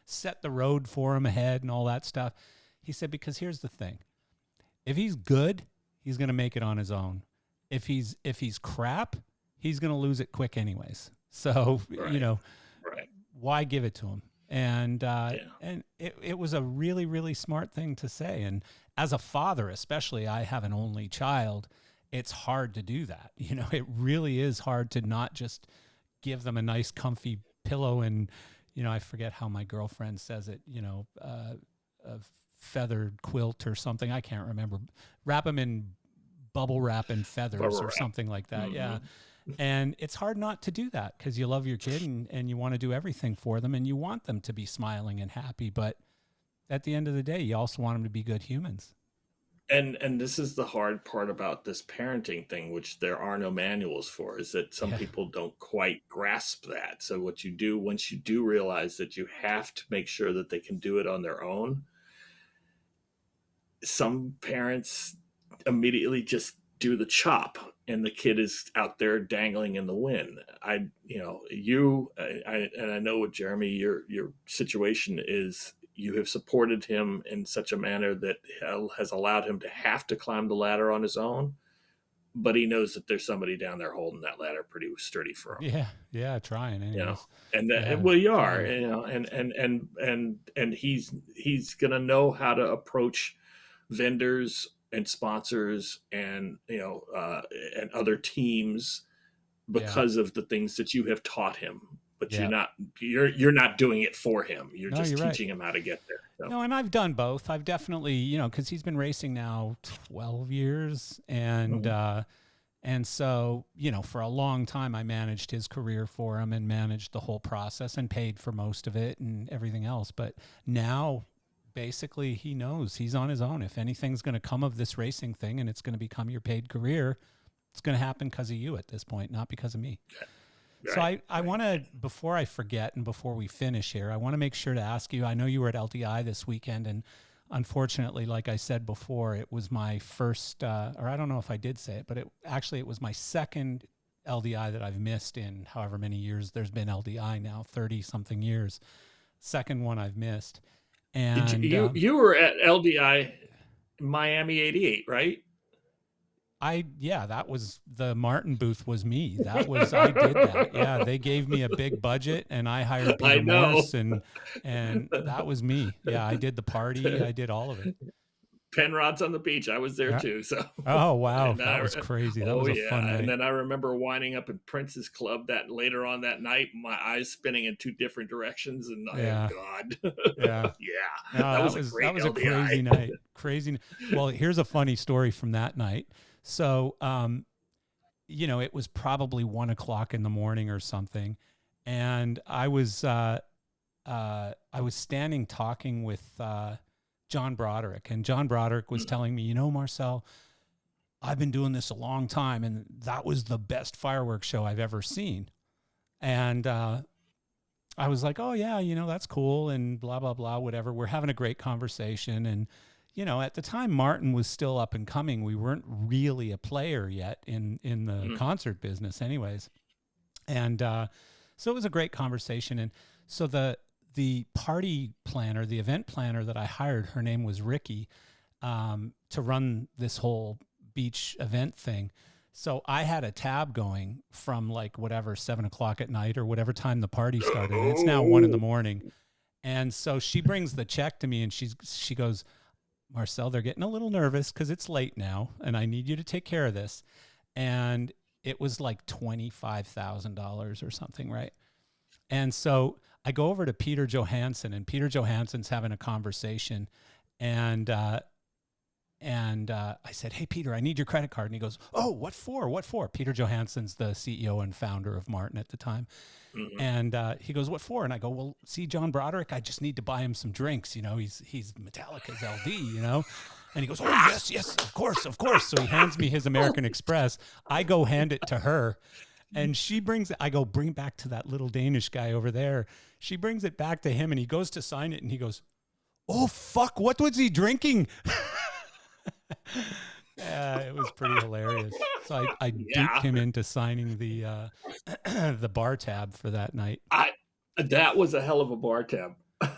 set the road for him ahead and all that stuff." He said, "Because here's the thing: if he's good, he's going to make it on his own. If he's crap, he's going to lose it quick anyways. So you Right. know, Right. why give it to him?" Yeah. And it was a really, really smart thing to say. And as a father, especially, I have an only child. It's hard to do that. You know, it really is hard to not just give them a nice, comfy pillow and, you know, I forget how my girlfriend says it. You know, a feathered quilt or something. I can't remember. Wrap them in bubble wrap and feathers Bubble or wrap. something like that. Hmm. Yeah. And it's hard not to do that because you love your kid and you want to do everything for them and you want them to be smiling and happy. But at the end of the day, you also want them to be good humans. And this is the hard part about this parenting thing, which there are no manuals for, is that some Yeah. people don't quite grasp that. So what you do once you do realize that you have to make sure that they can do it on their own, some parents immediately just do the chop and the kid is out there dangling in the wind. And I know with Jeremy, your situation is you have supported him in such a manner that has allowed him to have to climb the ladder on his own, but he knows that there's somebody down there holding that ladder pretty sturdy for him. Yeah. Yeah. Trying, You know, anyways. and Yeah. well, you are, Trying. you know, and he's gonna know how to approach vendors and sponsors and and other teams Yeah. because of the things that you have taught him, but Yeah. you're not doing it for him, you're No, just you're right. teaching him how to get there. So No, and I've done both. I've definitely, you know, because he's been racing now 12 years, and so, you know, for a long time, I managed his career for him and managed the whole process and paid for most of it and everything else. But now, basically, he knows he's on his own. If anything's going to come of this racing thing and it's going to become your paid career, it's going to happen because of you at this point, not because of me. So right, I right. want to, before I forget and before we finish here, I want to make sure to ask you, I know you were at LDI this weekend, and unfortunately, like I said before, it was my first, or I don't know if I did say it, but it was my second LDI that I've missed in however many years there's been LDI now, 30 something years. Second one I've missed. Did you And you were at LDI Miami 88, right? yeah, that was the Martin booth was me. I did that. Yeah, they gave me a big budget and I hired I Peter know. Morse and that was me. Yeah, I did the party. I did all of it. Penrod's on the beach. I was there Yeah. too. So, Oh, wow. and That was crazy. That oh was a fun yeah, and night. then I remember winding up in Prince's Club that later on that night, my eyes spinning in two different directions, and oh Yeah. god, Yeah. No, yeah, that was a that great was a LDI. crazy night. Crazy. Well, here's a funny story from that night. So, you know, it was probably 1 o'clock in the morning or something. And I was standing talking with John Broderick, and John Broderick was telling me, you know, Marcel, I've been doing this a long time, and that was the best fireworks show I've ever seen. And I was like, oh, yeah, you know, that's cool, and blah, blah, blah, whatever. We're having a great conversation. And, you know, at the time, Martin was still up and coming. We weren't really a player yet in the Mm. concert business, anyways. And so it was a great conversation. And so the party planner, the event planner that I hired, her name was Ricky, to run this whole beach event thing. So I had a tab going from like whatever 7 o'clock at night or whatever time the party started, and it's now 1 in the morning. And so she brings the check to me, and she goes, Marcel, they're getting a little nervous because it's late now, and I need you to take care of this. And it was like $25,000 or something, right? And so I go over to Peter Johansson, and Peter Johansson's having a conversation, and I said, "Hey, Peter, I need your credit card." And he goes, "Oh, what for? What for?" Peter Johansson's the CEO and founder of Martin at the time. Hmm. And he goes, "What for?" And I go, "Well, see John Broderick, I just need to buy him some drinks. You know, he's Metallica's LD, you know." And he goes, oh, yes, yes, of course, of course. So he hands me his American Express. I go hand it to her. And she brings it. I go, bring back to that little Danish guy over there. She brings it back to him and he goes to sign it and he goes, oh, fuck, what was he drinking? It was pretty hilarious. So I duped Yeah, him into signing the the bar tab for that night. I that was a hell of a bar tab.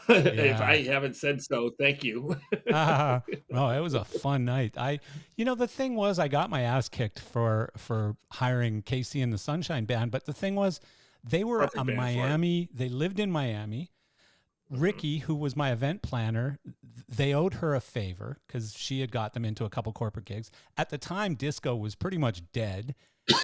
If Yeah. I haven't said so, thank you. No, it was a fun night. The thing was, I got my ass kicked for hiring Casey and the Sunshine Band, but the thing was, they were a Perfect band for it. Miami. They lived in Miami. Mhm. Ricky, who was my event planner, they owed her a favor because she had got them into a couple corporate gigs. At the time, disco was pretty much dead,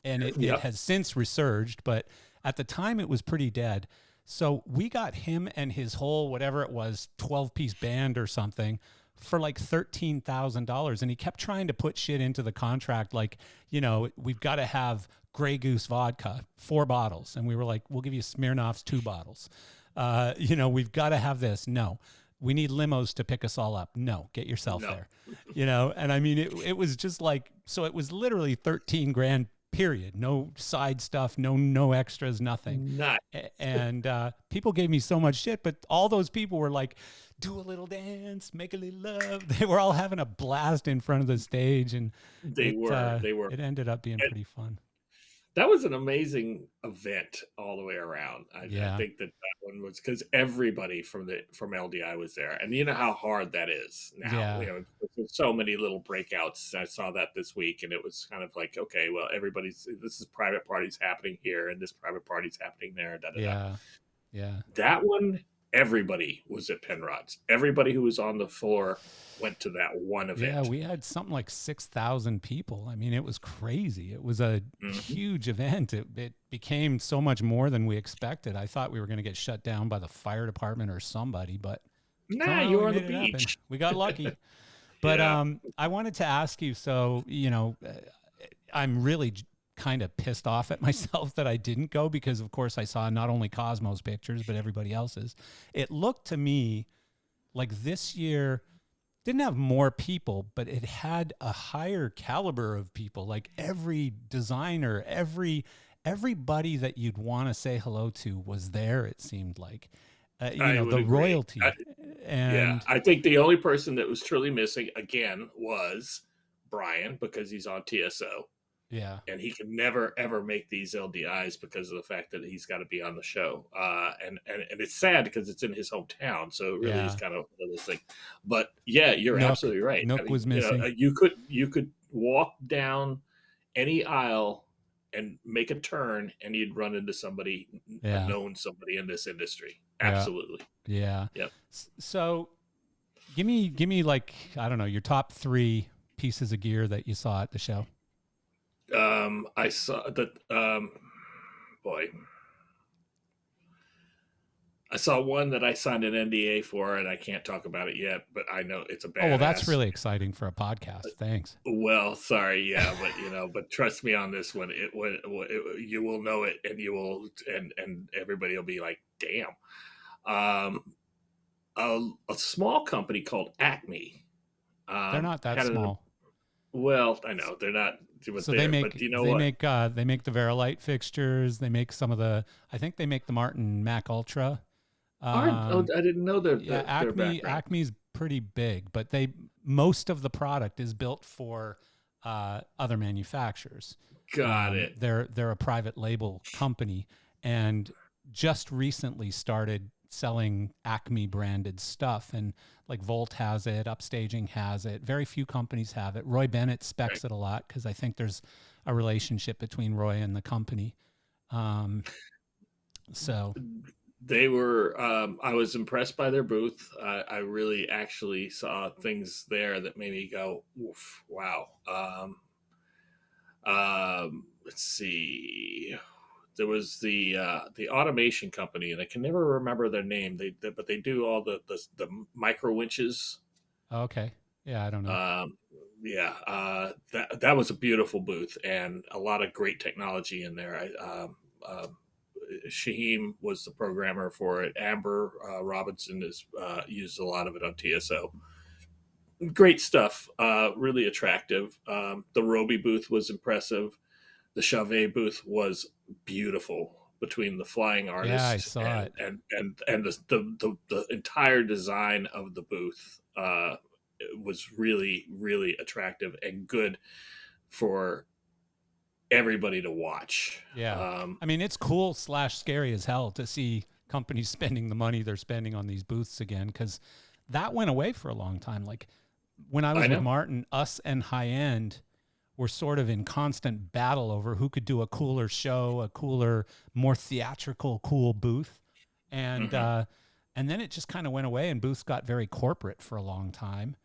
and it Yep. has since resurged, but at the time it was pretty dead. So we got him and his whole whatever it was, 12-piece band or something for like $13,000. And he kept trying to put shit into the contract like, we've got to have Grey Goose vodka, 4 bottles. And we were like, we'll give you Smirnoff's 2 bottles. We've got to have this. No. We need limos to pick us all up. No, get yourself No. there. And I mean, it was just like, so it was literally 13 grand period. No side stuff, no extras, nothing. Not. And people gave me so much shit, but all those people were like, do a little dance, make a little love. They were all having a blast in front of the stage, and They it were. uh, They were. it ended up being And pretty fun. that was an amazing event all the way around. I Yeah, think that one was because everybody from LDI was there, and you know how hard that is now. yeah, There's so many little breakouts. I saw that this week, and it was kind of like, okay, well, this is private parties happening here, and this private party's happening there. Da da da. yeah, yeah. That one, everybody was at Penrod's. Everybody who was on the floor went to that one Yeah, event. we had something like 6,000 people. I mean, it was crazy. It was a Mhm. huge event. It became so much more than we expected. I thought we were going to get shut down by the fire department or somebody, but Nah, somehow you we were on the made it happen. beach. We got lucky. But Yeah. I wanted to ask you, so, I'm really kind of pissed off at myself that I didn't go because, of course, I saw not only Cosmo's pictures, but everybody else's. It looked to me like this year didn't have more people, but it had a higher caliber of people. Like every designer, everybody that you'd want to say hello to was there. It seemed like, I would the agree. royalty, Yeah, and I think the only person that was truly missing again was Brian because he's on TSO yeah, and he can never ever make these LDIs because of the fact that he's got to be on the show. And it's sad because it's in his hometown, so it really is yeah. kind of one of those things. But yeah, you're Nook, absolutely right. I Nook mean, was missing. you could walk down any aisle and make a turn and you'd run into somebody, a Yeah, known somebody in this industry. yeah, Absolutely. yeah. Yep. So give me like I don't know your top 3 pieces of gear that you saw at the show. I saw that. Boy, I saw one that I signed an NDA for, and I can't talk about it yet. But I know it's a Oh well, that's badass. really exciting for a podcast. Thanks. Well, sorry, yeah, but but trust me on this one. You will know it, and you will, and everybody will be like, "Damn." Um, a small company called Acme They're not that had a small. well. I know they're not, but So they but make you know they what? make uh they make the Verilight fixtures. They make some of the I think they make the Martin Mac Ultra. Oh, Um, I didn't know yeah, their Acme background. Acme's pretty big, but they most of the product is built for other manufacturers. Got it. They're a private label company, and just recently started selling Acme branded stuff. And like Volt has it, Upstaging has it. Very few companies have it. Roy Bennett Right. specs it a lot because I think there's a relationship between Roy and the company. Um, so They were. I was impressed by their booth. I really actually saw things there that made me go, "Oof, wow." Let's see. There was the automation company, and I can never remember their name. But they do all the micro winches. okay, yeah, I don't know. Um, yeah, that was a beautiful booth and a lot of great technology in there. Shaheem was the programmer for it. Amber Robinson is used a lot of it on TSO. great stuff. Really attractive. The Roby booth was impressive. The Chauvet booth was beautiful between the flying Yeah, I artist saw it. and the entire design of the booth was really really attractive and good for everybody to watch. Yeah. I mean, it's cool / scary as hell to see companies spending the money they're spending on these booths again, because that went away for a long time. Like when I I was with know. Martin, us and High End were sort of in constant battle over who could do a cooler show, a cooler, more theatrical, cool booth. And Hmm. uh, and then it just kind of went away, and booths got very corporate for a long time.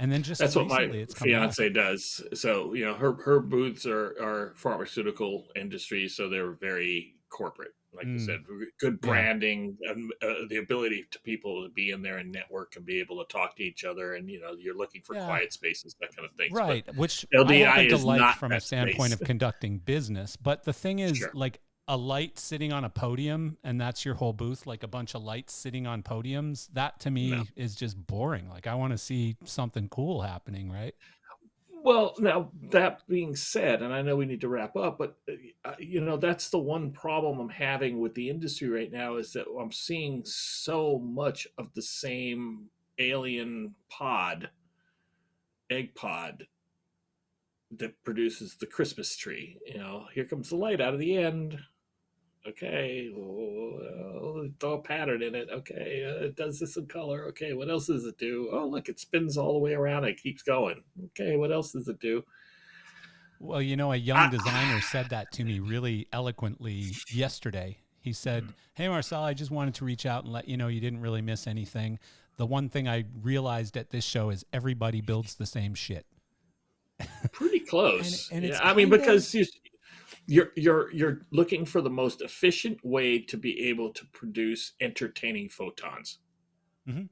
And then just That's what my recently, it's come back. fiance does. So her booths are pharmaceutical industry, so they're very corporate. Like you Mm, said, good yeah. branding and the ability to people to be in there and network and be able to talk to each other. And you're looking for Yeah. quiet spaces, that kind of things. But Right, which I LDI happen to is like not from a that standpoint space. of conducting business. But the thing is, Sure. like a light sitting on a podium and that's your whole booth, like a bunch of lights sitting on podiums, that to No. me is just boring. Like I want to see something cool happening, right? Well, now that being said, and I know we need to wrap up, but that's the one problem I'm having with the industry right now is that I'm seeing so much of the same alien pod, egg pod that produces the Christmas tree. Here comes the light out of the end. Okay, well, throw a pattern in it. Okay, it does this in color. Okay, what else does it do? Oh, look, it spins all the way around. It keeps going. Okay, what else does it do? Well, a young I, designer said that to me really eloquently yesterday. He said, "Hey, Marcel, I just wanted to reach out and let you know you didn't really miss anything. The one thing I realized at this show is everybody builds the same shit." Pretty And close. and it's Yeah, I mean kind of because you're looking for the most efficient way to be able to produce entertaining photons. mhm.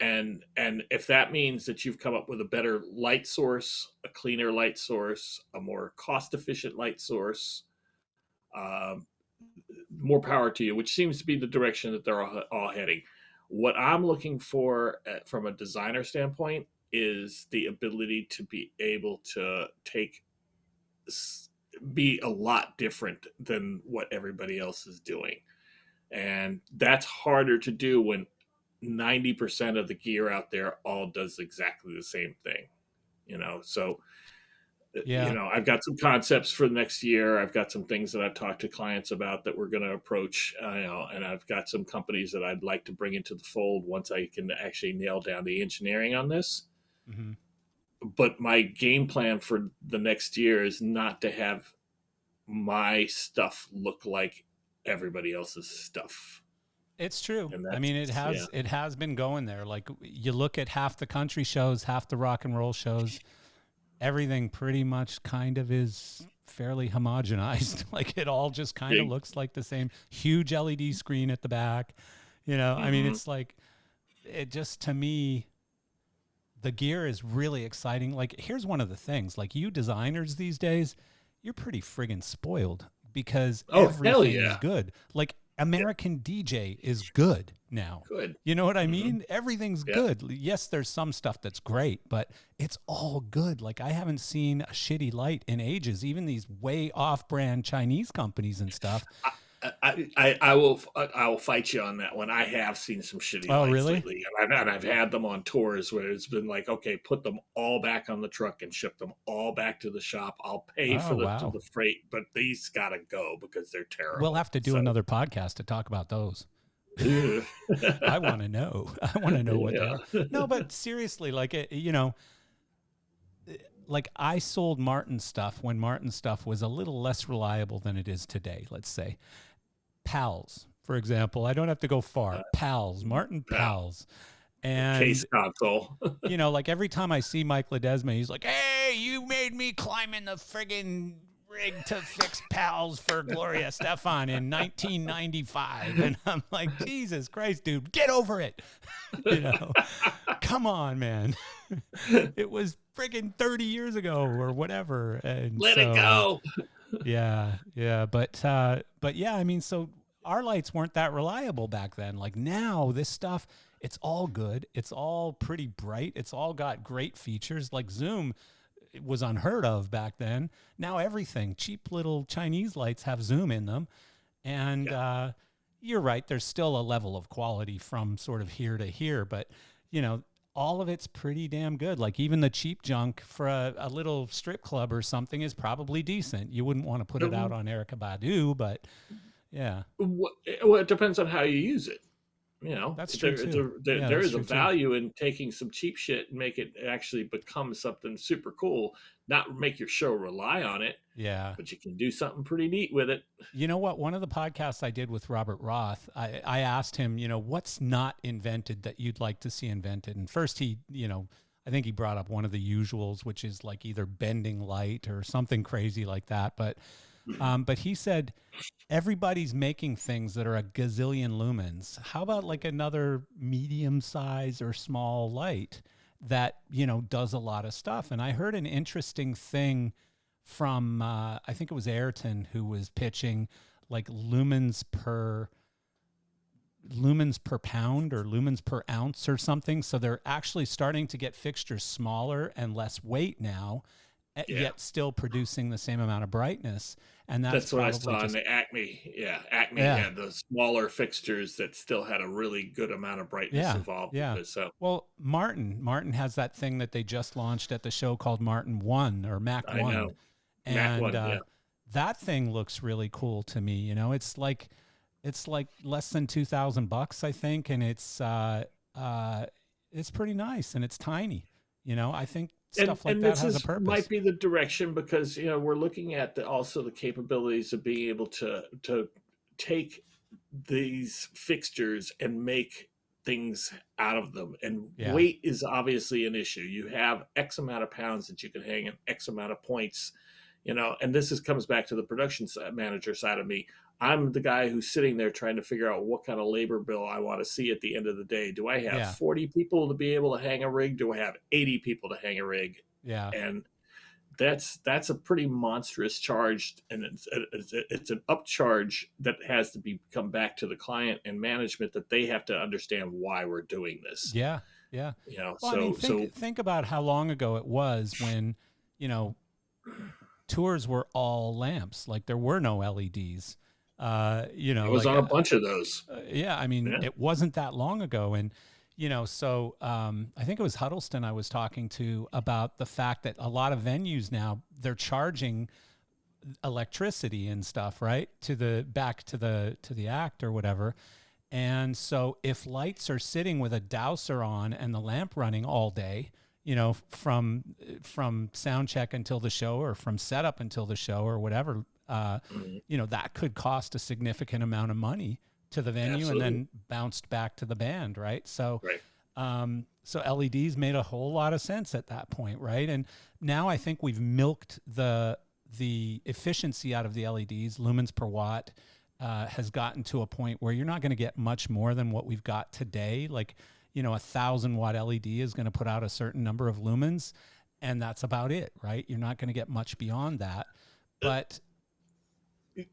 And if that means that you've come up with a better light source, a cleaner light source, a more cost efficient light source, um, more power to you, which seems to be the direction that they're all heading. What I'm looking for from a designer standpoint is the ability to be able to be a lot different than what everybody else is doing. And that's harder to do when 90% of the gear out there all does exactly the same thing. So Yeah. I've got some concepts for the next year. I've got some things that I've talked to clients about that we're going to approach, and I've got some companies that I'd like to bring into the fold once I can actually nail down the engineering on this. Hmm. But my game plan for the next year is not to have my stuff look like everybody else's stuff. It's true. And I that's, mean, it yeah. has been going there. Like you look at half the country shows, half the rock and roll shows, everything pretty much kind of is fairly homogenized. Like it all just kind of Big. looks like the same huge LED screen at the back. I mean, Mm-hmm. it's like it just to me the gear is really exciting. Like here's one of the things, like you designers these days, you're pretty friggin' spoiled because Oh, hell everything is yeah. good. Like Yeah. American DJ is good now. Good. You know what I Mm-hmm. mean? Everything's Yeah. good. Yes, there's some stuff that's great, but it's all good. Like I haven't seen a shitty light in ages. Even these way off-brand Chinese companies and stuff. I will fight you on that one. I have seen some shitty Oh, lights really? lately, and I've had them on tours where it's been like, okay, put them all back on the truck and ship them all back to the shop. I'll pay for Oh, the wow. freight, but these gotta go because they're We'll terrible. have to do So another podcast to talk about those. yeah. I want to know. I want to know what they are. Yeah. No, but seriously, like like I sold Martin stuff when Martin stuff was a little less reliable than it is today. Let's say Pals, for example. I don't have to go far. Pals, Martin Wow. Pals, Case and console. like every time I see Mike Ledesma, he's like, "Hey, you made me climb in the friggin' rig to fix Pals for Gloria Stefan in 1995," and I'm like, "Jesus Christ, dude, get over it!" you know, come on, man. It was friggin' 30 years ago or whatever, and Let it so go. yeah, but yeah, I mean, so our lights weren't that reliable back then. Like now, this stuff, It's all good. It's all pretty bright. It's all got great features. Like zoom, it was unheard of back then. Now everything, cheap little Chinese lights have zoom in them. And Yeah. you're right. There's still a level of quality from sort of here to here, but you know, all of it's pretty damn good. Like even the cheap junk for a little strip club or something is probably decent. You wouldn't want to put it out on Erica Badu, but yeah, Well, it depends on how you use it. You know, that's true too. Yeah, there that's is a true too. value in taking some cheap shit and make it actually become something super cool. Not make your show rely on it, Yeah. but you can do something pretty neat with it. You know what? One of the podcasts I did with Robert Roth, I asked him, you know, what's not invented that you'd like to see invented? And first he, you know, I think he brought up one of the usuals, which is like either bending light or something crazy like that. But he said everybody's making things that are a gazillion lumens. How about like another medium size or small light that, you know, does a lot of stuff? And I heard an interesting thing from, I think it was Ayrton who was pitching like lumens per pound or lumens per ounce or something. So they're actually starting to get fixtures smaller and less weight now, Yeah. yet still producing the same amount of brightness. And that's That's what I probably saw in just, the Acme. Yeah, Acme yeah, had the smaller fixtures that still had a really good amount of brightness yeah, involved yeah. with it. So Well, Martin has that thing that they just launched at the show called Martin One or Mac I One, know Mac and one. Yeah, that thing looks really cool to me. You know, it's like less than $2,000, I think, and uh, it's pretty nice and it's tiny. You know, I think stuff like and that this has a is might purpose. be the direction because we're looking at also the capabilities of being able to take these fixtures and make things out of them. And Yeah, weight is obviously an issue. You have X amount of pounds that you can hang in X amount of points, and this comes back to the production manager side of me. I'm the guy who's sitting there trying to figure out what kind of labor bill I want to see at the end of the day. Do I have yeah, 40 people to be able to hang a rig? Do I have 80 people to hang a rig? yeah, And that's a pretty monstrous charge, and it's an upcharge that has to be come back to the client and management, that they have to understand why we're doing this. yeah, yeah. Well, I mean, So think about how long ago it was when, you know, tours were all lamps. Like there were no LEDs. You I know, was like on a bunch of those. yeah, I mean, Yeah. it wasn't that long ago, and you know, so I think it was Huddleston I was talking to about the fact that a lot of venues now they're charging electricity and stuff, right, to the back to the act or whatever. And so if lights are sitting with a dowser on and the lamp running all day, you know, from sound check until the show or from setup until the show or whatever, Mhm. you know, that could cost a significant amount of money to the venue and Absolutely. then bounced back to the band, right? So Right. so LEDs made a whole lot of sense at that point, right? And now I think we've milked the efficiency out of the LEDs, lumens per watt, has gotten to a point where you're not going to get much more than what we've got today. Like, you know, 1,000 watt LED is going to put out a certain number of lumens, and that's about it, right? You're not going to get much beyond that. But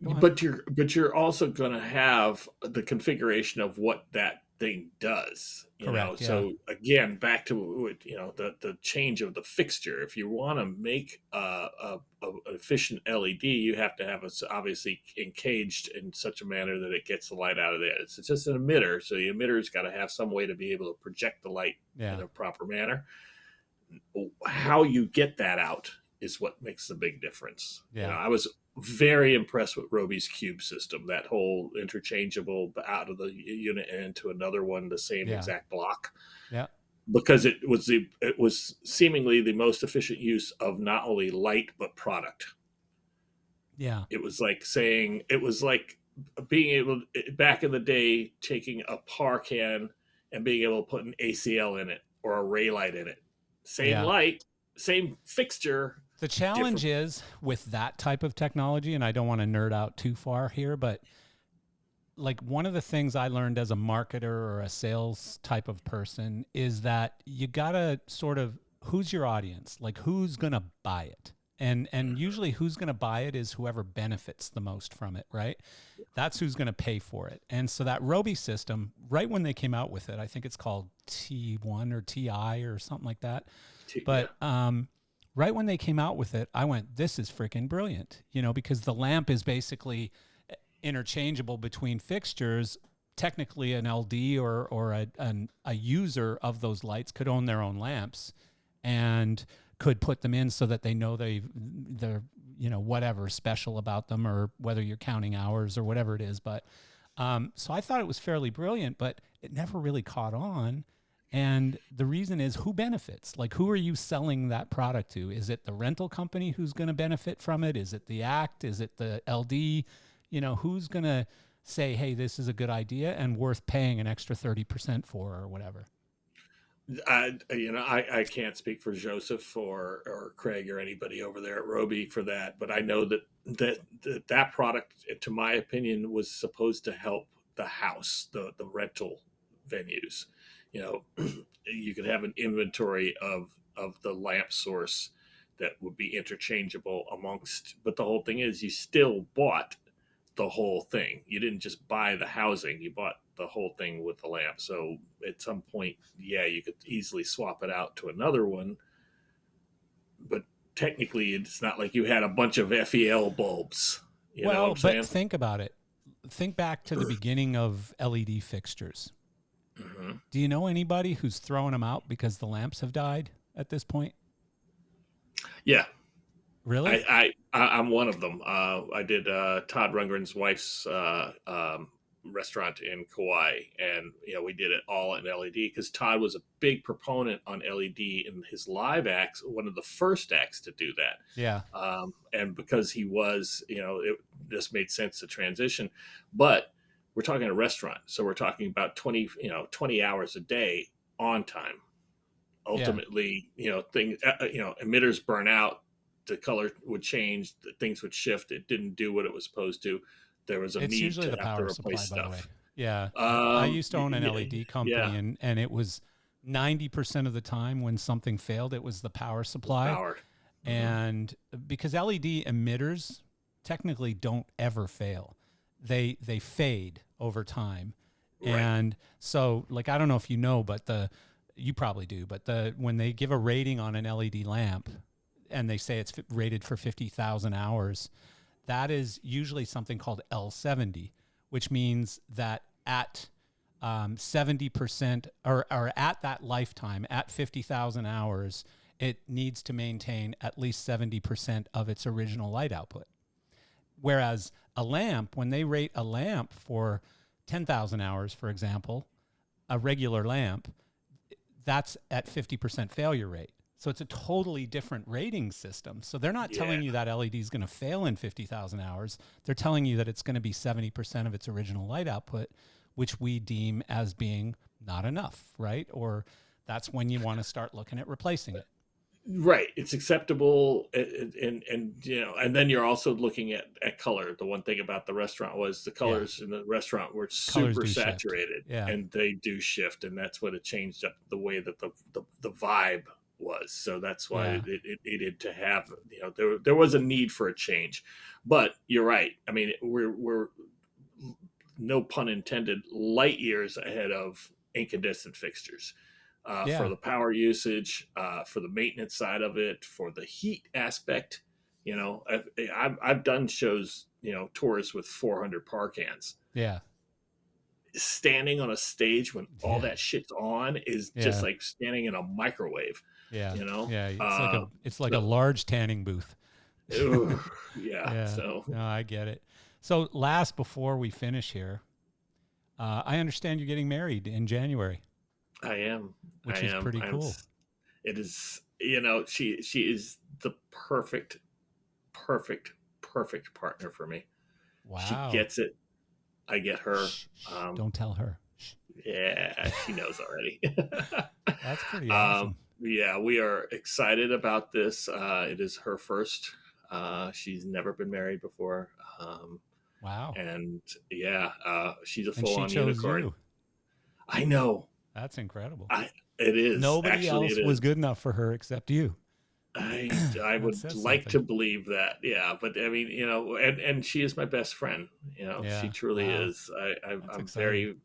go on. But you're also going to have the configuration of what that thing does. Correct. Yeah. So again, back to the change of the fixture. If you want to make an efficient LED, you have to have it obviously encaged in such a manner that it gets the light out of there. It's just an emitter, so the emitter's got to have some way to be able to project the light in Yeah. a proper manner. How you get that out is what makes the big difference. Yeah. I was very impressed with Roby's cube system, that whole interchangeable out of the unit and into another one, the same Yeah. exact block, Yeah. because it was seemingly the most efficient use of not only light but product. Yeah. It was like being able back in the day, taking a par can and being able to put an ACL in it or a ray light in it. Same Yeah. light, same fixture, The challenge different. is with that type of technology, and I don't want to nerd out too far here, but like one of the things I learned as a marketer or a sales type of person is that you got to sort of, who's your audience? Like who's going to buy it? And usually who's going to buy it is whoever benefits the most from it, right? That's who's going to pay for it. And so that Roby system, right when they came out with it, I think it's called T1 or TI or something like that. Yeah. But right when they came out with it, I went, this is freaking brilliant, you know, because the lamp is basically interchangeable between fixtures. Technically, an LD or a user of those lights could own their own lamps and could put them in so that they know they're, you know, whatever special about them, or whether you're counting hours or whatever it is. But so I thought it was fairly brilliant, but it never really caught on. And the reason is, who benefits? Like, who are you selling that product to? Is it the rental company who's going to benefit from it? Is it the ACT? Is it the LD? You know, who's going to say, hey, this is a good idea and worth paying an extra 30% for, or whatever? I can't speak for Joseph or Craig or anybody over there at Roby for that, but I know that product, to my opinion, was supposed to help the house, the rental venues. You know, you could have an inventory of the lamp source that would be interchangeable amongst, but the whole thing is, you still bought the whole thing. You didn't just buy the housing, you bought the whole thing with the lamp. So at some point, yeah, you could easily swap it out to another one, but technically it's not like you had a bunch of FEL bulbs. You know what Well, I'm but saying? think about it. Think back to the beginning of LED fixtures. Mm-hmm. Do you know anybody who's throwing them out because the lamps have died at this point? Yeah, Really? I'm one of them. I did Todd Rundgren's wife's restaurant in Kauai, and we did it all in LED because Todd was a big proponent on LED in his live acts, one of the first acts to do that. Yeah. And because he was, it just made sense to transition. But we're talking a restaurant, so we're talking about 20 hours a day on time. Yeah. Ultimately, emitters burn out, the color would change, things would shift. It didn't do what it was supposed to. There was a It's need usually to the have to power replace supply, by the way. stuff. Yeah. I used to own an LED Yeah, company, and it was 90% of the time when something failed, it was the power supply. power. Hmm. And because LED emitters technically don't ever fail, they fade over time. Right. And so, like, I don't know if you know, but you probably do, but when they give a rating on an LED lamp and they say it's rated for 50,000 hours, that is usually something called L70, which means that at 70%, or at that lifetime, at 50,000 hours, it needs to maintain at least 70% of its original light output. Whereas a lamp, when they rate a lamp for 10,000 hours, for example, a regular lamp, that's at 50% failure rate. So it's a totally different rating system. So they're not Yeah. telling you that LED is going to fail in 50,000 hours. They're telling you that it's going to be 70% of its original light output, which we deem as being not enough, right? Or that's when you want to start looking at replacing it. Right, it's acceptable, and then you're also looking at color. The one thing about the restaurant was the Yeah. colors in the restaurant were Colors super do shift. saturated, Yeah. and they do shift, and that's what it changed up the way that the vibe was. So that's why Yeah. it needed to have, there was a need for a change. But you're right. I mean, we're no pun intended, light years ahead of incandescent fixtures, for Yeah. the power usage, for the maintenance side of it, for the heat aspect. I've done shows, tours with 400 par cans. Yeah. Standing on a stage when all Yeah. that shit's on is just Yeah. like standing in a microwave. Yeah. You know, Yeah. uh, It's like a so large tanning booth. yeah. Yeah. So No, I get it. So last, before we finish here, I understand you're getting married in January, I am. I which is am. pretty I'm. cool. It is. She is the perfect, perfect partner for me. She Wow. gets it. I get her. Shh, shh, Um, don't tell her. Shh. yeah, she knows already. That's pretty awesome. Yeah, we are excited about this. It is her first. She's never been married before. Um, Wow. and yeah, she's a And full she on chose unicorn. you. I know. That's incredible. I. It is Nobody actually. It else was is. good enough for her except you. I That would says like something. to believe that, yeah. But I mean, and she is my best friend. She Yeah. truly Wow. is. That's I'm exciting. very,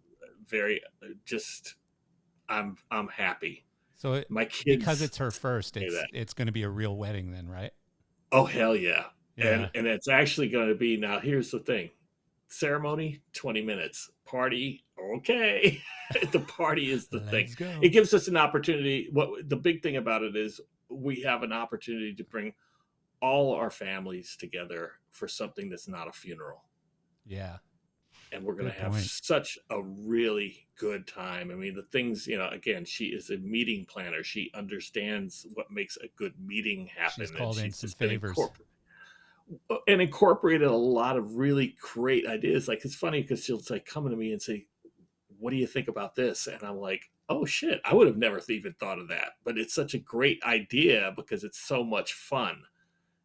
very just. I'm happy. So My because kids it's her first, say that. it's going to be a real wedding then, right? Oh hell yeah! Yeah. And it's actually going to be now. Here's the thing: ceremony 20 minutes, party okay. The party is the thing. Let's It go. gives us an opportunity. What the big thing about it is, we have an opportunity to bring all our families together for something that's not a funeral. Yeah. And we're going Good to have point. such a really good time. I mean, the things, again, she is a meeting planner. She understands what makes a good meeting She's happen. And called in she's some just been favors. incorporated a lot of really great ideas. Like, it's funny because she'll like coming to me and say, what do you think about this? And I'm like, oh shit, I would have never even thought of that. But it's such a great idea because it's so much fun.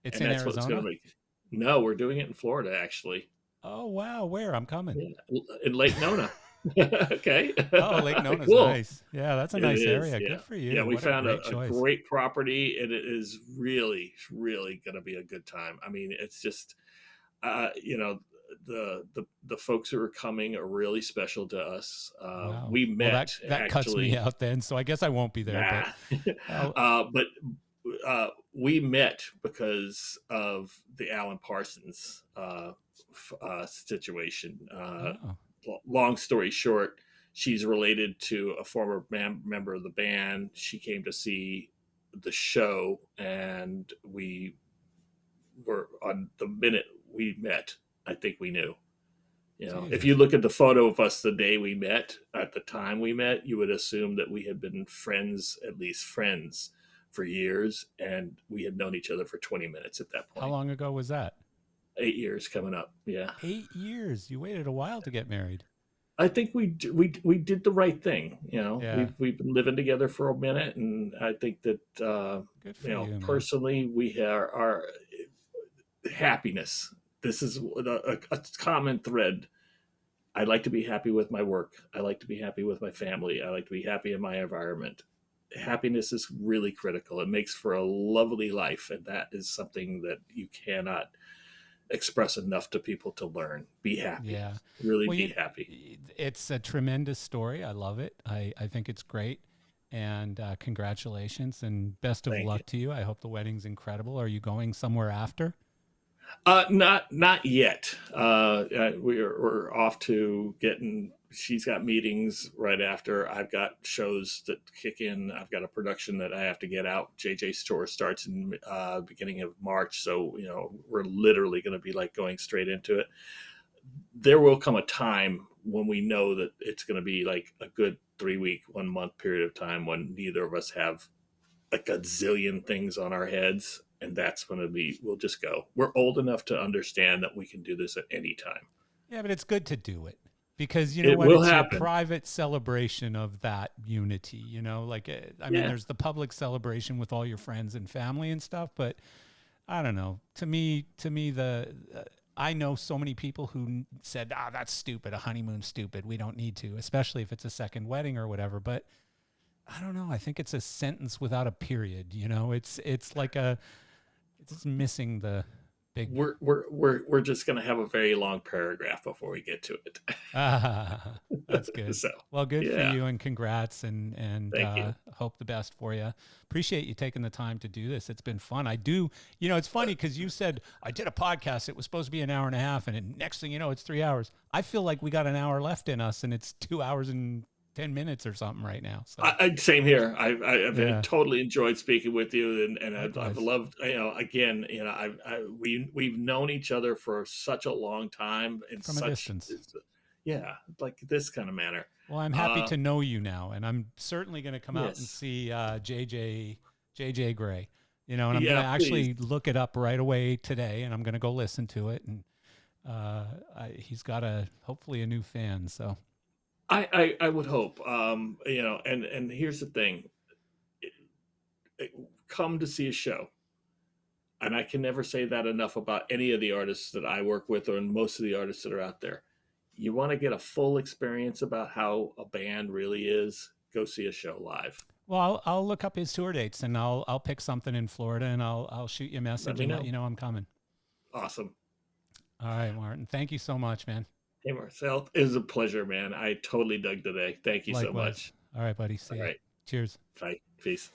It's And in that's what's going to Arizona? make. No, we're doing it in Florida, actually. Oh, wow. Where? I'm coming. Yeah, in Lake Nona. Okay. Oh, Lake Nona's Cool. nice. Yeah, that's a It nice is. area. Yeah. Good for Yeah. you. We What a found great a choice. great property, and it is really, really going to be a good time. I mean, it's just, uh, you know, the folks who are coming are really special to us. Wow. We Well, met that cuts me actually. out then, so I guess I won't be there, but Nah. I'll, But we met because of the Alan Parsons situation. oh, Long story short, she's related to a former member of the band. She came to see the show, and we were on the minute we met. I think we knew. If you Jesus. look at the photo of us the day we met, at the time we met, you would assume that we had been friends, at least friends, for years, and we had known each other for 20 minutes at that How point. long ago was that? 8 years coming up. Yeah. 8 years. You waited a while to get married. I think we did the right thing. Yeah. We've been living together for a minute, and I think that Good for you, man. personally we are our happiness. This is a common thread. I like to be happy with my work. I like to be happy with my family. I like to be happy in my environment. Happiness is really critical. It makes for a lovely life, and that is something that you cannot express enough to people to learn. Be happy. Yeah. Really Well, be happy. it's a tremendous story. I love it. I think it's great. And congratulations and best of Thank you. luck to you. I hope the wedding's incredible. Are you going somewhere after? Not yet. We're off to getting. She's got meetings right after. I've got shows that kick in. I've got a production that I have to get out. JJ Store starts in beginning of March, so we're literally going to be like going straight into it. There will come a time when we know that it's going to be like a good 3 week, 1 month period of time when neither of us have like a zillion things on our heads, and that's when we'll just go. We're old enough to understand that we can do this at any time. Yeah, but it's good to do it because you know It what? will It's your happen. private celebration of that unity. Like, I mean, Yeah. there's the public celebration with all your friends and family and stuff, but I don't know. To me, I know so many people who said, "Ah, that's stupid. A honeymoon's stupid. We don't need to," especially if it's a second wedding or whatever. But I don't know. I think it's a sentence without a period. It's like it's just missing the big. We're just going to have a very long paragraph before we get to it. Ah, that's good. So, Well, good for yeah. you, and congrats, and Thank you. hope the best for you. Appreciate you taking the time to do this. It's been fun. I do. It's funny because you said I did a podcast. It was supposed to be an hour and a half, and then next thing you know, it's 3 hours. I feel like we got an hour left in us, and it's 2 hours and 10 minutes or something right now. So Same here. I've yeah, totally enjoyed speaking with you, and I've likewise. loved. Again, we've known each other for such a long time in From a such, distance. yeah, like this kind of manner. Well, I'm happy Uh, to know you now, and I'm certainly going to come out and yes, see JJ Gray. And I'm going yeah, to please. actually look it up right away today, and I'm going to go listen to it. And he's got hopefully a new fan. So I would hope. And here's the thing: come to see a show. And I can never say that enough about any of the artists that I work with, or most of the artists that are out there. You want to get a full experience about how a band really is, go see a show live. Well, I'll look up his tour dates and I'll pick something in Florida and I'll shoot you a Let message me and let know. you know I'm coming. Awesome. All right, Martin. Thank you so much, man. Hey, Marcel, it was a pleasure, man. I totally dug today. Thank you so Likewise. much. All right, buddy. See All ya. right. Cheers. Bye. Peace.